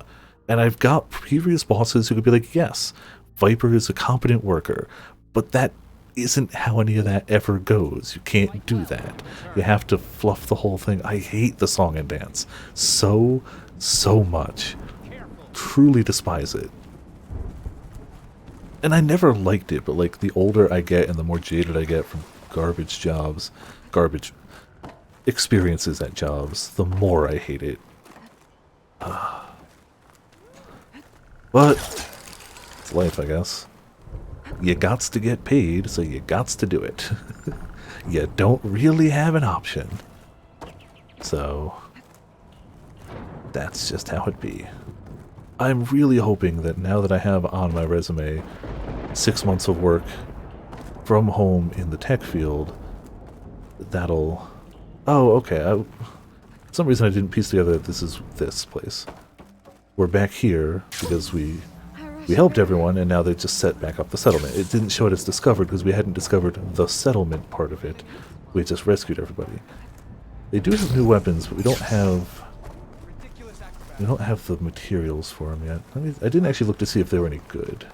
And I've got previous bosses who could be like, yes, Viper is a competent worker, but that isn't how any of that ever goes. You can't do that. You have to fluff the whole thing. I hate the song and dance so much. Truly despise it. And I never liked it, but, like, the older I get and the more jaded I get from garbage experiences at jobs, the more I hate it. But it's life, I guess. You gots to get paid, so you gots to do it. You don't really have an option. So that's just how it be. I'm really hoping that now that I have on my resume 6 months of work from home in the tech field, that'll... Oh, okay. For some reason I didn't piece together that this is this place. We're back here because we helped everyone, and now they just set back up the settlement. It didn't show it as discovered because we hadn't discovered the settlement part of it. We just rescued everybody. They do have new weapons, but we don't have the materials for them yet. I didn't actually look to see if they were any good.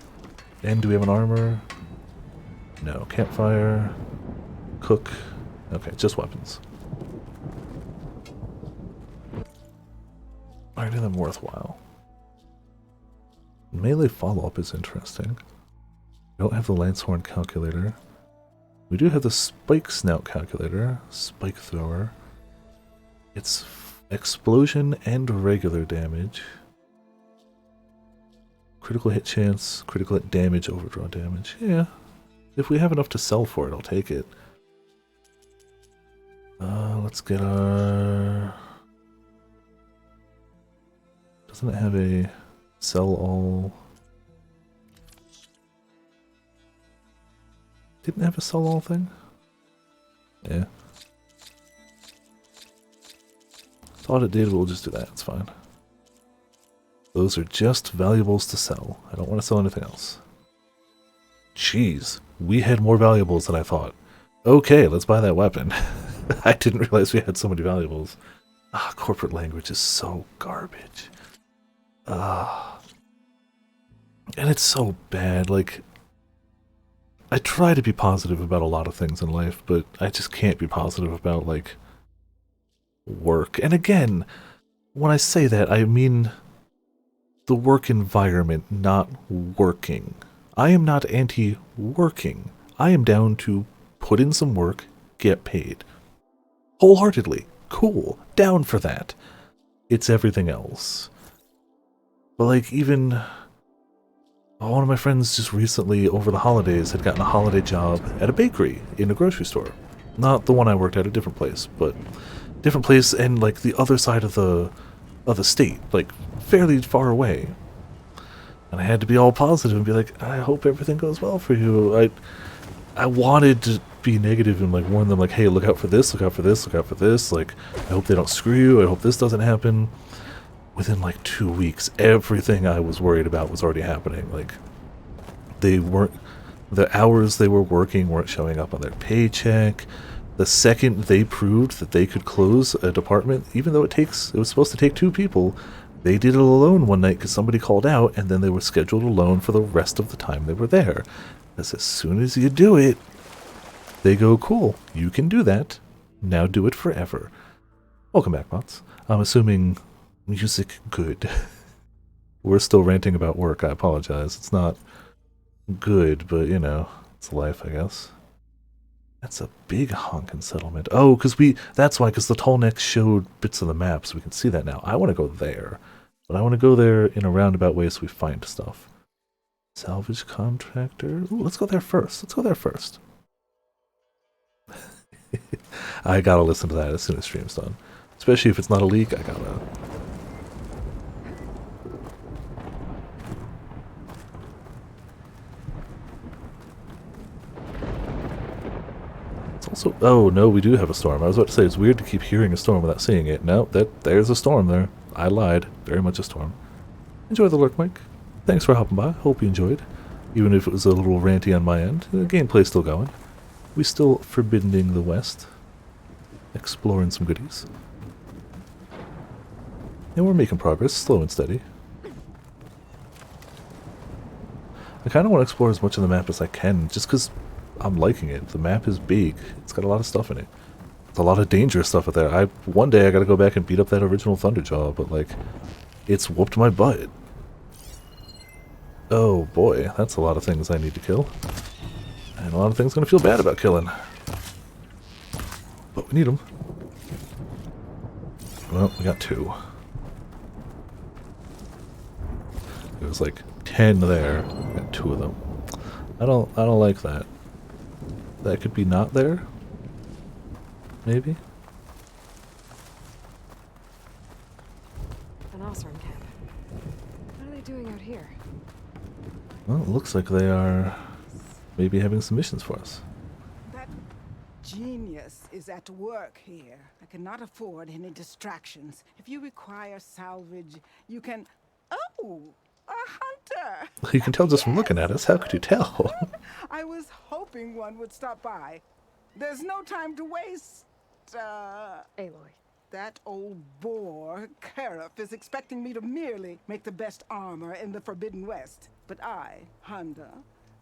And do we have an armor? No. Campfire. Cook. Okay, just weapons. Alright, them worthwhile. Melee follow-up is interesting. We don't have the Lancehorn calculator. We do have the Spike Snout calculator. Spike Thrower. It's explosion and regular damage. Critical hit chance, critical hit damage, overdraw damage. Yeah. If we have enough to sell for it, I'll take it. Let's get our... Doesn't it have a sell all? Didn't it have a sell all thing? Yeah. Thought it did, we'll just do that, it's fine. Those are just valuables to sell. I don't want to sell anything else. Jeez, we had more valuables than I thought. Okay, let's buy that weapon. I didn't realize we had so many valuables. Ah, corporate language is so garbage. Ah. And it's so bad, like... I try to be positive about a lot of things in life, but I just can't be positive about, like, work. And again, when I say that, I mean the work environment, not working. I am not anti-working. I am down to put in some work, get paid. Wholeheartedly. Cool. Down for that. It's everything else. But like, even... one of my friends just recently, over the holidays, had gotten a holiday job at a bakery in a grocery store. Not the one I worked at, a different place, but different place, and like the other side of the state, like fairly far away. And I had to be all positive and be like, I hope everything goes well for you. I wanted to be negative and like warn them, like, hey, look out for this, look out for this, look out for this. Like, I hope they don't screw you. I hope this doesn't happen. Within like 2 weeks, everything I was worried about was already happening. Like, they weren't, the hours they were working weren't showing up on their paycheck. The second they proved that they could close a department, even though it was supposed to take 2 people, they did it alone one night because somebody called out, and then they were scheduled alone for the rest of the time they were there. Because as soon as you do it, they go, cool, you can do that. Now do it forever. Welcome back, bots. I'm assuming music good. We're still ranting about work, I apologize. It's not good, but you know, it's life, I guess. That's a big honkin' settlement. Oh, that's why, because the tall necks showed bits of the map, so we can see that now. I want to go there, but I want to go there in a roundabout way so we find stuff. Salvage contractor. Ooh, let's go there first. Let's go there first. I gotta listen to that as soon as stream's done. Especially if it's not a leak, I gotta... Also, oh no, we do have a storm. I was about to say, it's weird to keep hearing a storm without seeing it. No, there's a storm there. I lied. Very much a storm. Enjoy the lurk, Mike. Thanks for hopping by. Hope you enjoyed. Even if it was a little ranty on my end, the gameplay's still going. We still forbiddening the West. Exploring some goodies. And we're making progress, slow and steady. I kind of want to explore as much of the map as I can, just because I'm liking it. The map is big. It's got a lot of stuff in it. There's a lot of dangerous stuff out there. One day I gotta go back and beat up that original Thunderjaw, but like, it's whooped my butt. Oh boy, that's a lot of things I need to kill. And a lot of things I'm gonna feel bad about killing. But we need them. Well, we got 2. There was like 10 there. We got 2 of them. I don't like that. That could be not there? Maybe? An Osram camp. What are they doing out here? Well, it looks like they are maybe having some missions for us. That genius is at work here. I cannot afford any distractions. If you require salvage, you can... Oh! A hunter! You can tell just from looking at us. How could you tell? I was hoping one would stop by. There's no time to waste. Aloy. That old boar, Karif, is expecting me to merely make the best armor in the Forbidden West. But I, Honda,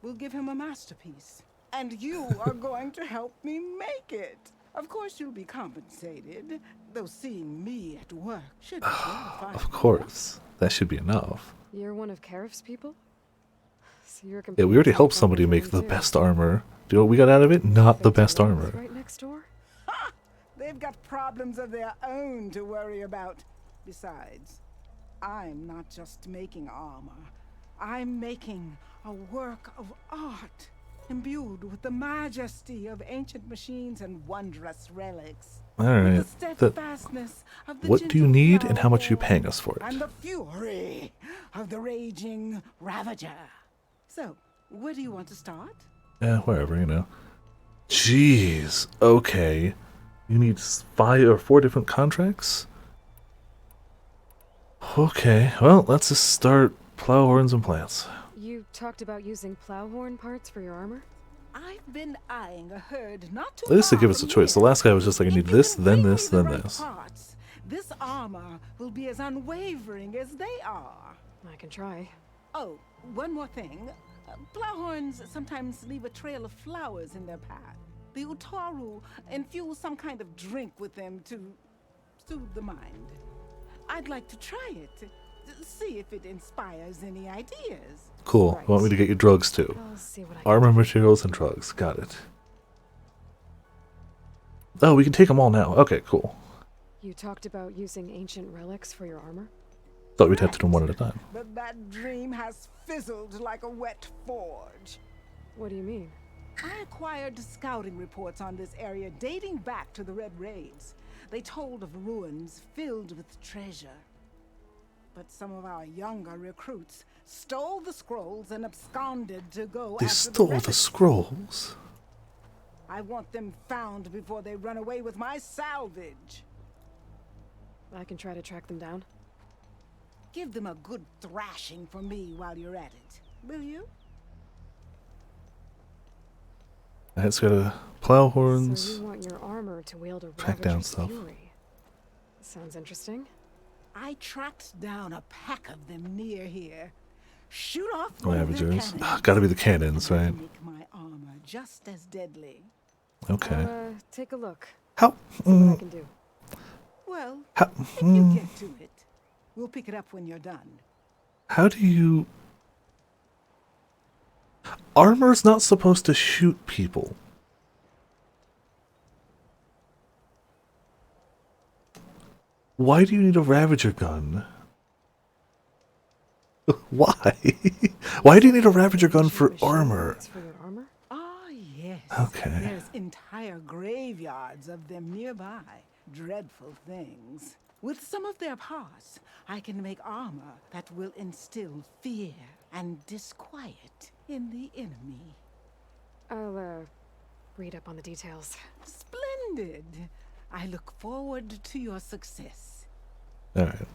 will give him a masterpiece. And you are going to help me make it. Of course you'll be compensated, though seeing me at work should be gratifying. Of course. That should be enough. You're one of Karif's people? So you're Yeah, we already helped somebody make the best armor. Do you know what we got out of it? Not the best armor. Right next door? Ha! They've got problems of their own to worry about. Besides, I'm not just making armor. I'm making a work of art, imbued with the majesty of ancient machines and wondrous relics. Alright. With the steadfastness of the What do you gentle need and how much are you flower paying us for and it? the fury of the raging Ravager. So, where do you want to start? Wherever, you know. Jeez. Okay. You need 5 or 4 different contracts? Okay. Well, let's just start plow horns and plants. You talked about using plowhorn parts for your armor? I've been eyeing a herd not too At least they far give us a from choice. The here. last guy was just like, I If need you this, can then bring this, me the then right this. parts, this armor will be as unwavering as they are. I can try. Oh, one more thing. Plowhorns sometimes leave a trail of flowers in their path. The Utaru infuse some kind of drink with them to soothe the mind. I'd like to try it, to see if it inspires any ideas. Cool. Right. Want me to get you drugs too? I'll see what I can Armor, do. materials, and drugs. Got it. Oh, we can take them all now. Okay, cool. You talked about using ancient relics for your armor? Thought we'd have to do them one at a time. But that dream has fizzled like a wet forge. What do you mean? I acquired scouting reports on this area dating back to the Red Raids. They told of ruins filled with treasure. But some of our younger recruits stole the scrolls and absconded to go They after stole the relics. scrolls. I want them found before they run away with my salvage. I can try to track them down. Give them a good thrashing for me while you're at it, will you? It's got a plow So horns. you want your armor to wield a Track down Ravager's stuff. fury. Sounds interesting. I tracked down a pack of them near here. Shoot off one of their Ravagers. cannons. Gotta be the cannons, and right? Make my armor just as deadly. Okay. Take a look. How? See what I can do. Well, How? if you get to it, we'll pick it up when you're done. How do you... Armor's not supposed to shoot people. Why do you need a Ravager gun? Why? Why do you need a Ravager gun for Machine armor? guns for your armor? Ah, yes. Okay. There's entire graveyards of them nearby. Dreadful things. With some of their parts, I can make armor that will instill fear and disquiet in the enemy. I'll, read up on the details. Splendid. I look forward to your success. Alright.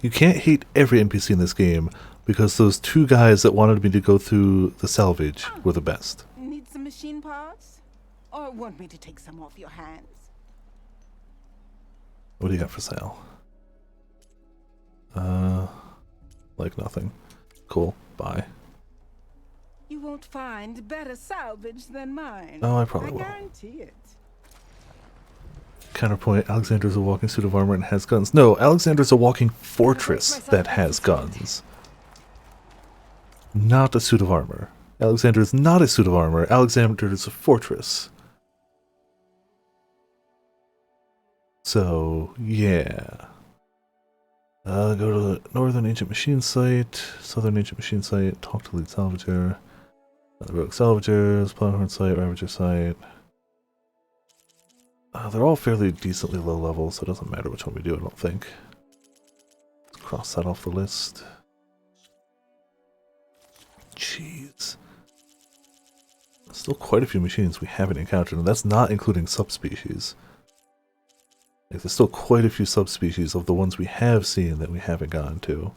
You can't hate every NPC in this game because those 2 guys that wanted me to go through the salvage were the best. Need some machine parts? Or want me to take some off your hands? What do you got for sale? Like nothing. Cool. Bye. You won't find better salvage than mine. Oh, I probably will. guarantee it. Counterpoint, Alexander's a walking suit of armor and has guns. No, Alexander's a walking fortress that has guns. Not a suit of armor. Alexander is not a suit of armor. Alexander is a fortress. So, yeah. Go to the Northern Ancient Machine Site, Southern Ancient Machine Site, talk to Lead Salvager, Rogue Salvagers, Plowhorn Site, Ravager Site. They're all fairly decently low level, so it doesn't matter which one we do, I don't think. Let's cross that off the list. Jeez. Still quite a few machines we haven't encountered, and that's not including subspecies. Like, there's still quite a few subspecies of the ones we have seen that we haven't gotten to.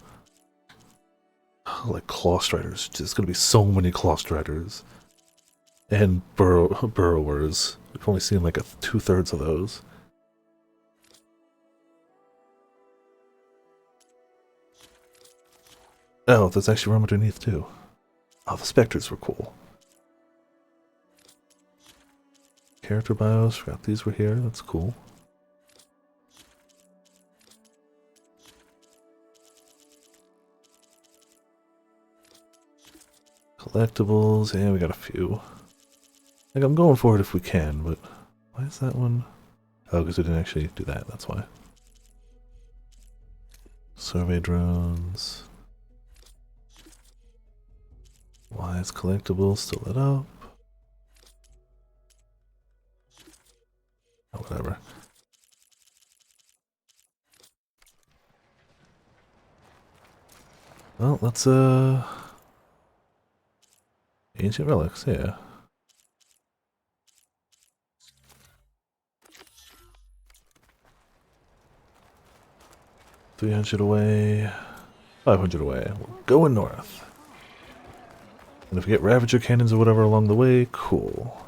Like Claw Striders. There's gonna be so many Claw Striders. And Burrowers. We've only seen like 2/3 of those. Oh, there's actually room underneath too. Oh, the Spectres were cool. Character bios, forgot these were here, that's cool. Collectibles, yeah, we got a few. Like, I'm going for it if we can, but why is that one? Oh, because we didn't actually do that, that's why. Survey drones. Why is collectibles still lit up? Oh, whatever. Well, let's ancient relics, yeah. $300 away, 500 away. We're going north. And if we get Ravager cannons or whatever along the way, cool.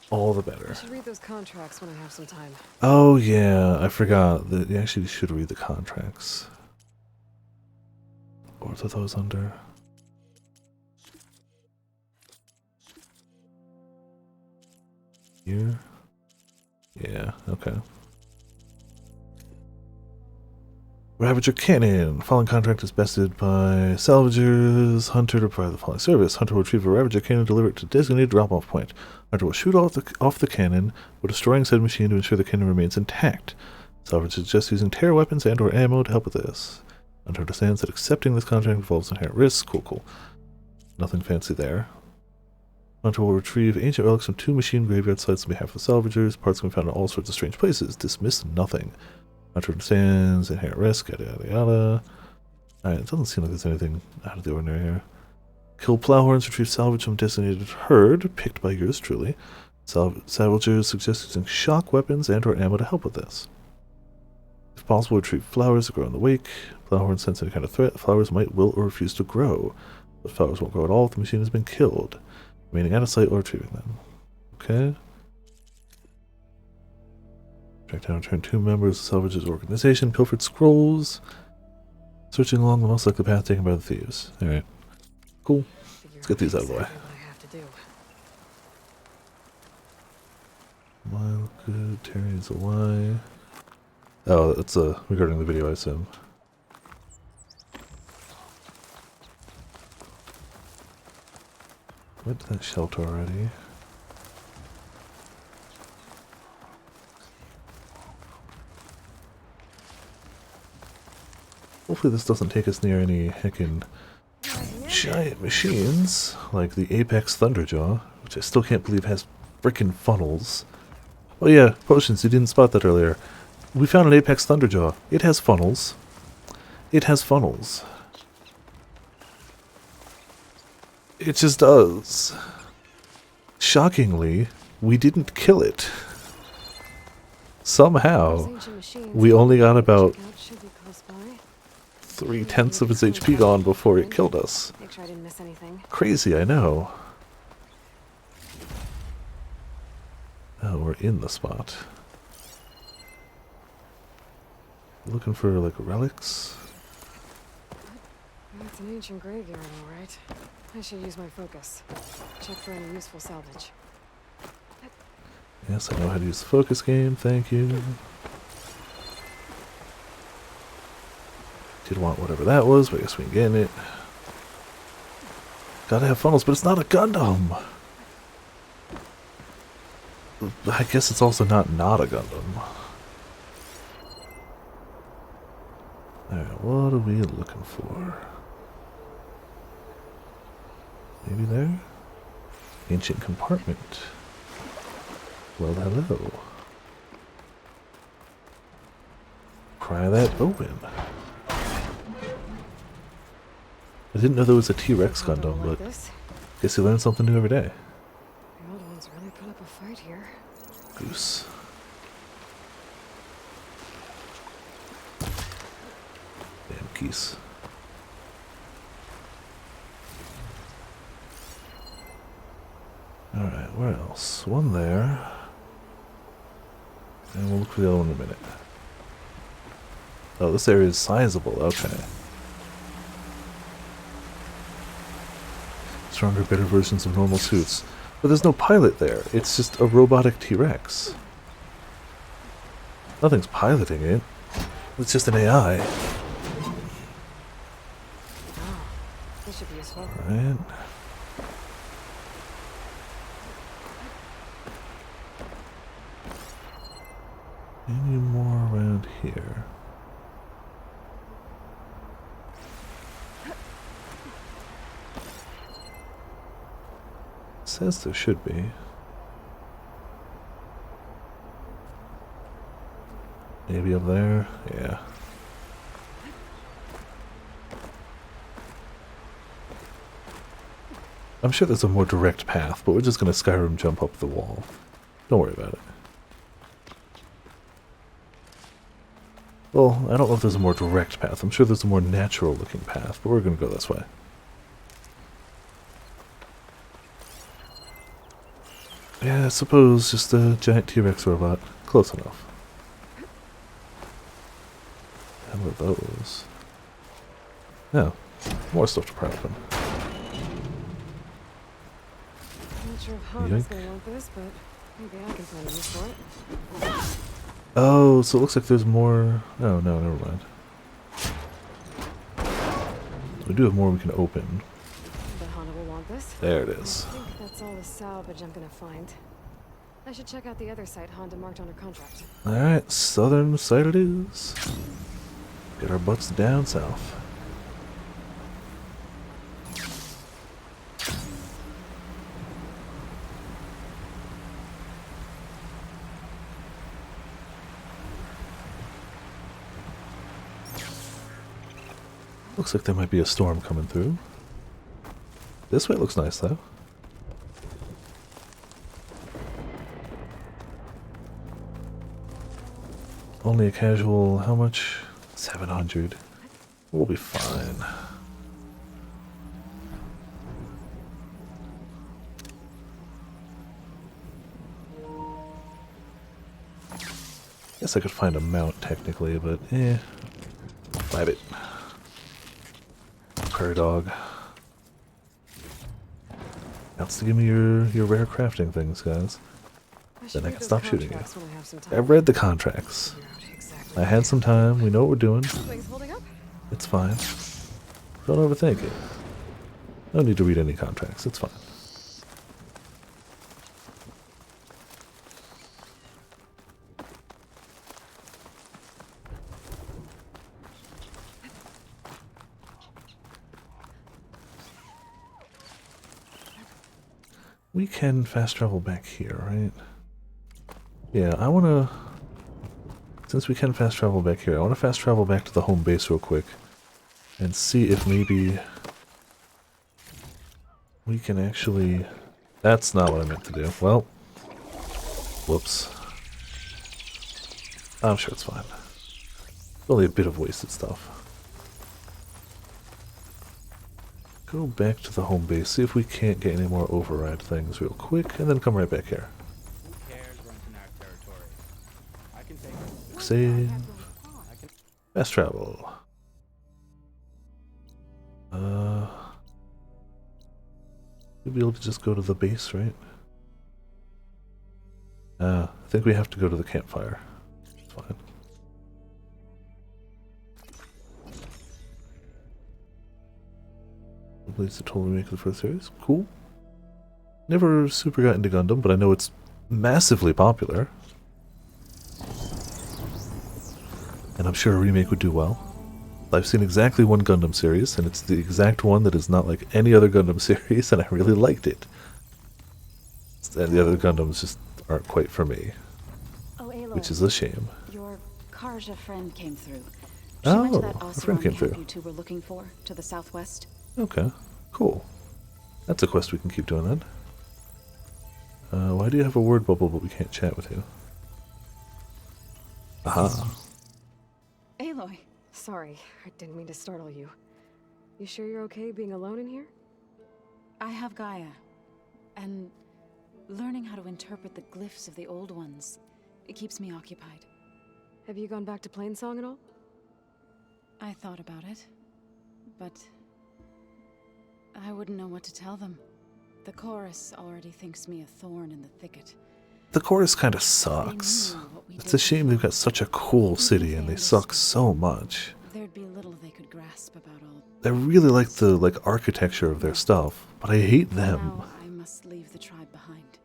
All the better. I should read those contracts when I have some time. Oh yeah, I forgot that you actually should read the contracts. What are those under? Here? Yeah, okay. Ravager Cannon. Following contract is bested by Salvagers. Hunter to provide the following service. Hunter will retrieve a Ravager Cannon, deliver it to designated drop-off point. Hunter will shoot off the cannon, while destroying said machine to ensure the cannon remains intact. Salvage suggests using terror weapons and or ammo to help with this. Hunter understands that accepting this contract involves inherent risks. Cool. Nothing fancy there. Hunter will retrieve ancient relics from 2 machine graveyard sites on behalf of the Salvagers. Parts can be found in all sorts of strange places. Dismiss nothing. Hunter understands inherent risk, yada yada yada. Alright, it doesn't seem like there's anything out of the ordinary here. Kill plowhorns, retrieve salvage from designated herd, picked by yours truly. Salvagers suggest using shock weapons and or ammo to help with this. If possible, retrieve flowers that grow in the wake. Plowhorns sense any kind of threat. Flowers might, will, or refuse to grow. But flowers won't grow at all if the machine has been killed. Remaining out of sight or retrieving them. Okay. Track down and return 2 members of Salvage's organization. Pilfered scrolls. Searching along the most likely path taken by the thieves. Alright. Cool. Let's get these out of the way. Mile good, Terry's a Y. Oh, that's regarding the video, I assume. Went to that shelter already. Hopefully this doesn't take us near any heckin' giant machines, like the Apex Thunderjaw, which I still can't believe has frickin' funnels. Oh yeah, potions, you didn't spot that earlier. We found an Apex Thunderjaw. It has funnels. It has funnels. It just does. Shockingly, we didn't kill it. Somehow, we only got about 3/10 of its HP gone before it killed us. Make sure I didn't miss anything. Crazy, I know. Oh, we're in the spot. Looking for, like, relics? That's an ancient graveyard, all right. I should use my focus. Check for any useful salvage. Yes, I know how to use the focus game, thank you. Did want whatever that was, but I guess we can get it. Gotta have funnels, but it's not a Gundam! I guess it's also not a Gundam. Alright, what are we looking for? Maybe there? Ancient compartment. Well, hello. Pry that open. I didn't know there was a T-Rex Gundam, but guess you learn something new every day. The old ones really put up a fight here. Goose. Damn geese. Alright, where else? One there. And we'll look for the other one in a minute. Oh, this area is sizable, okay. Stronger, better versions of normal suits. But there's no pilot there. It's just a robotic T-Rex. Nothing's piloting it. It's just an AI. Oh, this should be useful. Alright. Any more around here? Says there should be. Maybe up there? Yeah. I'm sure there's a more direct path, but we're just gonna Skyrim jump up the wall. Don't worry about it. Well, I don't know if there's a more direct path. I'm sure there's a more natural looking path, but we're gonna go this way. Yeah, I suppose just a giant T-Rex robot. Close enough. How about those? Oh, more stuff to pry open. I'm not sure if Honda's Yoink. gonna want this, but maybe I can find a use for it. Oh, so it looks like there's more... Oh, no, never mind. We do have more we can open. But Honda will want this. There it I is. think that's all the salvage I'm gonna find. I should check out the other site Honda marked on her contract. Alright, southern side it is. Get our butts down south. Looks like there might be a storm coming through. This way looks nice though. Only a casual, how much? 700. We'll be fine. Guess I could find a mount technically, but eh. Vibe it. Prairie dog. That's to give me your rare crafting things, guys. Then I can stop shooting you. When I have some time. I've read the contracts. Figure out exactly I had some time. We know what we're doing. Things holding up? It's fine. Don't overthink it. No need to read any contracts. It's fine. We can fast travel back here, right? Yeah, I want to... Since we can fast travel back here, I want to fast travel back to the home base real quick and see if maybe we can actually... That's not what I meant to do. Well, whoops. I'm sure it's fine. Only a bit of wasted stuff. Go back to the home base, see if we can't get any more override things real quick, and then come right back here. Who cares renting our territory? I can take it. Save. Fast travel. You'll be able to just go to the base, right? I think we have to go to the campfire. It's fine. It's a total remake of the first series. Cool. Never super got into Gundam, but I know it's massively popular. And I'm sure a remake would do well. I've seen exactly one Gundam series, and it's the exact one that is not like any other Gundam series, and I really liked it. And the other Gundams just aren't quite for me, Oh, Aloy, which is a shame. your Karja friend came through. She went to that Oh, a friend Oseram came camp through. you two were looking for, to the southwest. Okay, cool. That's a quest we can keep doing then. Why do you have a word bubble but we can't chat with you? Aha. Aloy, Sorry, I didn't mean to startle you. You sure you're okay being alone in here? I have Gaia, and learning how to interpret the glyphs of the old ones, it keeps me occupied. Have you gone back to Plainsong at all? I thought about it, but I wouldn't know what to tell them. The chorus already thinks me a thorn in the thicket. The chorus kind of sucks. It's a shame they've got such a cool city and they suck so much. There'd be little they could grasp about all. I really like the architecture of their stuff, but I hate them. Now I must leave the tribe behind.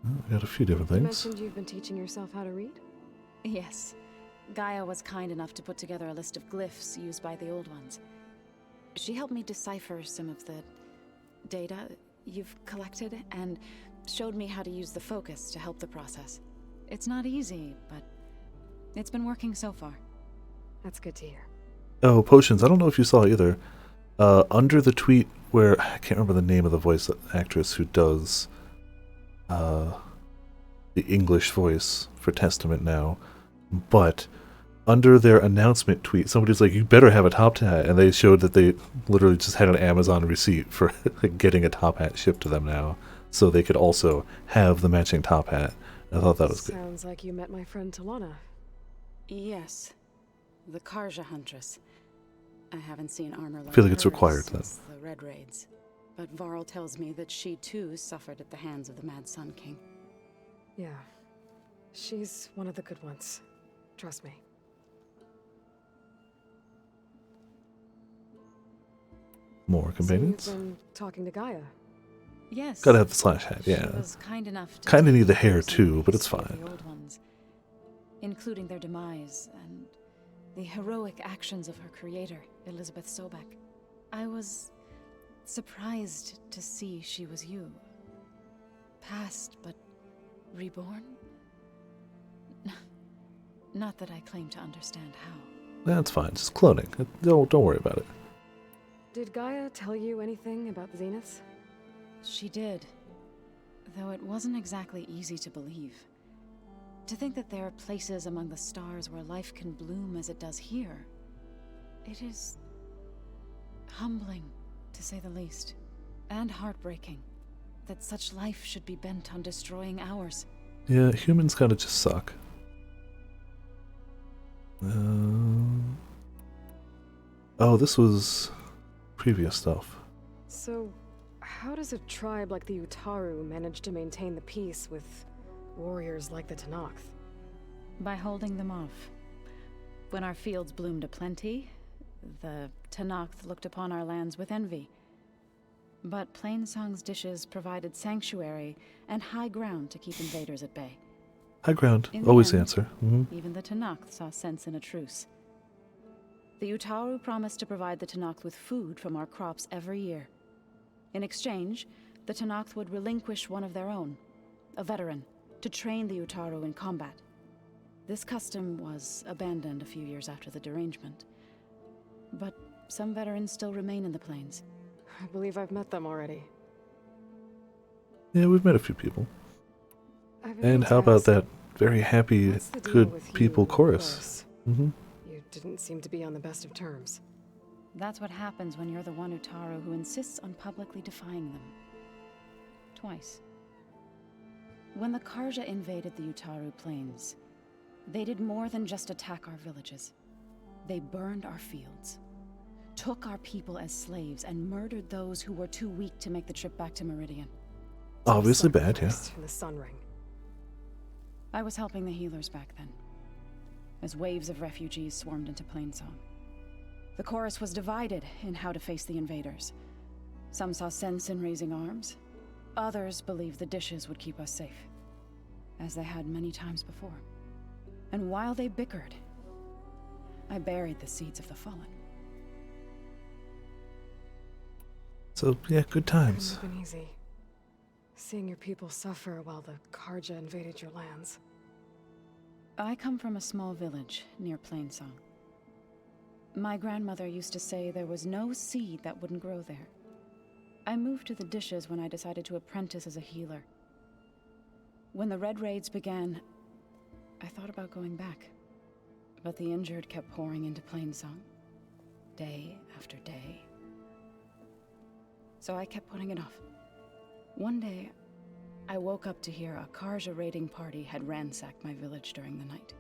I got a few different You things. mentioned you've been teaching yourself how to read? Yes. Gaia was kind enough to put together a list of glyphs used by the old ones. She helped me decipher some of the data you've collected and showed me how to use the focus to help the process. It's not easy, but it's been working so far. That's good to hear. Oh, potions. I don't know if you saw either. Under the tweet where I can't remember the name of the voice actress who does the English voice for Testament now, but under their announcement tweet, somebody's like, "You better have a top hat," and they showed that they literally just had an Amazon receipt for like, getting a top hat shipped to them now, so they could also have the matching top hat. I thought that was good. Sounds like you met my friend Talana. Yes. The Karja Huntress. I haven't seen armor like I feel like it's hers required then. since the Red Raids. But Varl tells me that she too suffered at the hands of the Mad Sun King. Yeah. She's one of the good ones. Trust me. More companions? So you've been talking to Gaia? Yes. Gotta have the slash hat, yeah. She was kind enough to Kinda need the take hair us too, into but it's history of fine. The old ones, including their demise and the heroic actions of her creator, Elizabeth Sobek. I was surprised to see she was you. Past, but reborn? Not that I claim to understand how. That's fine, just cloning. Don't worry about it. Did Gaia tell you anything about the Zeniths? She did, though it wasn't exactly easy to believe. To think that there are places among the stars where life can bloom as it does here. It is humbling, to say the least, and heartbreaking that such life should be bent on destroying ours. Yeah, humans kinda just suck. Oh, this was previous stuff. So, how does a tribe like the Utaru manage to maintain the peace with warriors like the Tenakth? By holding them off. When our fields bloomed aplenty, the Tenakth looked upon our lands with envy. But Plainsong's dishes provided sanctuary and high ground to keep invaders at bay. High ground, In the always the end, answer. Mm-hmm. Even the Tenakth saw sense in a truce. The Utaru promised to provide the Tenakth with food from our crops every year. In exchange, the Tenakth would relinquish one of their own, a veteran, to train the Utaru in combat. This custom was abandoned a few years after the derangement. But some veterans still remain in the plains. I believe I've met them already. Yeah, we've met a few people. I've been And meaning how to about ask, that very happy, what's the deal good with people you and chorus? Mm-hmm. You didn't seem to be on the best of terms. That's what happens when you're the one Utaru who insists on publicly defying them. Twice. When the Karja invaded the Utaru plains, they did more than just attack our villages. They burned our fields, took our people as slaves, and murdered those who were too weak to make the trip back to Meridian. Obviously bad, yeah. In the Sun Ring. I was helping the healers back then, as waves of refugees swarmed into Plainsong. The chorus was divided in how to face the invaders. Some saw sense in raising arms. Others believed the dishes would keep us safe, as they had many times before. And while they bickered, I buried the seeds of the fallen. So, yeah, good times. Couldn't have been easy. Seeing your people suffer while the Karja invaded your lands. I come from a small village near Plainsong. My grandmother used to say there was no seed that wouldn't grow there. I moved to the dishes when I decided to apprentice as a healer. When the Red Raids began, I thought about going back. But the injured kept pouring into Plainsong, day after day. So I kept putting it off. One day, I woke up to hear a Karja raiding party had ransacked my village during the night.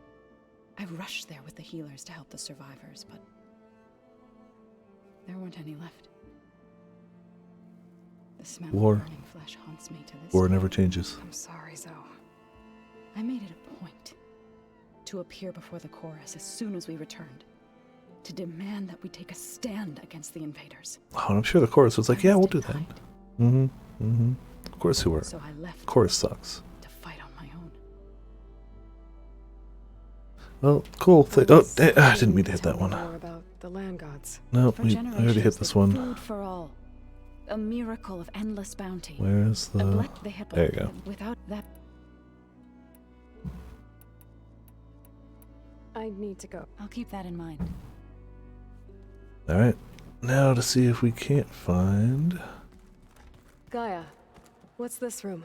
I rushed there with the healers to help the survivors, but there weren't any left. The smell War. of burning flesh haunts me to this War day. never changes. I'm sorry, Zoe. I made it a point to appear before the chorus as soon as we returned, to demand that we take a stand against the invaders. Oh, and I'm sure the chorus was like, yeah, we'll do that. Denied. Mm-hmm. Mm-hmm. Of course you were. So I left Chorus sucks. to fight on my own. Well, cool. I didn't mean to hit Tell that me one. more about the land gods. No, For I already hit generations, this they were one. Food for all. A miracle of endless bounty. Where is A the... they had There you go. Without that, I need to go. I'll keep that in mind. Alright, now to see if we can't find... Gaia, what's this room?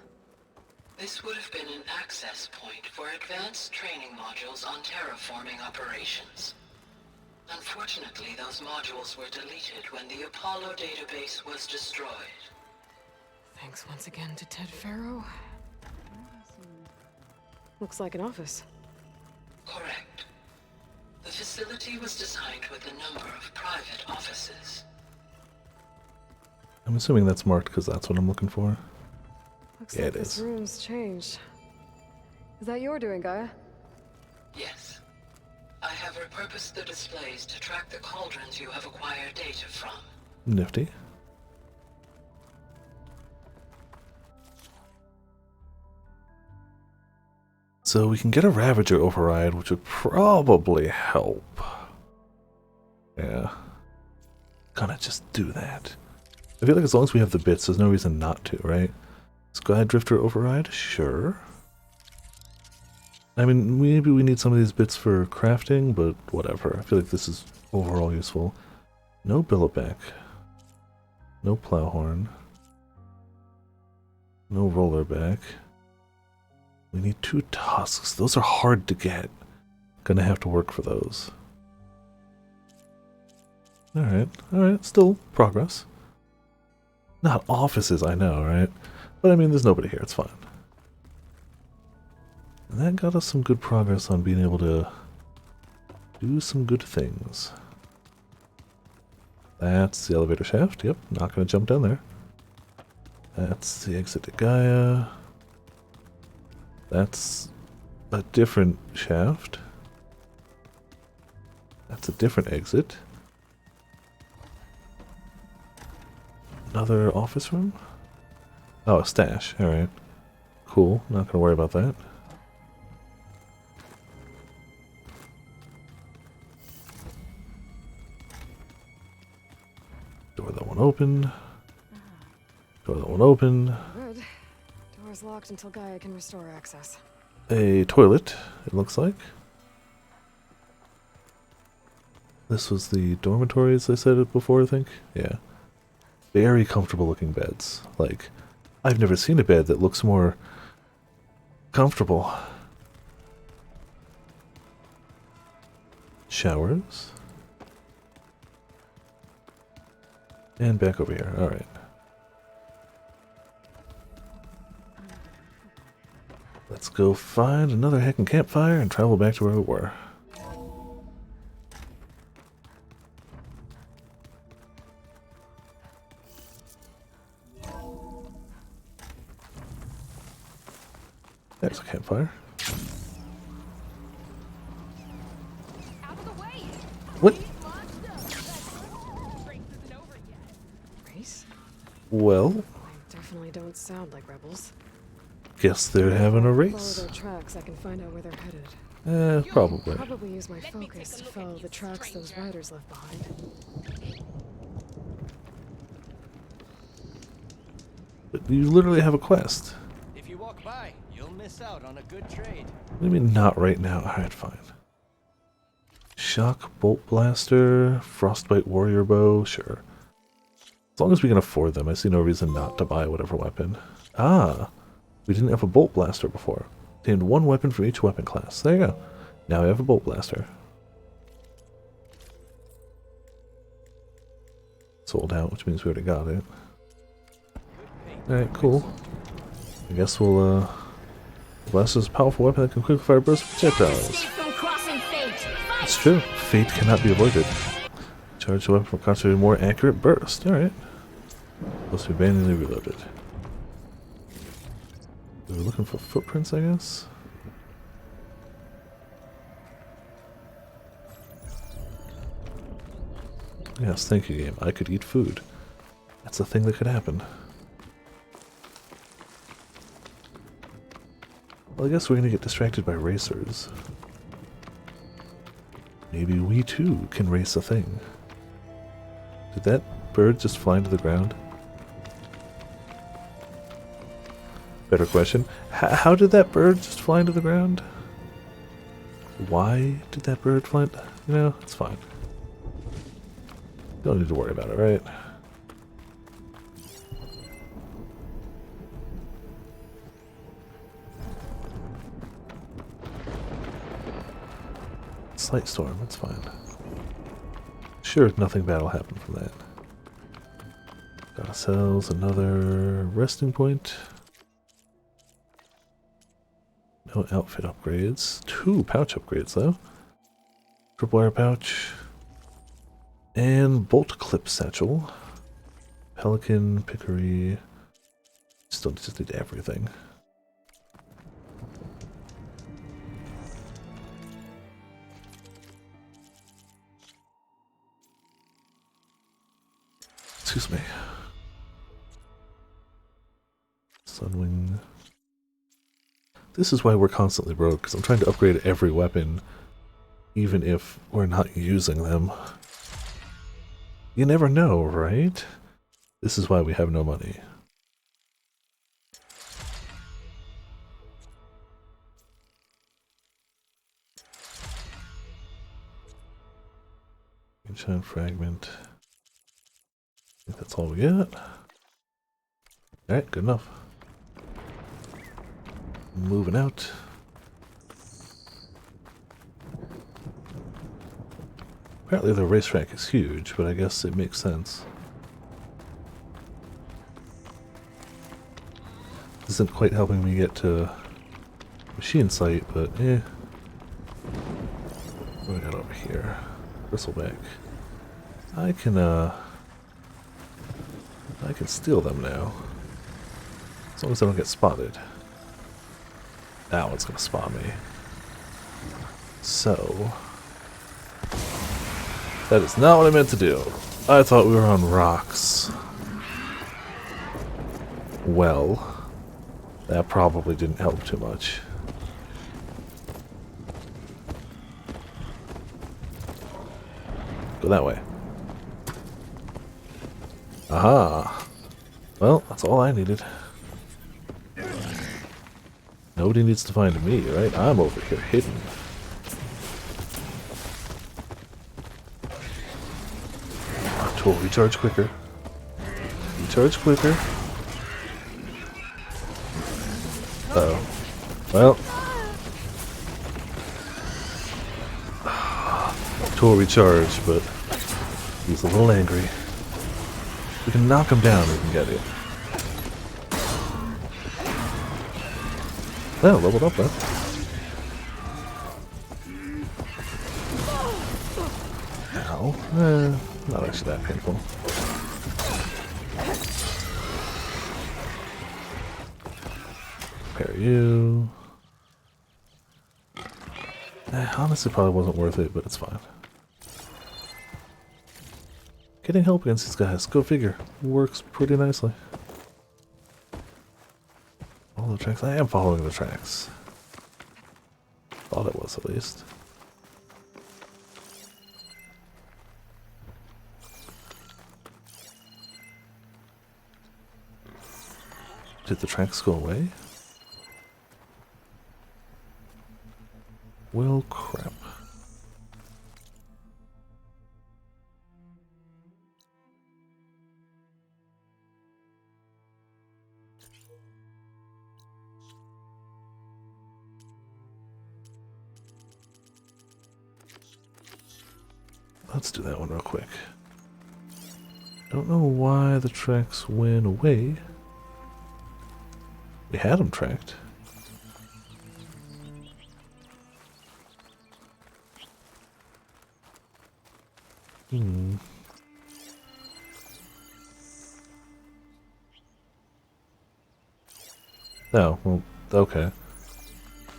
This would have been an access point for advanced training modules on terraforming operations. Unfortunately, those modules were deleted when the Apollo database was destroyed. Thanks once again to Ted Farrow. Looks like an office. Correct. The facility was designed with a number of private offices. I'm assuming that's marked because that's what I'm looking for. Looks Yeah, like it this is. room's changed. Is that your doing, Gaia? Yes. I have repurposed the displays to track the cauldrons you have acquired data from. Nifty. So we can get a Ravager override, which would probably help. Yeah. Gonna just do that. I feel like as long as we have the bits, there's no reason not to, right? Sky Drifter override? Sure. I mean, maybe we need some of these bits for crafting, but whatever. I feel like this is overall useful. No Billowback. No Plowhorn. No Rollerback. We need 2 tusks. Those are hard to get. Gonna have to work for those. Alright, still progress. Not offices, I know, right? But I mean, there's nobody here, it's fine. And that got us some good progress on being able to do some good things. That's the elevator shaft, yep, not gonna jump down there. That's the exit to Gaia. That's a different shaft. That's a different exit. Another office room? Oh, a stash. Alright. Cool. Not gonna worry about that. Door that one open. Door that one open. Good. Door's locked until Gaia can restore access. A toilet, it looks like. This was the dormitories I said it before, I think? Yeah. Very comfortable looking beds. Like, I've never seen a bed that looks more comfortable. Showers. And back over here, alright. Let's go find another heckin' campfire and travel back to where we were. There's a campfire. What? Race? Well, They definitely don't sound like rebels. guess they're having a Follow race. their tracks, I can find out where they're headed. Probably. Probably use my focus to follow the tracks those riders left behind. But you literally have a quest. If you walk by, you'll miss out on a good trade. What do you mean not right now? Alright, fine. Shock Bolt Blaster, Frostbite Warrior Bow, sure. As long as we can afford them, I see no reason not to buy whatever weapon. Ah, we didn't have a Bolt Blaster before. Obtained 1 weapon for each weapon class. There you go. Now we have a Bolt Blaster. Sold out, which means we already got it. Alright, cool. I guess we'll, Blast is a powerful weapon that can quickly fire bursts of projectiles. It's true. Fate cannot be avoided. Charge the weapon for concentrating more accurate burst. Alright. Supposed to be manually reloaded. We were looking for footprints, I guess? Yes, thank you, game. I could eat food. That's a thing that could happen. Well, I guess we're gonna get distracted by racers. Maybe we too can race a thing. Did that bird just fly into the ground? Better question. How did that bird just fly into the ground? Why did that bird fly? You know, it's fine. Don't need to worry about it, right? Slight storm, that's fine. Sure, nothing bad will happen from that. Got ourselves another resting point. No outfit upgrades. 2 pouch upgrades, though. Tripwire pouch. And bolt clip satchel. Pelican, pickery. Still just need everything. Excuse me. Sunwing. This is why we're constantly broke, because I'm trying to upgrade every weapon, even if we're not using them. You never know, right? This is why we have no money. Enchant fragment. I think that's all we got. Alright, good enough. Moving out. Apparently the racetrack is huge, but I guess it makes sense. This isn't quite helping me get to machine site, but eh. What do we got over here? Bristleback. I can steal them now. As long as I don't get spotted. That one's gonna spot me. So that is not what I meant to do. I thought we were on rocks. Well, that probably didn't help too much. Go that way. Aha! Well, that's all I needed. Nobody needs to find me, right? I'm over here hidden. Tool, recharge quicker. Recharge quicker. Uh-oh. Well. Tool recharge, but he's a little angry. We can knock him down, we can get it. Oh, leveled up, huh? Ow. Not actually that painful. Repair you. Honestly, probably wasn't worth it, but it's fine. Getting help against these guys, go figure, works pretty nicely. Follow the tracks. I am following the tracks. Thought it was, at least. Did the tracks go away? Well, crap. Let's do that one real quick. Don't know why the tracks went away. We had them tracked. Oh, well, okay.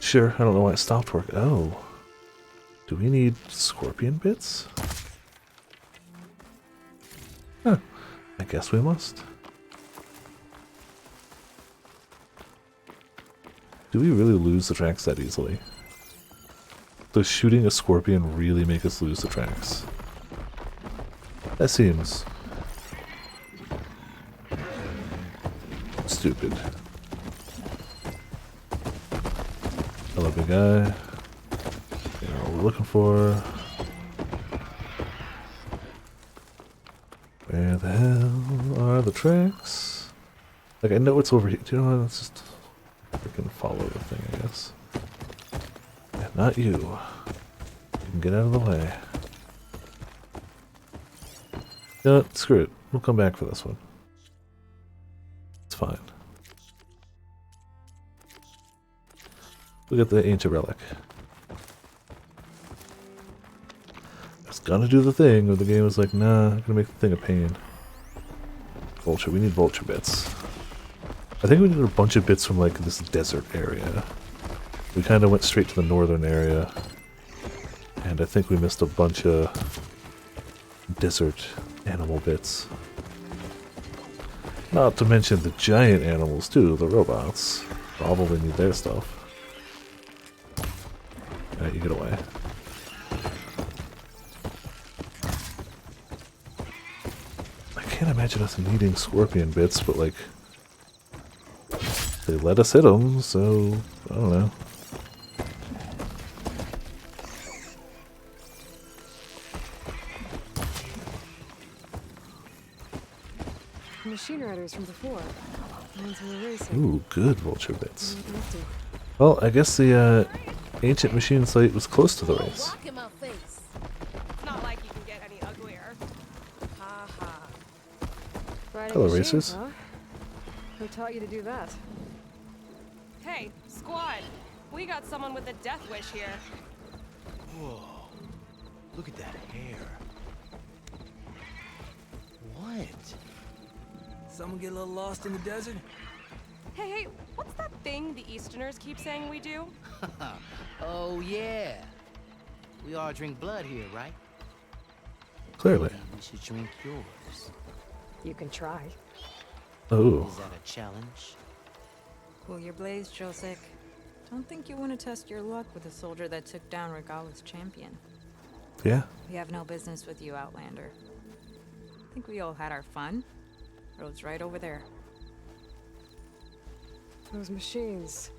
Sure, I don't know why it stopped working. Oh. Do we need scorpion bits? Huh. I guess we must. Do we really lose the tracks that easily? Does shooting a scorpion really make us lose the tracks? That seems stupid. Hello, big guy. You know what we're looking for. Where the hell are the tracks? Like, I know it's over here. Do you know what? Let's just freaking follow the thing, I guess. Yeah, not you. You can get out of the way. You know what? Screw it. We'll come back for this one. It's fine. Look at the ancient relic. I was gonna do the thing, but the game was like, nah, I'm gonna make the thing a pain. Vulture, we need vulture bits. I think we need a bunch of bits from like this desert area. We kind of went straight to the northern area. And I think we missed a bunch of desert animal bits. Not to mention the giant animals too, the robots. Probably need their stuff. Alright, you get away. I can't imagine us needing scorpion bits, but like... they let us hit them, so... I don't know. Machine riders from before. Ones who were racing. Ooh, good vulture bits. Well, I guess the ancient machine site was close to the race. It's not like you can get any uglier. Ha ha. Riding Hello, machines, racers. huh? Who taught you to do that? Hey, squad. We got someone with a death wish here. Whoa. Look at that hair. What? Someone get a little lost in the desert? Hey, what's that thing the Easterners keep saying we do? Oh, yeah. We all drink blood here, right? Clearly. Maybe we should drink yours. You can try. Oh. Is that a challenge? Cool your blaze, Josek. Don't think you want to test your luck with a soldier that took down Regala's champion. Yeah. We have no business with you, Outlander. Think we all had our fun? Road's right over there. Those machines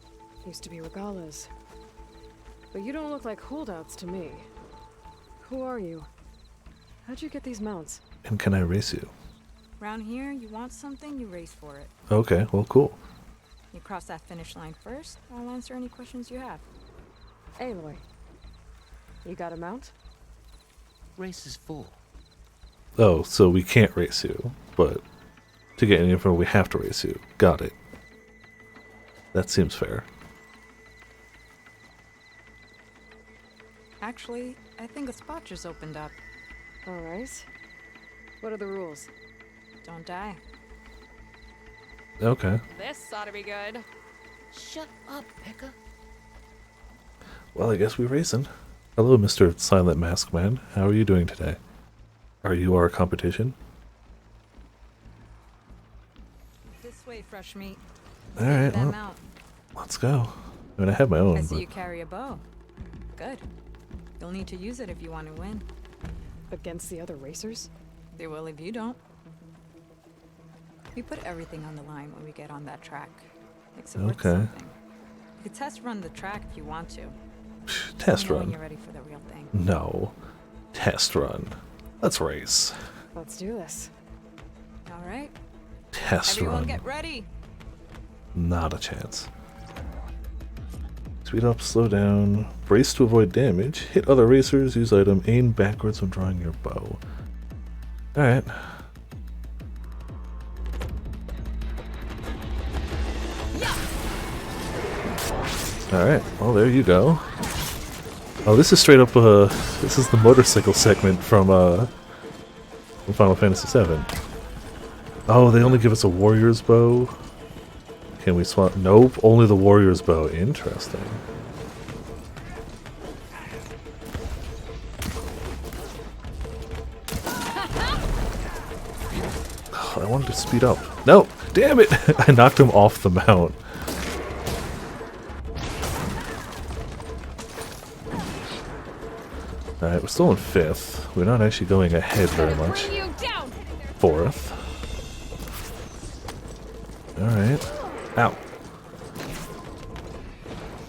used to be Regalas. But you don't look like holdouts to me. Who are you? How'd you get these mounts? And can I race you? Round here, you want something, you race for it. Okay, well, cool. You cross that finish line first, I'll answer any questions you have. Aloy, you got a mount? Race is full. Oh, so we can't race you, but to get any info, we have to race you. Got it. That seems fair. Actually, I think a spot just opened up. Alright. What are the rules? Don't die. Okay. This ought to be good. Shut up, Pekka. Well, I guess we're racing. Hello, Mr. Silent Mask Man. How are you doing today? Are you our competition? This way, fresh meat. Alright, Them well, out. let's go. I mean, I have my own, I see but... you carry a bow. Good. You'll need to use it if you want to win. Against the other racers? They will if you don't. We put everything on the line when we get on that track. Makes it worth Okay. something. You could test run the track if you want to. Test Let me know run. when you're ready for the real thing. No. Test run. Let's race. Let's do this. All right. Test Everyone run. get ready. Not a chance. Speed up, slow down, brace to avoid damage, hit other racers, use item, aim backwards when drawing your bow. Alright. Alright, well there you go. Oh, this is straight up, this is the motorcycle segment from Final Fantasy VII. Oh, they only give us a warrior's bow? Can we swap? Nope, only the warrior's bow. Interesting. Oh, I wanted to speed up. No! Damn it! I knocked him off the mount. Alright, we're still in 5th. We're not actually going ahead very much. 4th. Alright. Ow.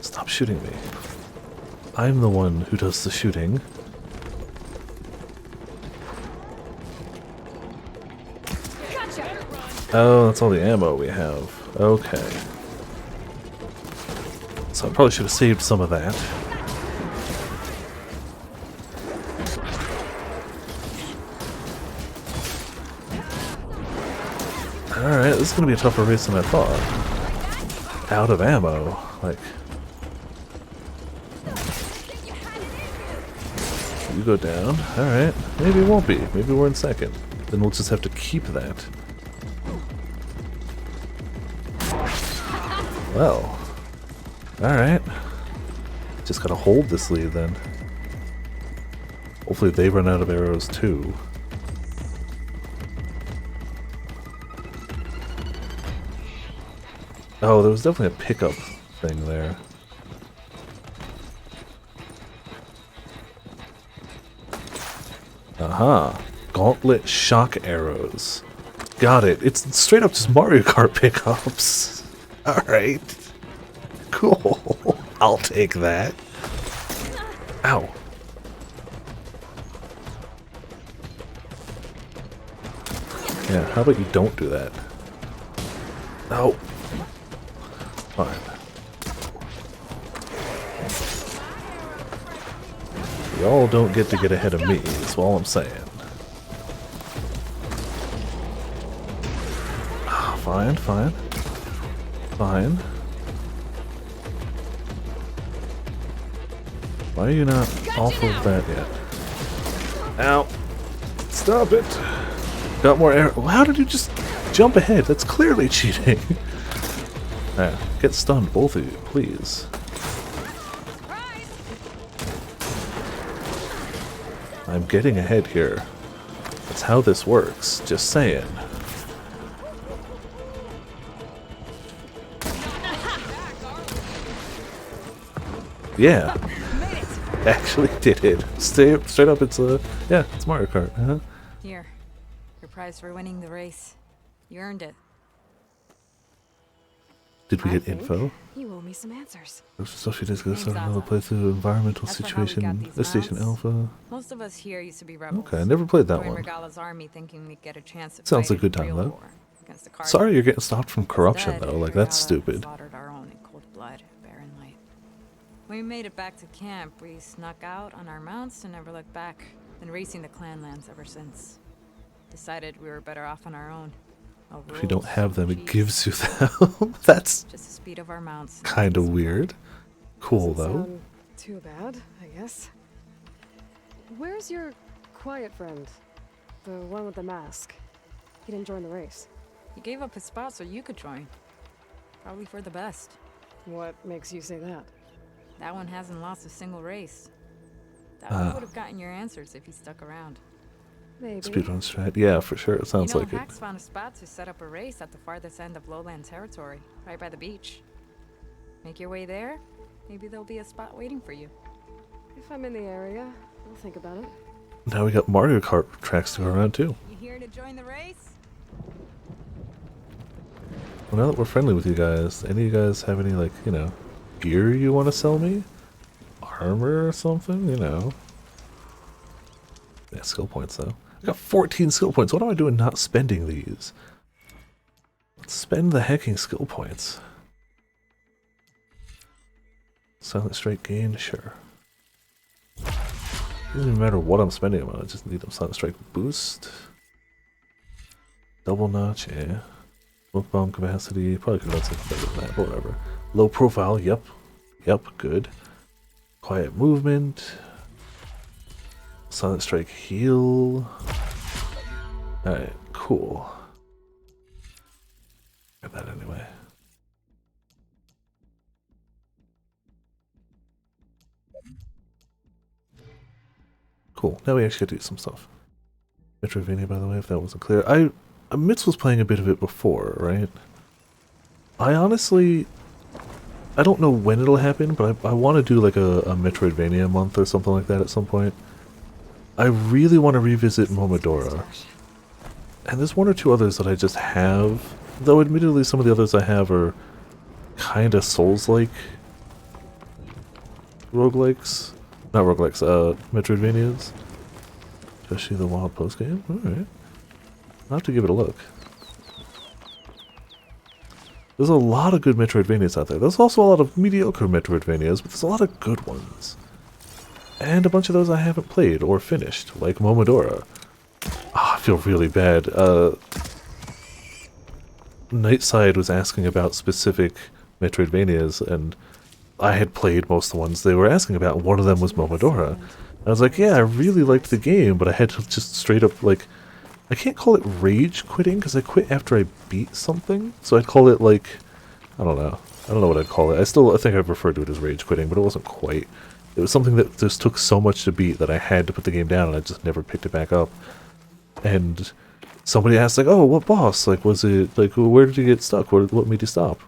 Stop shooting me. I'm the one who does the shooting. Oh, that's all the ammo we have. Okay. So I probably should have saved some of that. Alright, this is gonna be a tougher race than I thought. Out of ammo. Like... You go down. Alright. Maybe it won't be. Maybe we're in second. Then we'll just have to keep that. Well. Alright. Just gotta hold this lead then. Hopefully they run out of arrows too. Oh, there was definitely a pickup thing there. Aha. Gauntlet shock arrows. Got it. It's straight up just Mario Kart pickups. Alright. Cool. I'll take that. Ow. Yeah, how about you don't do that? Oh. Fine. Y'all don't get to get ahead of me, is all I'm saying. Fine, fine. Fine. Why are you not off of that yet? Ow. Stop it. Got more air. How did you just jump ahead? That's clearly cheating. Alright, get stunned, both of you, please. I'm getting ahead here. That's how this works, just saying. Yeah. Actually did it. Straight up, it's yeah, it's Mario Kart. Here. Your prize for winning the race. You earned it. Did we get info? You owe me some answers. So she just goes start another playthrough. Environmental situation. Station Alpha. Most of us here used to be rebels. Okay, I never played that Joined one. Regala's army thinking we'd get a chance to Sounds fight like a good a time real though. war against the Sorry you're getting stopped from corruption Instead, though. Like that's Regala stupid. slaughtered our own in cold blood, barren light. When we made it back to camp, we snuck out on our mounts and never looked back. Been racing the clan lands ever since. Decided we were better off on our own. No If you don't rules, have them, no it cheats. gives you them. That's Just the speed of our mounts. kind of weird. Cool though. Sound too bad, I guess. Where's your quiet friend? The one with the mask. He didn't join the race. He gave up his spot so you could join. Probably for the best. What makes you say that? That one hasn't lost a single race. That one would have gotten your answers if he stuck around. Maybe. Speedrun strat. Yeah, for sure. It sounds like it. Hax found a spot to set up a race at the farthest end of lowland territory, right by the beach. Make your way there. Maybe there'll be a spot waiting for you. If I'm in the area, I'll think about it. Now we got Mario Kart tracks to go around too. You here to join the race? Well, now that we're friendly with you guys, any of you guys have any, like, you know, gear you want to sell me? Armor or something, you know? Yeah, skill points though. I got 14 skill points. What am I doing not spending these? Spend the hecking skill points. Silent Strike gain? Sure. Doesn't even matter what I'm spending them on, I just need them. Silent Strike boost. Double notch, yeah. Smoke bomb capacity, probably could have done something better than that, but whatever. Low profile, yep. Yep, good. Quiet movement. Silent Strike heal. Alright, cool. Got that anyway. Cool. Now we actually get to do some stuff. Metroidvania, by the way, if that wasn't clear. Mitz was playing a bit of it before, right? I honestly... I don't know when it'll happen, but I want to do like a Metroidvania month or something like that at some point. I really want to revisit Momodora. And there's one or two others that I just have. Though admittedly some of the others I have are kinda Souls-like roguelikes. Not roguelikes, Metroidvanias. Especially the Wild Post game. Alright. I'll have to give it a look. There's a lot of good Metroidvanias out there. There's also a lot of mediocre Metroidvanias, but there's a lot of good ones. And a bunch of those I haven't played or finished, like Momodora. I feel really bad. Nightside was asking about specific Metroidvanias, and I had played most of the ones they were asking about. One of them was Momodora. I was like, yeah, I really liked the game, but I had to just straight up, like, I can't call it rage quitting, because I quit after I beat something, so I'd call it, like, I don't know what I'd call it. I think I've referred to it as rage quitting, but it wasn't quite. It was something that just took so much to beat that I had to put the game down, and I just never picked it back up. And somebody asked, like, oh, what boss? Like, was it, like, where did you get stuck? What made you stop?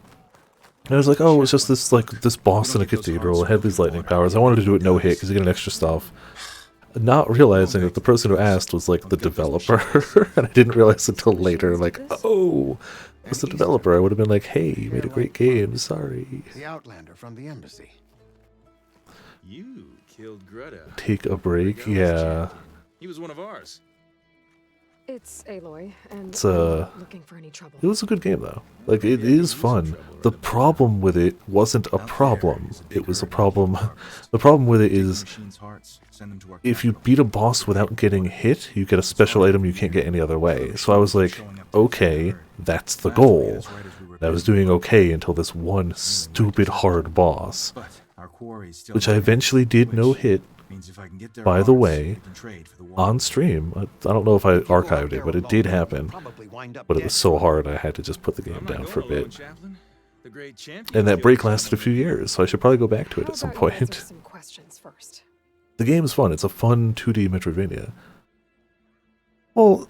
And I was like, oh, it was just this, like, this boss in a cathedral. It had these lightning powers. I wanted to do it no hit because you get an extra stuff. Not realizing that the person who asked was, like, the developer. And I didn't realize until later, like, oh, it was the developer. I would have been like, hey, you made a great game. Sorry. The Outlander from the embassy. You killed Greta. Take a break? Yeah. He was one of ours. It's Aloy, and It's, I'm not looking for any trouble. It was a good game, though. Like, it is fun. The problem with it wasn't a problem. It was a problem. The problem with it is, if you beat a boss without getting hit, you get a special item you can't get any other way. So I was like, okay, that's the goal. And I was doing okay until this one stupid hard boss, which I eventually did no hit. By the way, on stream, I don't know if I archived it, but it did happen. But it was so hard I had to just put the game down for a bit. And that break lasted a few years, so I should probably go back to it at some point. Some questions first. The game is fun. It's a fun 2D Metroidvania. Well,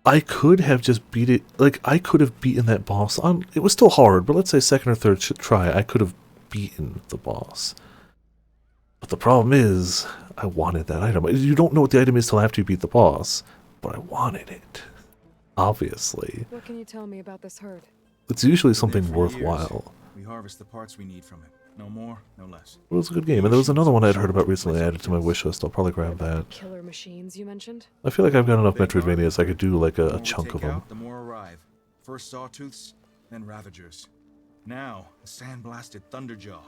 I could have just beat it. Like, I could have beaten that boss on. It was still hard, but let's say second or third try, I could have beaten the boss. But the problem is, I wanted that item. You don't know what the item is till after you beat the boss, but I wanted it. Obviously. What can you tell me about this herd? It's usually something worthwhile. We harvest the parts we need from it. No more, no less. It was a good game, and there was another one I'd heard about recently added to my wish list. I'll probably grab that. Killer machines you mentioned? I feel like I've got enough Metroidvanias I could do like a chunk of them. The more arrive. First Sawtooths, then Ravagers. Now, a sandblasted Thunderjaw.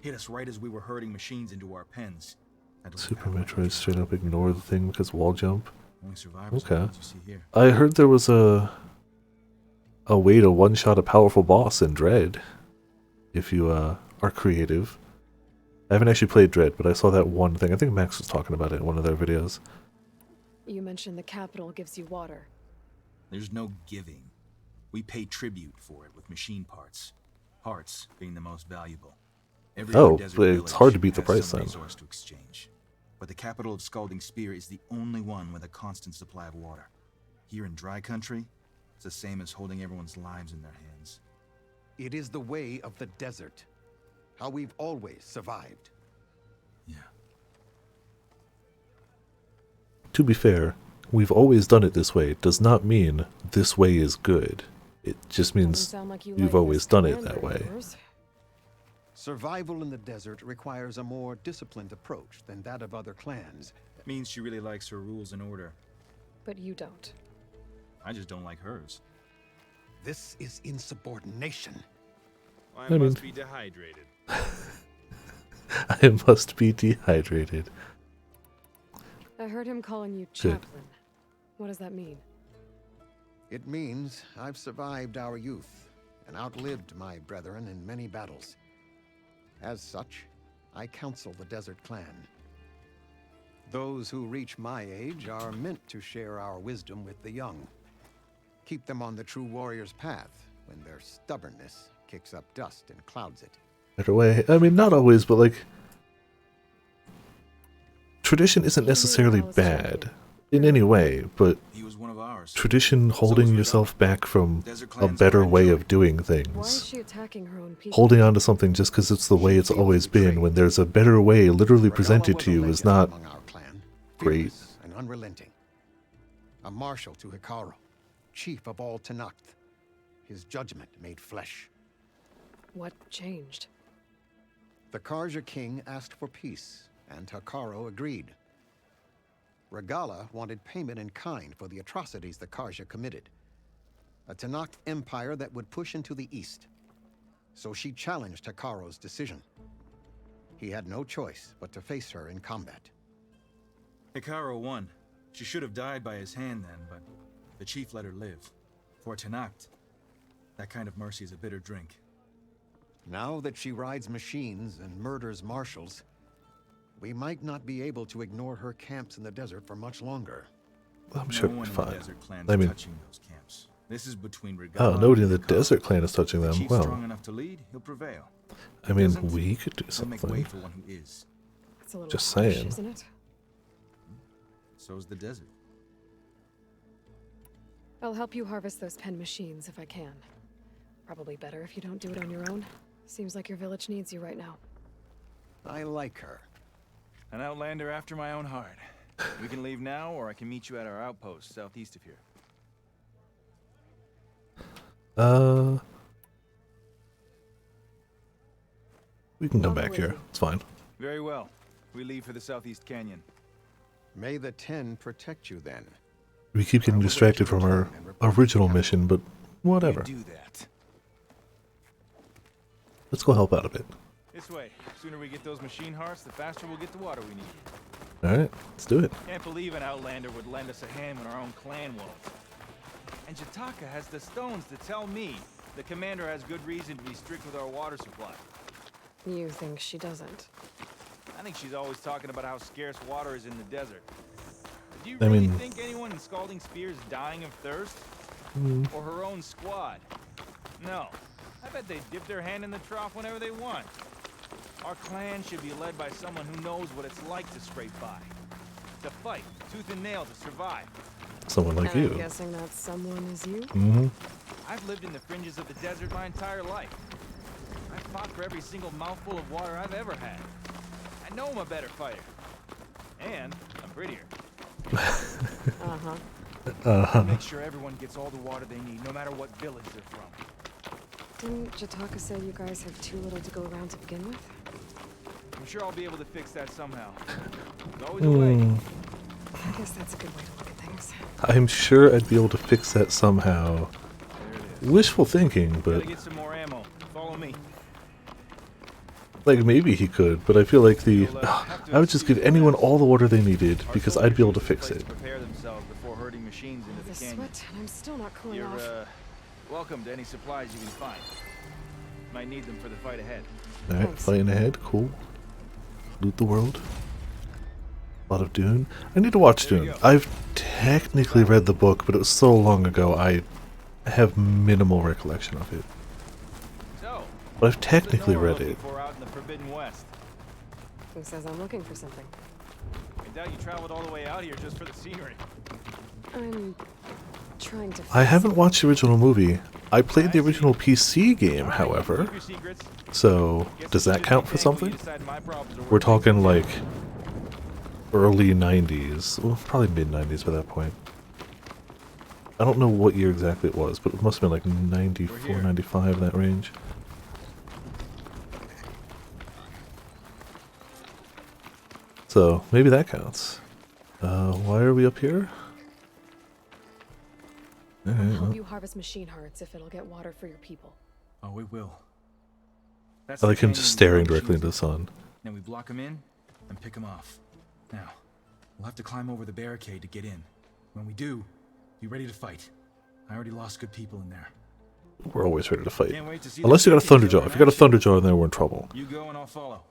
Hit us right as we were herding machines into our pens. Super Metroid straight up ignore the thing because wall jump. Okay. You see here. I heard there was a way to one-shot a powerful boss in Dread, if you are creative. I haven't actually played Dread, but I saw that one thing. I think Max was talking about it in one of their videos. You mentioned the capital gives you water. There's no giving. We pay tribute for it with machine parts. Parts being the most valuable. Oh, but it's hard to beat the price then. Resource to exchange. But the capital of Scalding Spear is the only one with a constant supply of water. Here in dry country, it's the same as holding everyone's lives in their hands. It is the way of the desert. How we've always survived. Yeah. To be fair, we've always done it this way. It does not mean this way is good. It just means you've always done it that way. Survival in the desert requires a more disciplined approach than that of other clans. It means she really likes her rules and order. But you don't. I just don't like hers. This is insubordination. I must be dehydrated. I must be dehydrated. I heard him calling you chaplain. What does that mean? It means I've survived our youth and outlived my brethren in many battles. As such, I counsel the Desert Clan. Those who reach my age are meant to share our wisdom with the young. Keep them on the true warrior's path when their stubbornness kicks up dust and clouds it. Better way. I mean, not always, but like, tradition isn't necessarily bad in any way, but tradition holding yourself back from a better way of doing Why is things. she attacking her own people? Holding on to something just because it's the way it's always been when there's a better way literally presented to you is not great. And unrelenting. A marshal to Hikaru, chief of all Tenakth. His judgment made flesh. What changed? The Karja king asked for peace, and Hikaru agreed. Regala wanted payment in kind for the atrocities the Karja committed. a Tenakth empire that would push into the east. So she challenged Hekaro's decision. He had no choice but to face her in combat. Hekaro won. She should have died by his hand then, but the chief let her live. For Tenakth, that kind of mercy is a bitter drink. Now that she rides machines and murders marshals, we might not be able to ignore her camps in the desert for much longer. I'm sure No it'll one be in the fine. Desert Clan I is mean, touching those camps. This is between oh, Regala nobody in and the Hekaro. Desert Clan is touching If the them. chief's Well, strong enough to lead, he'll prevail. I mean, Doesn't, we could do we'll make way something. for one who is. It's a little Just harsh, saying. isn't it? So's the desert. I'll help you harvest those pen machines if I can. Probably better if you don't do it on your own. Seems like your village needs you right now. I like her. An outlander after my own heart. We can leave now, or I can meet you at our outpost southeast of here. We can come back here. It's fine. Very well. We leave for the southeast canyon. May the Ten protect you then. We keep getting distracted from our original mission, but whatever. Do that. Let's go help out a bit. This way. Sooner we get those machine hearts, the faster we'll get the water we need. Alright, let's do it. Can't believe an outlander would lend us a hand when our own clan won't. And Jataka has the stones to tell me the commander has good reason to be strict with our water supply. You think she doesn't? I think she's always talking about how scarce water is in the desert. Do you I really mean- think anyone in Scalding Spear is dying of thirst? Or her own squad? No. I bet they dip their hand in the trough whenever they want. Our clan should be led by someone who knows what it's like to scrape by. To fight, tooth and nail to survive. Someone like I'm you. guessing that someone is you? Mm-hmm. I've lived in the fringes of the desert my entire life. I've fought for every single mouthful of water I've ever had. I know I'm a better fighter. And I'm prettier. Make sure everyone gets all the water they need, no matter what village they're from. Didn't Jataka say you guys have too little to go around to begin with? I'm sure I'll be able to fix that somehow. There's always a way. I guess that's a good way to look at things. I'm sure I'd be able to fix that somehow. Wishful thinking, but Gotta get some more ammo. Follow me. like maybe he could, but I feel like I would just give anyone all the water they needed because I'd be able to fix it. Prepare themselves before herding machines into The the canyon. sweat, and I'm still not cooling You're off. welcome to any supplies you can find. Might need them for the fight ahead. Alright, fighting ahead, cool. Loot the world. A lot of Dune. I need to watch Dune. I've technically read the book, but it was so long ago I have minimal recollection of it. So, But I've technically read it. for out in the Forbidden West. Who says I'm looking for something? I doubt you traveled all the way out here just for the scenery. I'm trying to. I haven't watched the original movie. I played the original PC game, however. So, does that count for something? We're talking like early 90s. Well, probably mid 90s by that point. I don't know what year exactly it was, but it must have been like 94, 95, that range. So, maybe that counts. Why are we up here? I'll Alright, help well. you harvest machine hearts if it'll get water for your people. Oh, it will. I like him just staring directly into the sun. Then we block them in and pick them off. Now, we'll have to climb over the barricade to get in. When we do, be ready to fight. I already lost good people in there. We're always ready to fight. Can't wait to see Unless the you got a Viking Thunderjaw. killer If you in got a action. Thunderjaw, then we're in trouble. You go and I'll follow.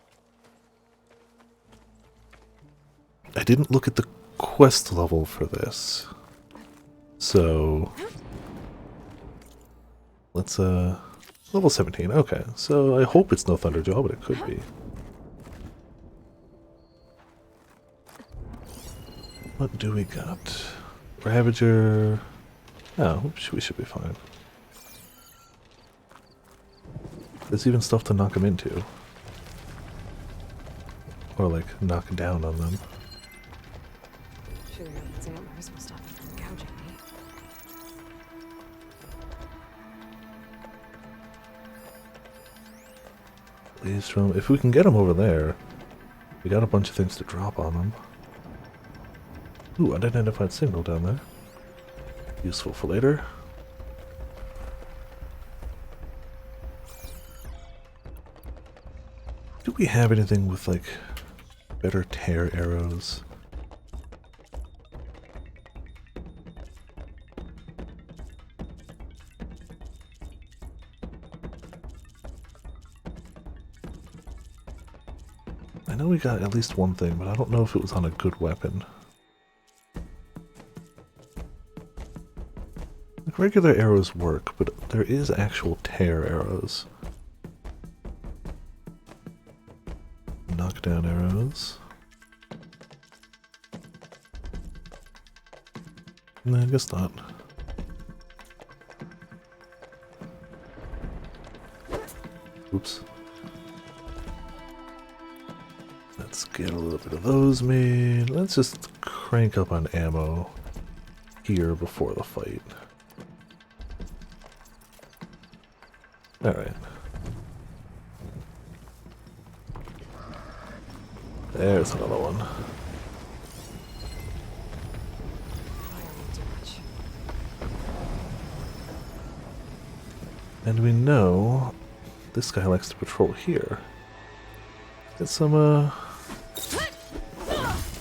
I didn't look at the quest level for this. So let's level 17. Okay. So I hope it's no Thunderjaw, but it could be. What do we got? Ravager. Oh, we should be fine. There's even stuff to knock them into. Or like knock down on them. Shooting up its antlers will stop it from gouging me. Please, from if we can get them over there, we got a bunch of things to drop on them. Ooh, unidentified signal down there. Useful for later. we have anything with like better tear arrows? I know we got at least one thing, but I don't know if it was on a good weapon. Like regular arrows work, but there is actual tear arrows. Knockdown arrows. No, I guess not. Oops. Let's get a little bit of those made. Let's just crank up on ammo here before the fight. Alright. There's another one. And we know this guy likes to patrol here. Get some,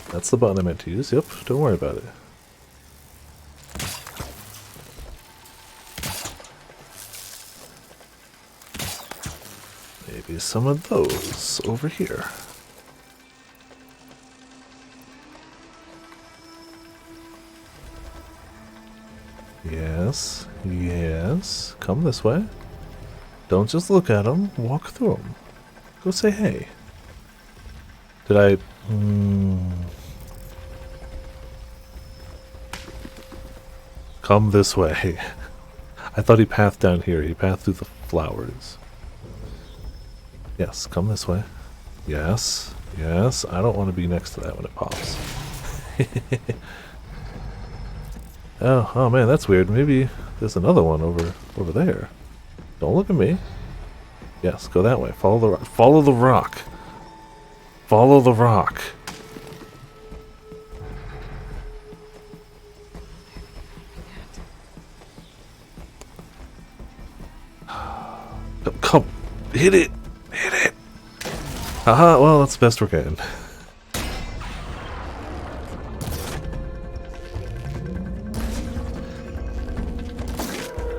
that's the button I meant to use. Yep, don't worry about it. Maybe some of those over here. Yes, yes. Come this way. Don't just look at them. Walk through them. Go say hey. Did I... Come this way. I thought he pathed down here. He pathed through the flowers. Yes, come this way. Yes, yes. I don't want to be next to that when it pops. Oh man, that's weird. Maybe there's another one over there. Don't look at me. Yes, go that way. Follow the rock. Follow the rock. Follow the rock. Come, hit it. Hit it. Haha, well, that's the best we're getting.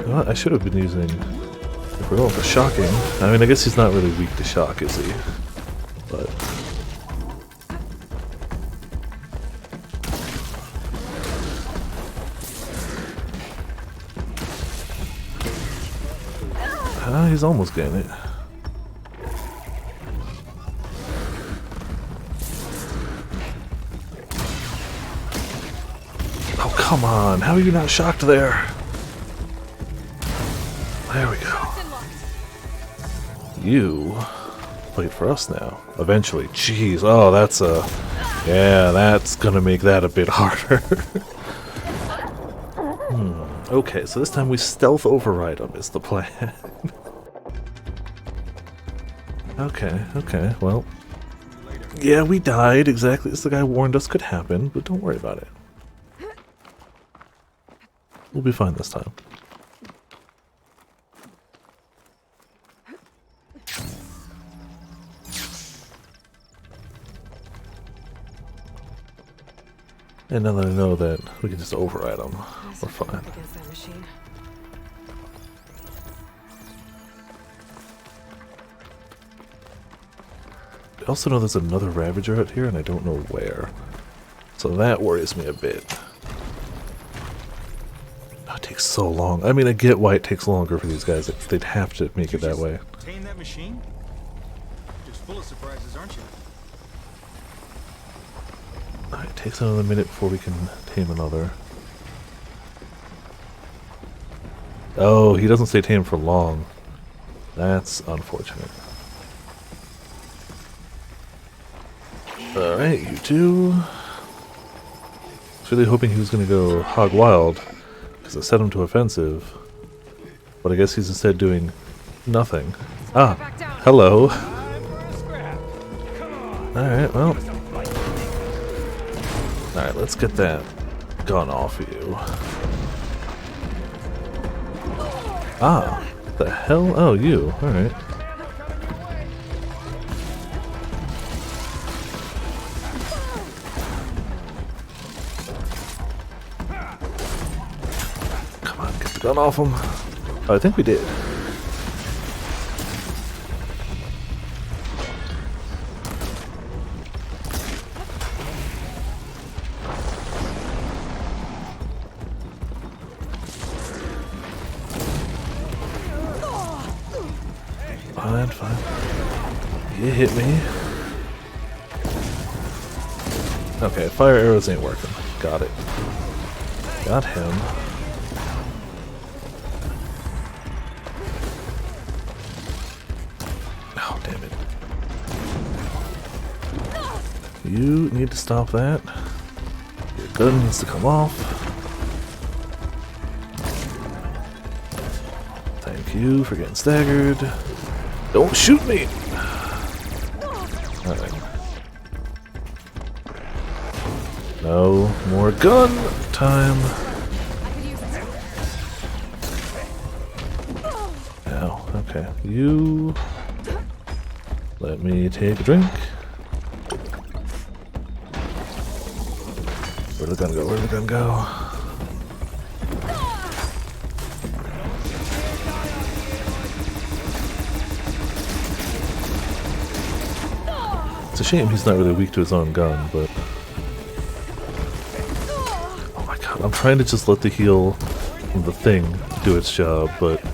Well, I should have been using... If we're going for shocking... I mean, I guess he's not really weak to shock, is he? But... he's almost getting it. Oh, come on! How are you not shocked there? There we go. You fight for us now. Eventually. Jeez. Oh, that's a... Yeah, that's gonna make that a bit harder. Okay, so this time we stealth override them is the plan. Okay, well... Yeah, we died exactly as the guy warned us could happen, but don't worry about it. We'll be fine this time. And now that I know that we can just override them, we're fine. I also know there's another Ravager out here and I don't know where. So that worries me a bit. Oh, it takes so long. I mean, I get why it takes longer for these guys. They'd have to make it that way. Tame that machine? You're full of surprises, aren't you? Alright, it takes another minute before we can tame another. Oh, he doesn't stay tamed for long. That's unfortunate. Alright, you two. I was really hoping he was going to go hog wild, because I set him to offensive. But I guess he's instead doing nothing. Ah, hello. Alright, well. Alright, let's get that gun off of you. Ah, what the hell? Oh, you. Alright. the gun off him. Oh, I think we did. Fine, fine. You hit me. Okay, fire arrows ain't working. Got it. Got him. Oh, damn it. You need to stop that. Your gun needs to come off. Thank you for getting staggered. Don't shoot me! Alright. No more gun time. Ow, okay. You let me take a drink. Where'd the gun go? Where'd the gun go? It's a shame he's not really weak to his own gun, but oh my god, I'm trying to just let the heal from the thing do its job, but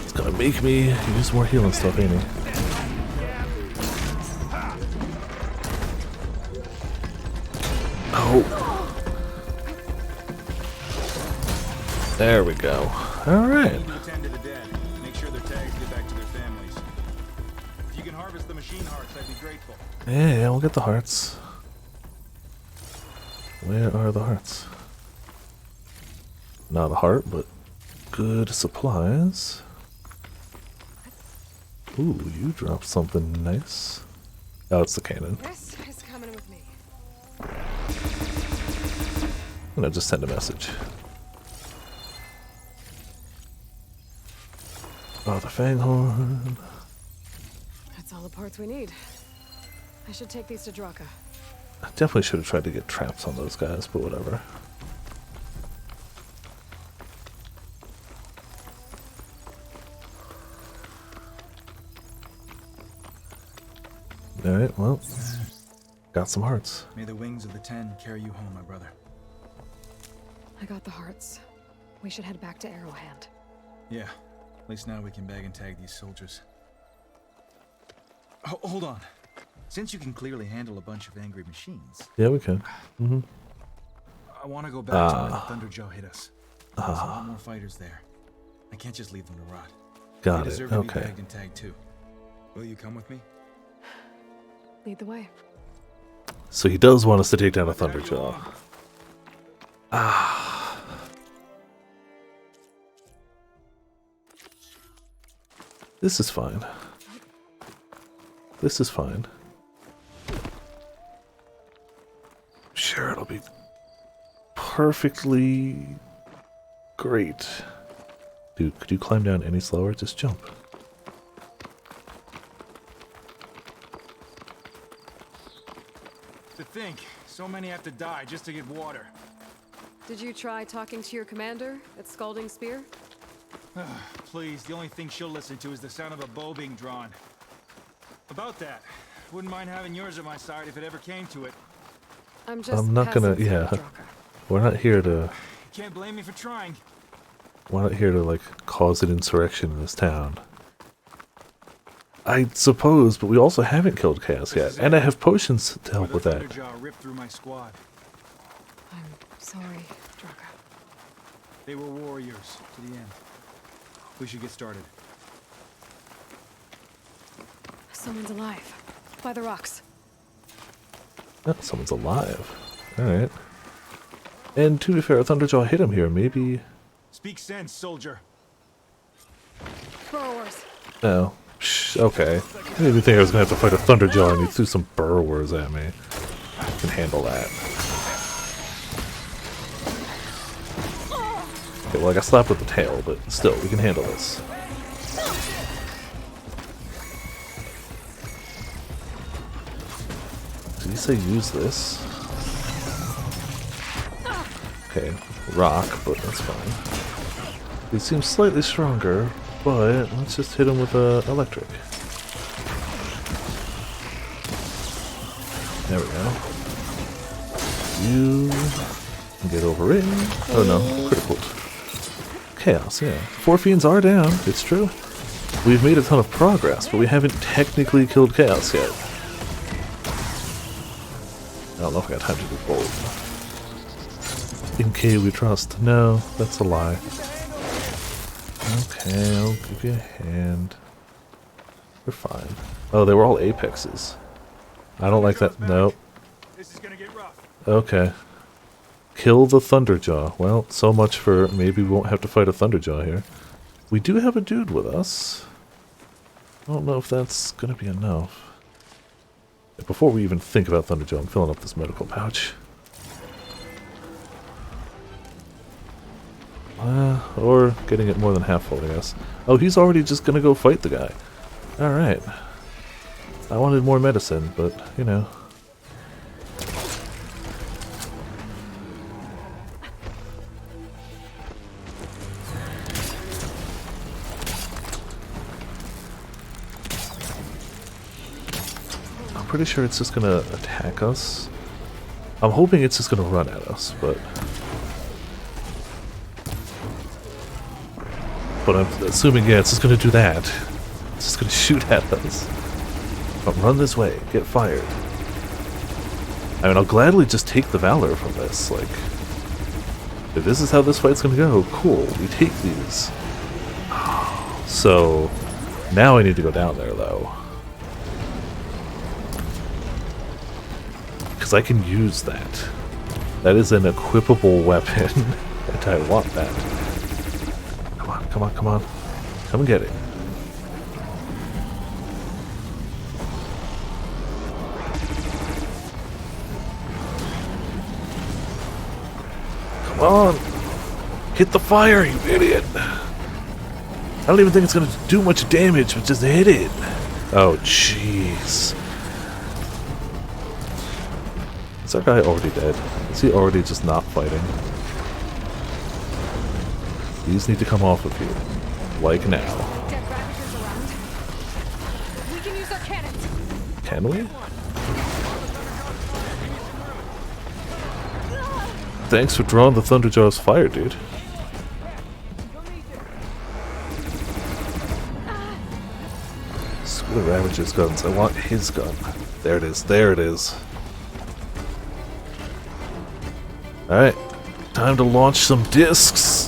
it's gonna make me use more healing stuff, ain't he? Oh. There we go. Alright. Yeah, we'll get the hearts. Where are the hearts? Not a heart, but good supplies. Ooh, you dropped something nice. Oh, it's the cannon. This is coming with me. I'm gonna just send a message. Oh, the fanghorn. That's all the parts we need. I should take these to Draka. I definitely should have tried to get traps on those guys, but whatever. Alright, well, got some hearts. May the wings of the 10 carry you home, my brother. I got the hearts. We should head back to Arrowhand. Yeah, at least now we can bag and tag these soldiers. Oh, hold on. Since you can clearly handle a bunch of angry machines. Yeah, we can. Mm-hmm. I want to go back to where the Thunderjaw hit us. There's a lot more fighters there. I can't just leave them to rot. Got they it. deserve to be Okay. bagged and tagged too. Will you come with me? Lead the way. So he does want us to take down a Thunderjaw. Ah. This is fine. This is fine. Sure, it'll be perfectly great. Dude, could you climb down any slower? Just jump. To think, so many have to die just to get water. Did you try talking to your commander at Scalding Spear? Please, the only thing she'll listen to is the sound of a bow being drawn. About that, wouldn't mind having yours at my side if it ever came to it. I'm not gonna, yeah. We're not here to... Can't blame me for trying. We're not here to, like, cause an insurrection in this town. I suppose, but we also haven't killed Chaos yet, and I have potions to help with that. Thunderjaw ripped through my squad. I'm sorry, Draka. They were warriors to the end. We should get started. Someone's alive. By the rocks. Oh, someone's alive. Alright. And to be fair, Thunderjaw hit him here, maybe... Speak sense, soldier. Burrowers. Oh. Okay. I didn't even think I was going to have to fight a Thunderjaw and he threw some burrowers at me. I can handle that. Okay, well I got slapped with the tail, but still, we can handle this. Did he say use this? Okay, rock, but that's fine. He seems slightly stronger, but let's just hit him with electric. There we go. You can get over in. Oh no, critical. Chaos, yeah. 4 fiends are down, it's true. We've made a ton of progress, but we haven't technically killed Chaos yet. I don't know if I got time to do both. In K we trust. No, that's a lie. Okay, I'll give you a hand. We're fine. Oh, they were all apexes. I don't like that. Nope. This is gonna get rough. Okay. Kill the Thunderjaw. Well, so much for maybe we won't have to fight a Thunderjaw here. We do have a dude with us. I don't know if that's gonna be enough. Before we even think about Thunderjaw, I'm filling up this medical pouch. Or getting it more than half full, I guess. Oh, he's already just gonna go fight the guy. Alright. I wanted more medicine, but, you know. I'm pretty sure it's just gonna attack us. I'm hoping it's just gonna run at us, but I'm assuming, yeah, it's just gonna do that. It's just gonna shoot at us. But run this way, get fired. I mean, I'll gladly just take the Valor from this, like, if this is how this fight's gonna go, cool, we take these. So, now I need to go down there, though. Because I can use that. That is an equipable weapon, and I want that. Come on, come on. Come and get it. Come on. Hit the fire, you idiot. I don't even think it's going to do much damage, but just hit it. Oh, jeez. Is that guy already dead? Is he already just not fighting? These need to come off of you. Like now. Dead Ravagers around. We can use our cannons. Can we? Thanks for drawing the Thunderjaw's fire, dude. Screw the Ravager's guns. I want his gun. There it is. There it is. Alright. Time to launch some discs.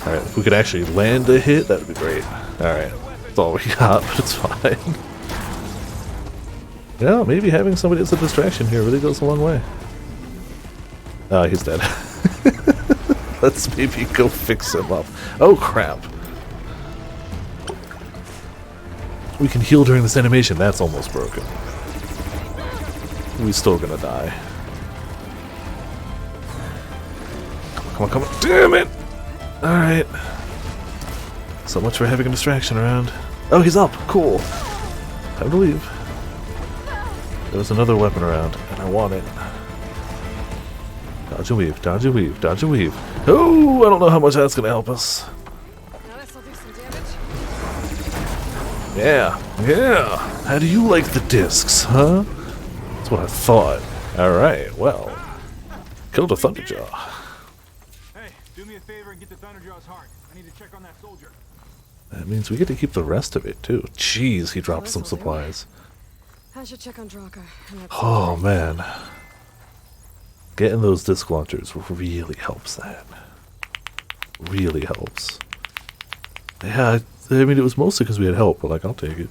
Alright, if we could actually land a hit, that'd be great. Alright, that's all we got, but it's fine. Yeah, maybe having somebody as a distraction here really goes a long way. Ah, he's dead. Let's maybe go fix him up. Oh, crap. We can heal during this animation. That's almost broken. We're still gonna die. Come on, come on. Damn it! Alright. So much for having a distraction around. Oh, he's up! Cool! Time to leave. There's another weapon around, and I want it. Dodge and weave, dodge and weave, dodge and weave. Oh, I don't know how much that's gonna help us. Now this'll do some damage. Yeah, yeah! How do you like the discs, huh? That's what I thought. Alright, well. Killed a Thunderjaw. Do me a favor and get the Thunderjaw's heart. I need to check on that soldier. That means we get to keep the rest of it, too. Jeez, he dropped some supplies. I should check on Draka. Oh, man. Getting those disc launchers really helps that. Really helps. Yeah, I mean, it was mostly because we had help, but, like, I'll take it.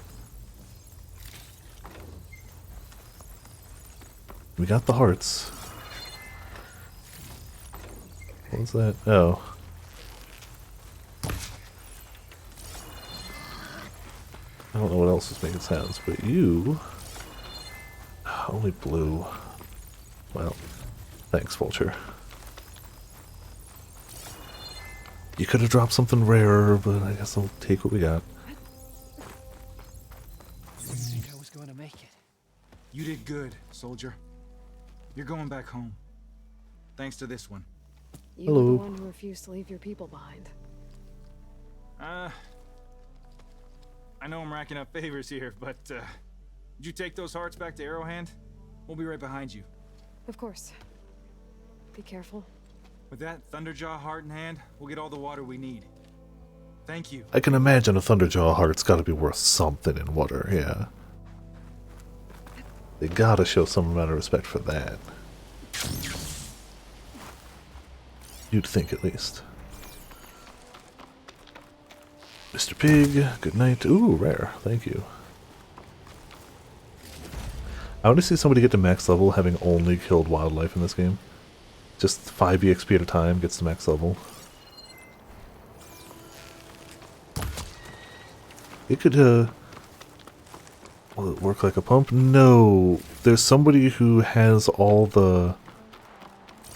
We got the hearts. What was that? Oh. I don't know what else is making sounds, but you... Only blue. Well, thanks, Vulture. You could have dropped something rarer, but I guess I'll take what we got. Didn't think I was going to make it. You did good, soldier. You're going back home. thanks to this one. You were the one who refused to leave your people behind. I know I'm racking up favors here, but, did you take those hearts back to Arrowhand? We'll be right behind you. Of course. Be careful. With that Thunderjaw heart in hand, we'll get all the water we need. Thank you. I can imagine a Thunderjaw heart's gotta be worth something in water, yeah. They gotta show some amount of respect for that. You'd think, at least. Mr. Pig, good night. Ooh, rare. Thank you. I want to see somebody get to max level having only killed wildlife in this game. Just 5 EXP at a time gets to max level. It could, will it work like a pump? No. There's somebody who has all the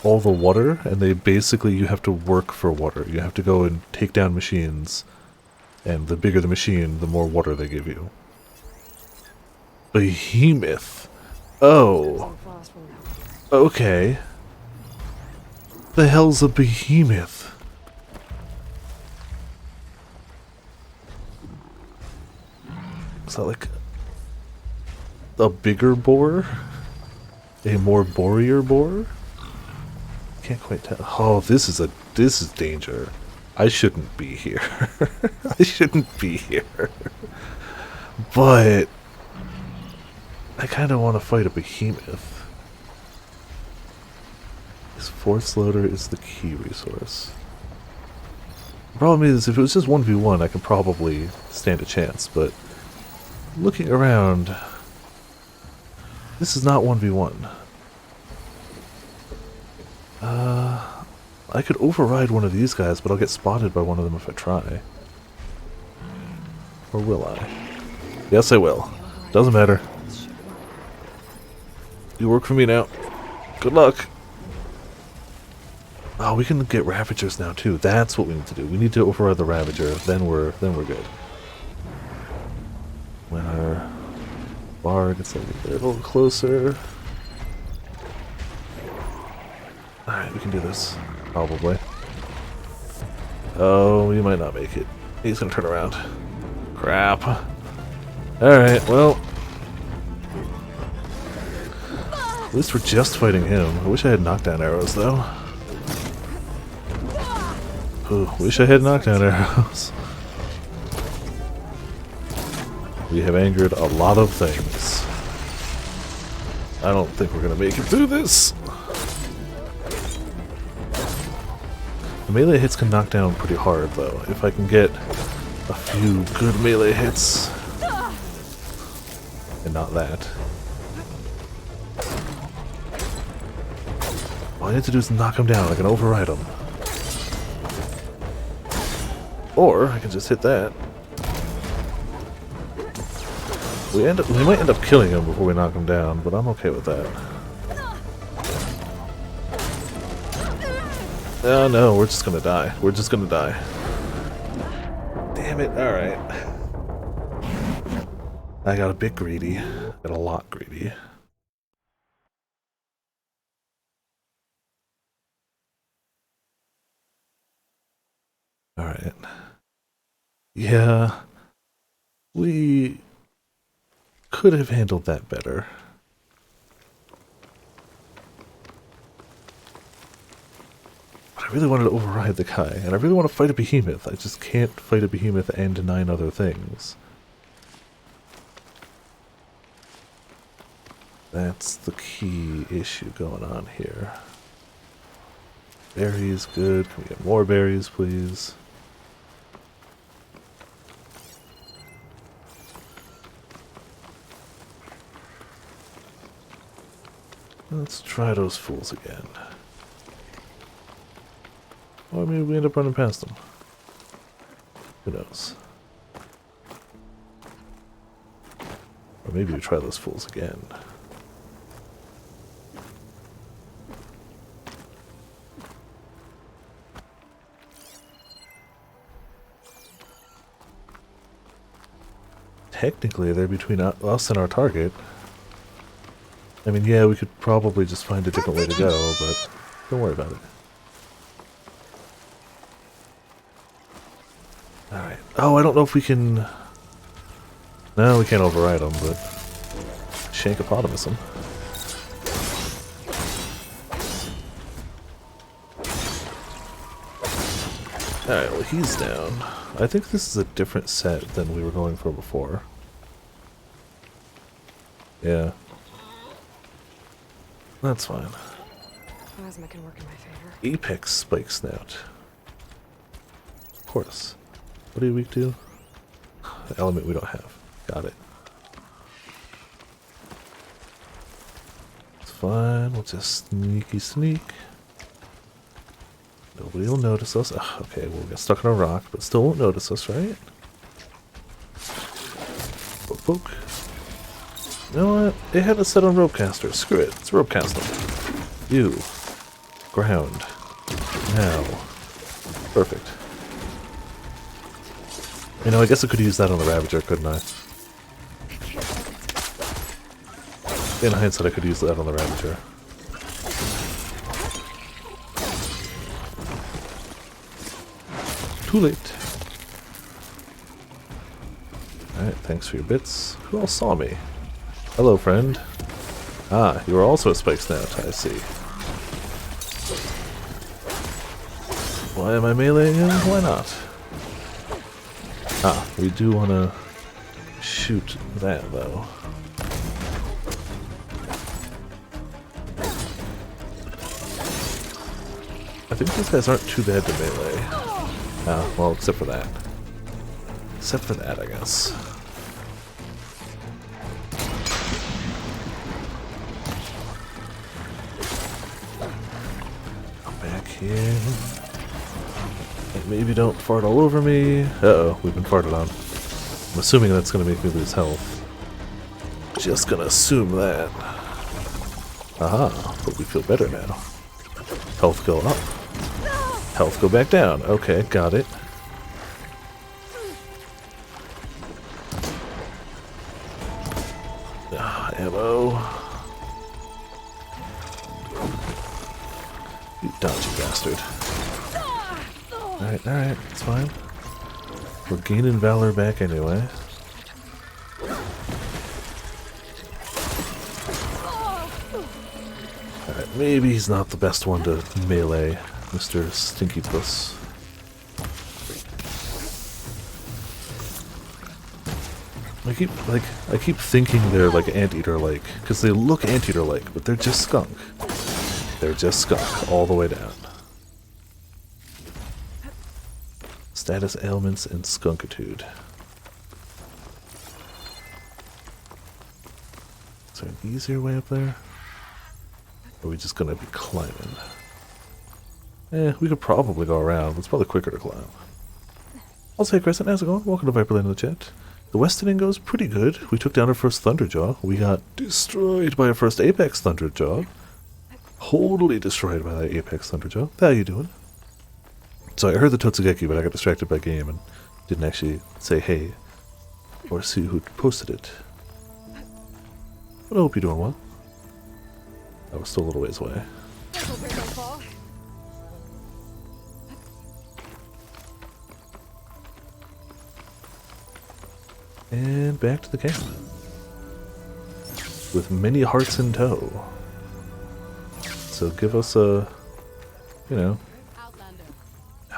water, and they basically, you have to work for water. You have to go and take down machines, and the bigger the machine, the more water they give you. Behemoth. Oh. Okay. The hell's a behemoth? Is that like a bigger boar? A more boreier boar? Can't quite tell. Oh, this is danger. I shouldn't be here. I shouldn't be here. But I kind of want to fight a behemoth. This force loader is the key resource. The problem is, if it was just 1v1, I could probably stand a chance, but looking around, this is not 1v1. I could override one of these guys, but I'll get spotted by one of them if I try. Or will I? Yes, I will. Doesn't matter. You work for me now. Good luck. Oh, we can get Ravagers now too. That's what we need to do. We need to override the Ravager. Then we're good. When our bar gets a little closer. Alright, we can do this. Probably. Oh, we might not make it. He's gonna turn around. Crap. Alright, well. At least we're just fighting him. I wish I had knockdown arrows, though. Ooh, wish I had knockdown arrows. We have angered a lot of things. I don't think we're gonna make it through this. The melee hits can knock down pretty hard, though. If I can get a few good melee hits. And not that. All I need to do is knock him down. I can override him. Or I can just hit that. We might end up killing him before we knock him down, but I'm okay with that. Oh no, we're just gonna die. We're just gonna die. Damn it, alright. I got a bit greedy. Got a lot greedy. Alright. Yeah. We could have handled that better. But I really wanted to override the guy, and I really want to fight a behemoth. I just can't fight a behemoth and 9 other things. That's the key issue going on here. Berries, good. Can we get more berries, please? Let's try those fools again. Or maybe we end up running past them. Who knows? Or maybe we try those fools again. Technically, they're between us and our target. I mean, yeah, we could probably just find a different way to go, but Don't worry about it. Alright. Oh, I don't know if we can... No, we can't override them, but... Shankopotamus them. Alright, well he's down. I think this is a different set than we were going for before. Yeah. That's fine. Plasma can work in my favor. Apex Spike Snout. Of course. What are you weak to? The element we don't have. Got it. It's fine. We'll just sneaky sneak. Nobody will notice us. Ugh, okay, we'll get stuck in a rock, but still won't notice us, right? Poke, poke. You know what? It had us set on Ropecaster. Screw it. It's Ropecaster. You. Ground. Now. Perfect. You know, I guess I could use that on the Ravager, couldn't I? In hindsight, I could use that on the Ravager. Too late. Alright, thanks for your bits. Who else saw me? Hello, friend. Ah, you are also a Spike Snout, I see. Why am I meleeing him? Why not? Ah, we do want to shoot that, though. I think these guys aren't too bad to melee. Ah, well, except for that. Except for that, I guess. Come back here. And maybe don't fart all over me. Uh-oh, we've been farted on. I'm assuming that's going to make me lose health. Just gonna assume that. Aha, but we feel better now. Health go up. Health go back down. Okay, got it. Ah, ammo. You dodgy bastard. Alright, it's fine. We're gaining valor back anyway. Alright, maybe he's not the best one to melee, Mr. Stinky Puss. I keep thinking they're like anteater-like, because they look anteater-like, but they're just skunk. They're just skunk all the way down. Status ailments and skunkitude. Is there an easier way up there? Or are we just gonna be climbing? We could probably go around, but it's probably quicker to climb. Also, hey Crescent, how's it going? Welcome to Viperland in the chat. The West inning goes pretty good. We took down our first Thunderjaw. We got destroyed by our first Apex Thunderjaw. Totally destroyed by that Apex Thunderjaw. How you doing? So I heard the Totsugeki, but I got distracted by game and didn't actually say hey or see who posted it. But I hope you're doing well. I was still a little ways away. And back to the camp. With many hearts in tow. So give us a,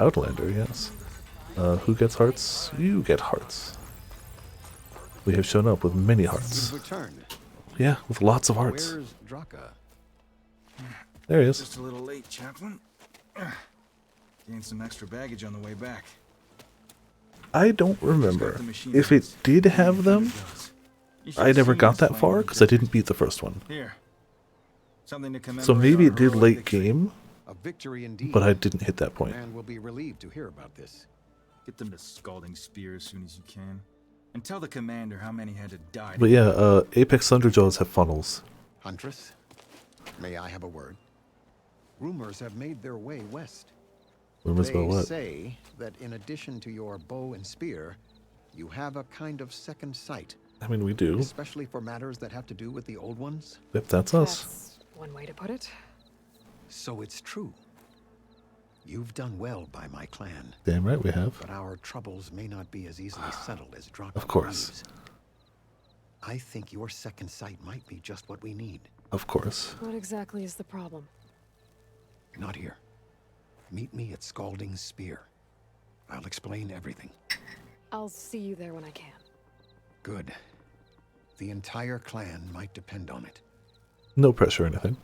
Outlander, yes. Who gets hearts? You get hearts. We have shown up with many hearts. Yeah, with lots of hearts. Where's Draka? There he is. Just a little late, Chaplain. Gained some extra baggage on the way back. I don't remember. If it did have them, I never got that far because I didn't beat the first one. Here. Something to So maybe it did late game, A victory indeed. but I didn't hit that point. And will be relieved to hear about this. Get them to Scalding Spear as soon as you can. And tell the commander how many had to die. But yeah, Apex Thunderjaws have funnels. Huntress, may I have a word? Rumors have made their way west. Rumors about what? They say that in addition to your bow and spear, you have a kind of second sight. I mean, we do. Especially for matters that have to do with the old ones. Yep, that's us. That's one way to put it. So it's true. You've done well by my clan. Damn right we have. But our troubles may not be as easily settled as Draco Of course. believes. I think your second sight might be just what we need. Of course. What exactly is the problem? Not here. Meet me at Scalding's Spear. I'll explain everything. I'll see you there when I can. Good. The entire clan might depend on it. No pressure or anything.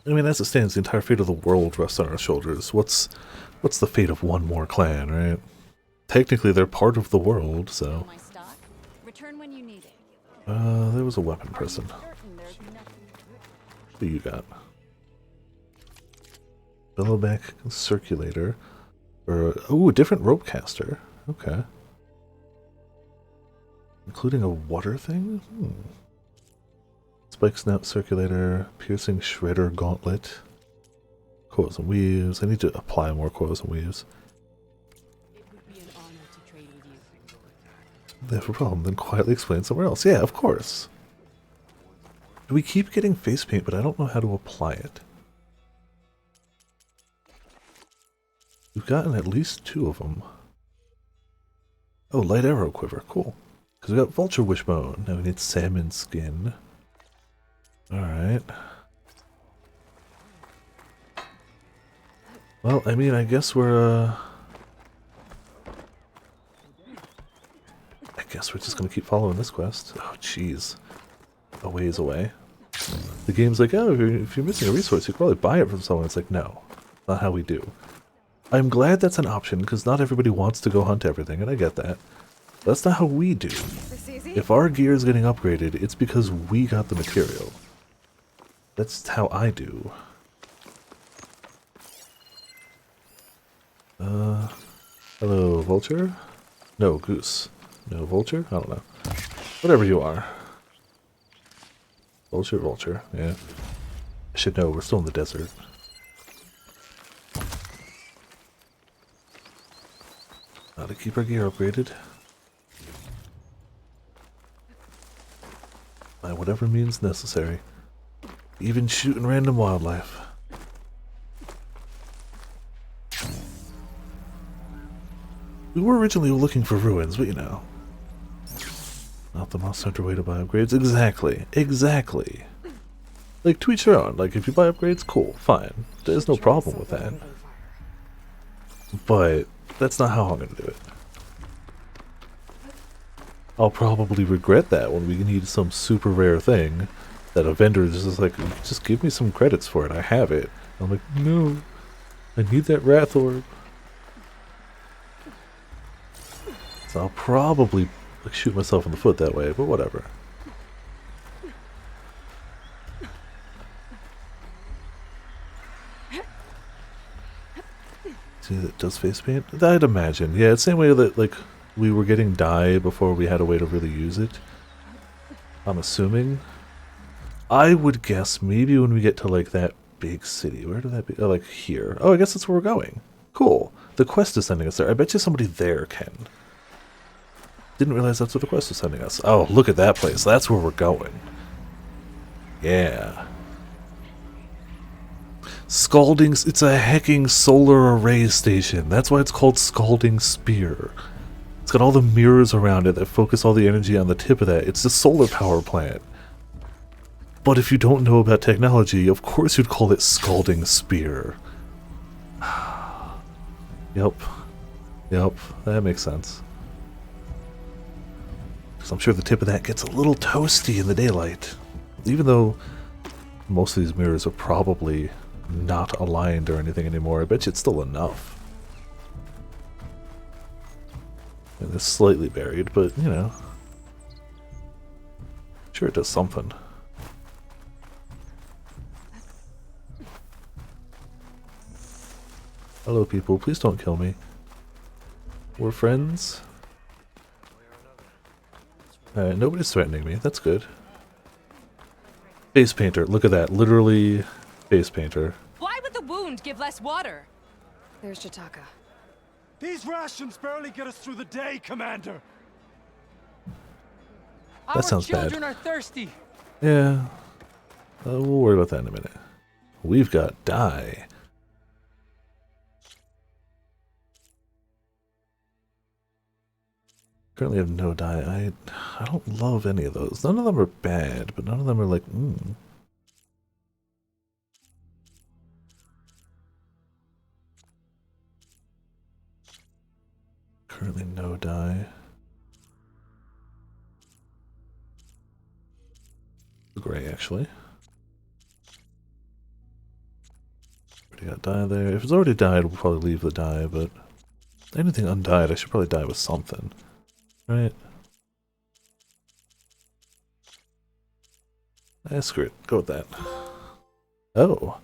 I mean, as it stands, the entire fate of the world rests on our shoulders. What's the fate of one more clan, right? Technically, they're part of the world, so... Return when you need it. There was a weapon person. What do you got? Billowback circulator. Ooh, a different rope caster. Okay. Including a water thing? Spike snout circulator, piercing shredder gauntlet. Coils and weaves. I need to apply more coils and weaves. It would be an honor to trade with you. They have a problem, then quietly explain somewhere else. Yeah, of course. We keep getting face paint, but I don't know how to apply it. We've gotten at least 2 of them. Oh, light arrow quiver. Cool. Because we got vulture wishbone. Now we need salmon skin. Alright. Well, I mean, I guess we're, I guess we're just gonna keep following this quest. Oh, jeez. A ways away. The game's like, oh, if you're missing a resource, you could probably buy it from someone. It's like, no. Not how we do. I'm glad that's an option, because not everybody wants to go hunt everything, and I get that. That's not how we do. If our gear is getting upgraded, it's because we got the material. That's how I do. Hello, vulture? No, goose. No, vulture? I don't know. Whatever you are. Vulture, vulture, yeah. I should know, we're still in the desert. Gotta keep our gear upgraded. By whatever means necessary. Even shooting random wildlife. We were originally looking for ruins, but you know. Not the most center way to buy upgrades. Exactly. Exactly. Like, to each their own. Like, if you buy upgrades, cool. Fine. There's no problem with that. But that's not how I'm going to do it. I'll probably regret that when we need some super rare thing that a vendor is just like, just give me some credits for it. I have it. I'm like, no. I need that wrath orb. So I'll probably like shoot myself in the foot that way, but whatever. See, that does face paint? I'd imagine. Yeah, it's the same way that like we were getting dye before we had a way to really use it. I'm assuming. I would guess maybe when we get to like that big city. Where did that be? Oh, like here. Oh, I guess that's where we're going. Cool. The quest is sending us there. I bet you somebody there can. Didn't realize that's where the quest was sending us. Oh, look at that place. That's where we're going. Yeah. Scalding's, it's a hecking solar array station. That's why it's called Scalding Spear. It's got all the mirrors around it that focus all the energy on the tip of that. It's a solar power plant. But if you don't know about technology, of course you'd call it Scalding Spear. Yep. Yep, that makes sense. Because I'm sure the tip of that gets a little toasty in the daylight. Even though most of these mirrors are probably not aligned or anything anymore, I bet you it's still enough. And it's slightly buried, but, you know. Sure it does something. Hello people, please don't kill me. We're friends. Alright, nobody's threatening me, that's good. Face painter, look at that, literally face painter. Why would the wound give less water? There's Jataka. These rations barely get us through the day, Commander. That sounds bad. Our children are thirsty. Yeah. We'll worry about that in a minute. we've got dye. Currently have no dye. I don't love any of those. None of them are bad, but none of them are like, Currently no dye. Gray, actually. Already got dye there. If it's already dyed, we'll probably leave the dye, but anything undyed, I should probably dye with something. Right? Screw it. Go with that. Oh.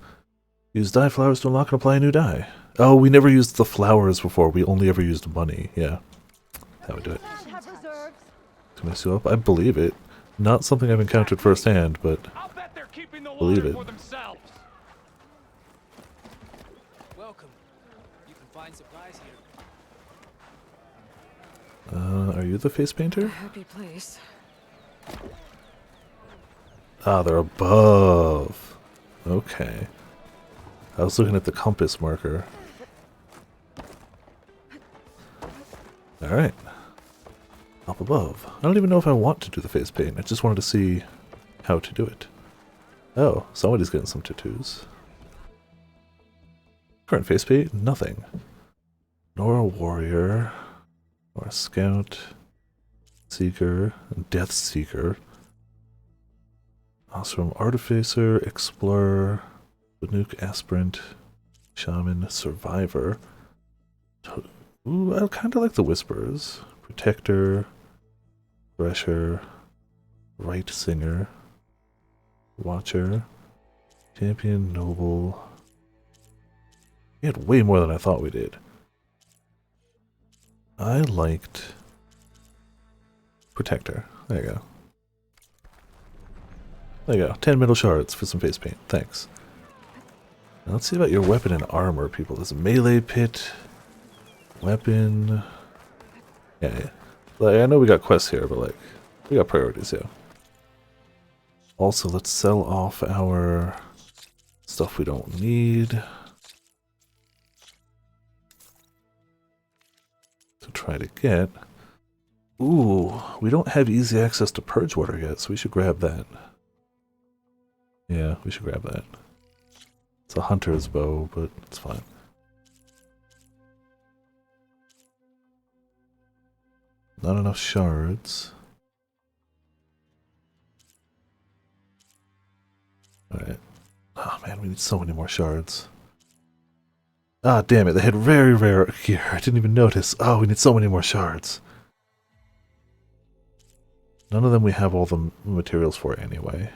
Use dye flowers to unlock and apply a new dye. Oh, we never used the flowers before. We only ever used money. Yeah. That would do it. To mess you up? I believe it. Not something I've encountered firsthand, but believe it. Welcome. You can find supplies here. Are you the face painter? Happy place. Ah, they're above. Okay. I was looking at the compass marker. Alright. Up above. I don't even know if I want to do the face paint. I just wanted to see how to do it. Oh, somebody's getting some tattoos. Current face paint? Nothing. Nor a warrior. Or a scout. Seeker. Death Seeker. Ostrom Artificer. Explorer. Banuk Aspirant. Shaman. Survivor. Ooh, I kind of like the Whispers. Protector. Thresher. Right Singer. Watcher. Champion. Noble. We had way more than I thought we did. I liked Protector. There you go. There you go. 10 metal shards for some face paint. Thanks. Now let's see about your weapon and armor, people. There's a melee pit. Weapon. Yeah. Like, I know we got quests here, but like, we got priorities here. Also, let's sell off our stuff we don't need. To try to get. Ooh, we don't have easy access to purge water yet, so we should grab that. Yeah, we should grab that. It's a hunter's bow, but it's fine. Not enough shards. Alright. Oh man, we need so many more shards. Ah, damn it, they had very rare gear. I didn't even notice. Oh, we need so many more shards. None of them we have all the materials for anyway.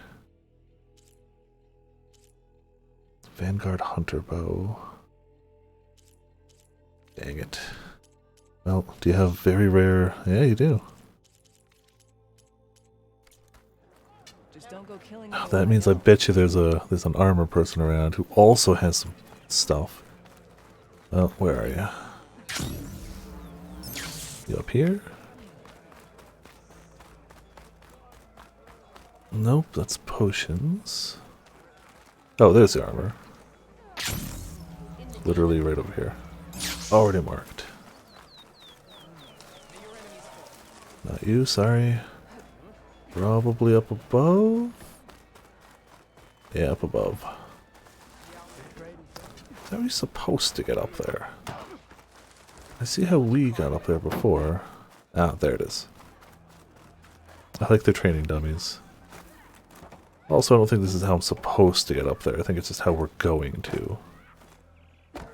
Vanguard Hunter Bow. Dang it. Well, do you have very rare? Yeah, you do. Just don't go killing Oh, that means I bet you there's an armor person around who also has some stuff. Well, where are you? You up here? Nope, that's potions. Oh, there's the armor. Literally right over here. Already marked. Not you, sorry. Probably up above? Yeah, up above. How are we supposed to get up there? I see how we got up there before. Ah, there it is. I like their training dummies. Also, I don't think this is how I'm supposed to get up there. I think it's just how we're going to.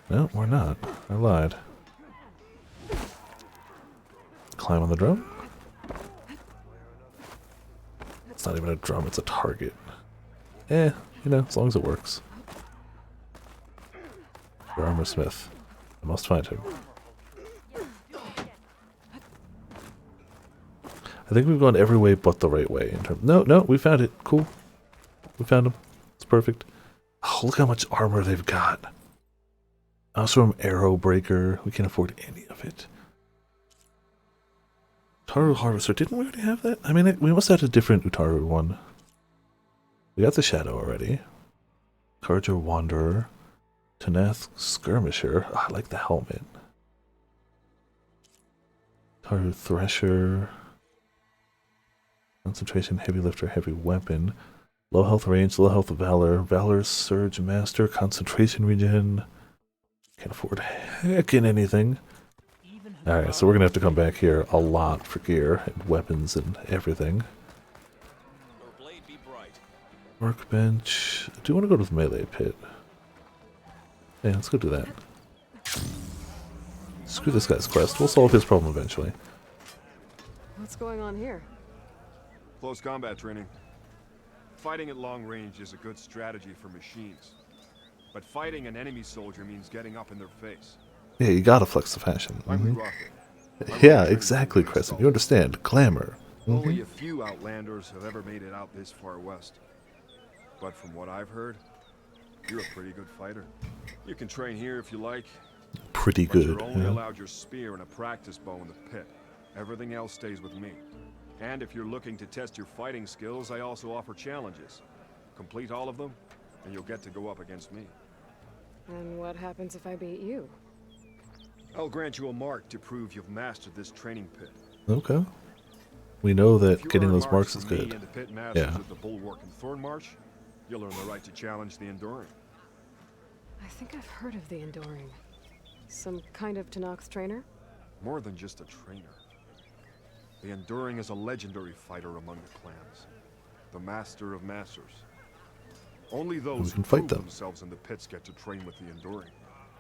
No, we're not. I lied. Climb on the drum? It's not even a drum, it's a target. You know, as long as it works. The armor smith. I must find him. I think we've gone every way but the right way. In terms. No, we found it. Cool. We found him. It's perfect. Oh, look how much armor they've got. Also, arrow breaker. We can't afford any of it. Utaru Harvester. Didn't we already have that? I mean, we must have had a different Utaru one. We got the shadow already. Scarger Wanderer. Tanath Skirmisher. Oh, I like the helmet. Taru Thresher. Concentration, Heavy Lifter, Heavy Weapon. Low health range, low health valor. Valor Surge Master, Concentration Regen. Can't afford heckin' anything. Alright, so we're gonna have to come back here a lot for gear and weapons and everything. Workbench. I do want to go to the melee pit. Yeah, let's go do that. Screw this guy's quest. We'll solve his problem eventually. What's going on here? Close combat training. Fighting at long range is a good strategy for machines. But fighting an enemy soldier means getting up in their face. Yeah, you gotta flex the fashion. I'm Rocket. Yeah, exactly, Crescent. You understand. Glamour. Only a few Outlanders have ever made it out this far west. But from what I've heard, you're a pretty good fighter. You can train here if you like. Pretty but good. You're only Yeah. allowed your spear and a practice bow in the pit. Everything else stays with me. And if you're looking to test your fighting skills, I also offer challenges. Complete all of them, and you'll get to go up against me. And what happens if I beat you? I'll grant you a mark to prove you've mastered this training pit. Okay. We know that If you getting earn those marks from is me good. and the pit masters Yeah. at the Bulwark and Thornmarsh, you'll earn the right to challenge the Enduring. I think I've heard of the Enduring. Some kind of Tanox trainer? More than just a trainer. The Enduring is a legendary fighter among the clans. The master of masters. Only those can who fight prove them. themselves in the pits get to train with the Enduring.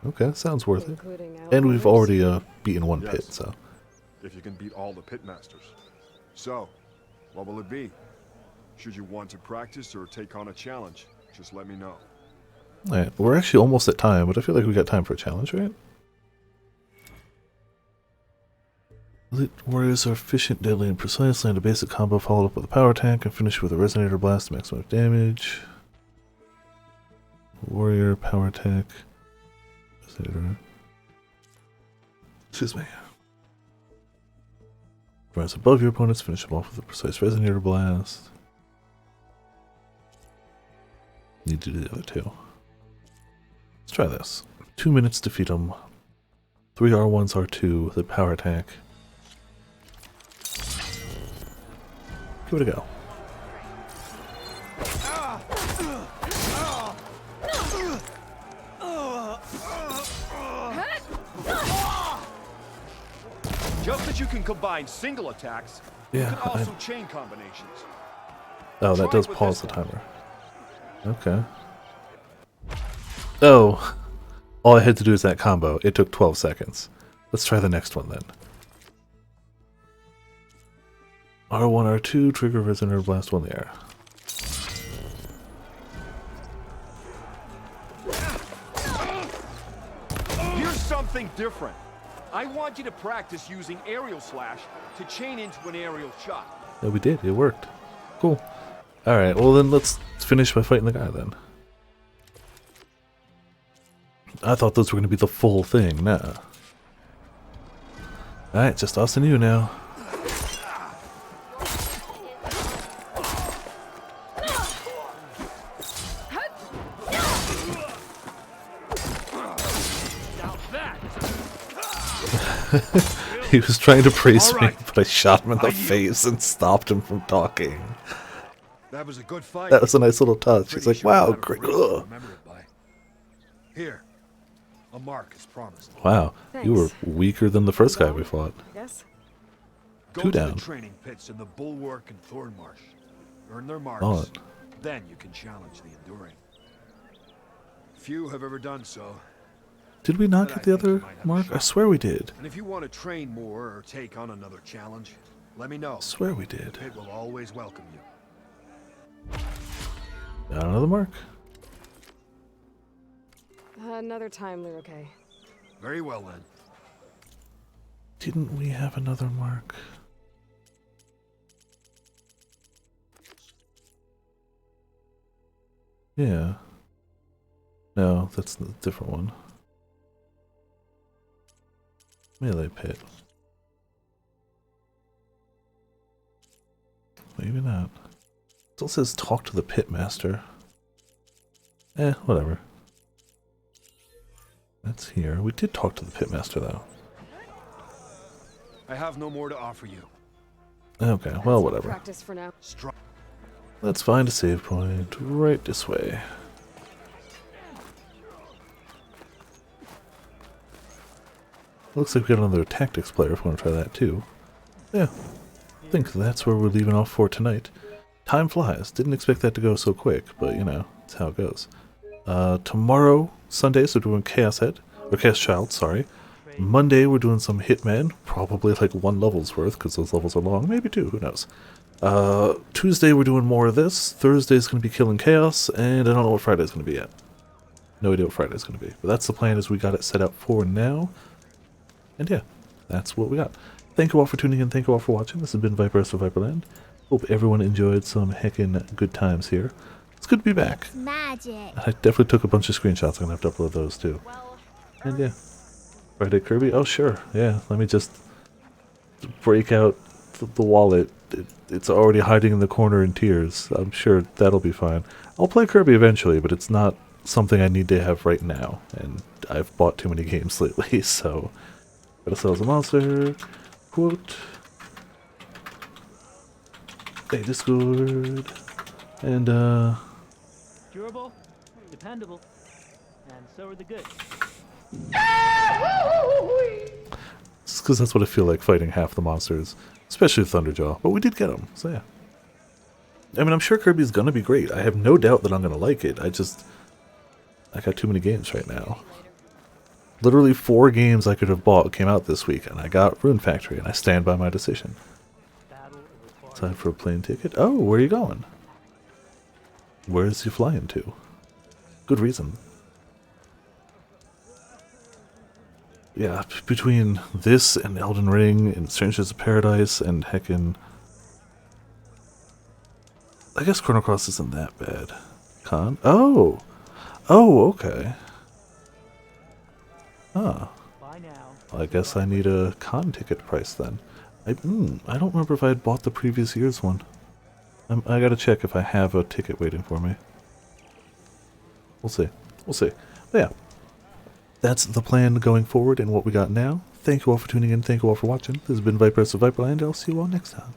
Okay, sounds worth it. Including And we've Outlanders? already beaten one Yes. pit, so. If you can beat all the pit masters. So, what will it be? Should you want to practice or take on a challenge, just let me know. Alright, we're actually almost at time, but I feel like we got time for a challenge, right? Elite warriors are efficient, deadly, and precise. Land a basic combo followed up with a power attack and finish with a resonator blast, maximum damage. Warrior, power attack. Resonator. Excuse me. Rise above your opponents, finish them off with a precise resonator blast. Need to do the other two. Let's try this. 2 minutes to defeat them. 3 R1s, R2, the power attack. Give it a go. Just as you can combine single attacks, Yeah, you can also chain combinations. Oh, that Try does it with pause the this one. timer. Okay. Oh, all I had to do is that combo. It took 12 seconds. Let's try the next one then. R1, R2, trigger resonator blast one there. Here's something different. I want you to practice using aerial slash to chain into an aerial shot. Yeah, we did. It worked. Cool. Alright, well then let's finish by fighting the guy then. I thought those were going to be the full thing. Nah. Alright, just us and you now. He was trying to praise me, but I shot him in the face and stopped him from talking. That was a good fight. That was a nice little touch. He's like, Pretty sure wow, I'll have a great. ring to Ugh. remember it by. Here, a mark as promised. Wow, you were Thanks. weaker than the first guy we fought. I guess. Go Two to down. the training pits in the Bulwark and Thornmarsh. Earn their marks. On. Then you can challenge the Enduring. Few have ever done so. Did we not but get I the think you other might have a mark? I shot. swear we did. And if you want to train more or take on another challenge, let me know. I swear we did. The pit will always welcome you. Got another mark. Another time, Lyrica. Very well then. Didn't we have another mark? Yeah. No, that's a different one. Melee pit. Maybe not. Still says talk to the pit master. Whatever. That's here. We did talk to the pitmaster, though. I have no more to offer you. Okay, well, whatever. Practice for now. Let's find a save point right this way. Looks like we got another tactics player if we want to try that too. Yeah, I think that's where we're leaving off for tonight. Time flies. Didn't expect that to go so quick, but you know, that's how it goes. Tomorrow, Sunday, so we're doing Chaos Head, or Chaos Child, sorry. Monday, we're doing some Hitman, probably like 1 level's worth, because those levels are long, maybe 2, who knows. Tuesday, we're doing more of this. Thursday's going to be Killing Chaos, and I don't know what Friday's going to be yet. No idea what Friday's going to be. But that's the plan as we got it set up for now. And yeah, that's what we got. Thank you all for tuning in. Thank you all for watching. This has been Vipers of Viperland. Hope everyone enjoyed some heckin' good times here. It's good to be back. Magic. I definitely took a bunch of screenshots. I'm going to have to upload those too. And yeah. Friday Kirby? Oh, sure. Yeah, let me just break out the wallet. It's already hiding in the corner in tears. I'm sure that'll be fine. I'll play Kirby eventually, but it's not something I need to have right now. And I've bought too many games lately, so... Gotta sell as a monster. Quote. A Discord. And, Durable, dependable, and so are the goods. Just because that's what I feel like fighting half the monsters. Especially Thunderjaw. But we did get them, so yeah. I mean, I'm sure Kirby's gonna be great. I have no doubt that I'm gonna like it. I got too many games right now. Literally 4 games I could have bought came out this week, and I got Rune Factory, and I stand by my decision. Time for a plane ticket. Oh, where are you going? Where's you flying to? Good reason. Yeah, between this and Elden Ring and Strangers of Paradise and heckin'... I guess Chrono Cross isn't that bad. Con? Oh! Oh, okay. Huh. Well, I guess I need a con ticket price then. I don't remember if I had bought the previous year's one. I gotta check if I have a ticket waiting for me. We'll see. We'll see. But yeah. That's the plan going forward and what we got now. Thank you all for tuning in. Thank you all for watching. This has been Vipers of Viperland. I'll see you all next time.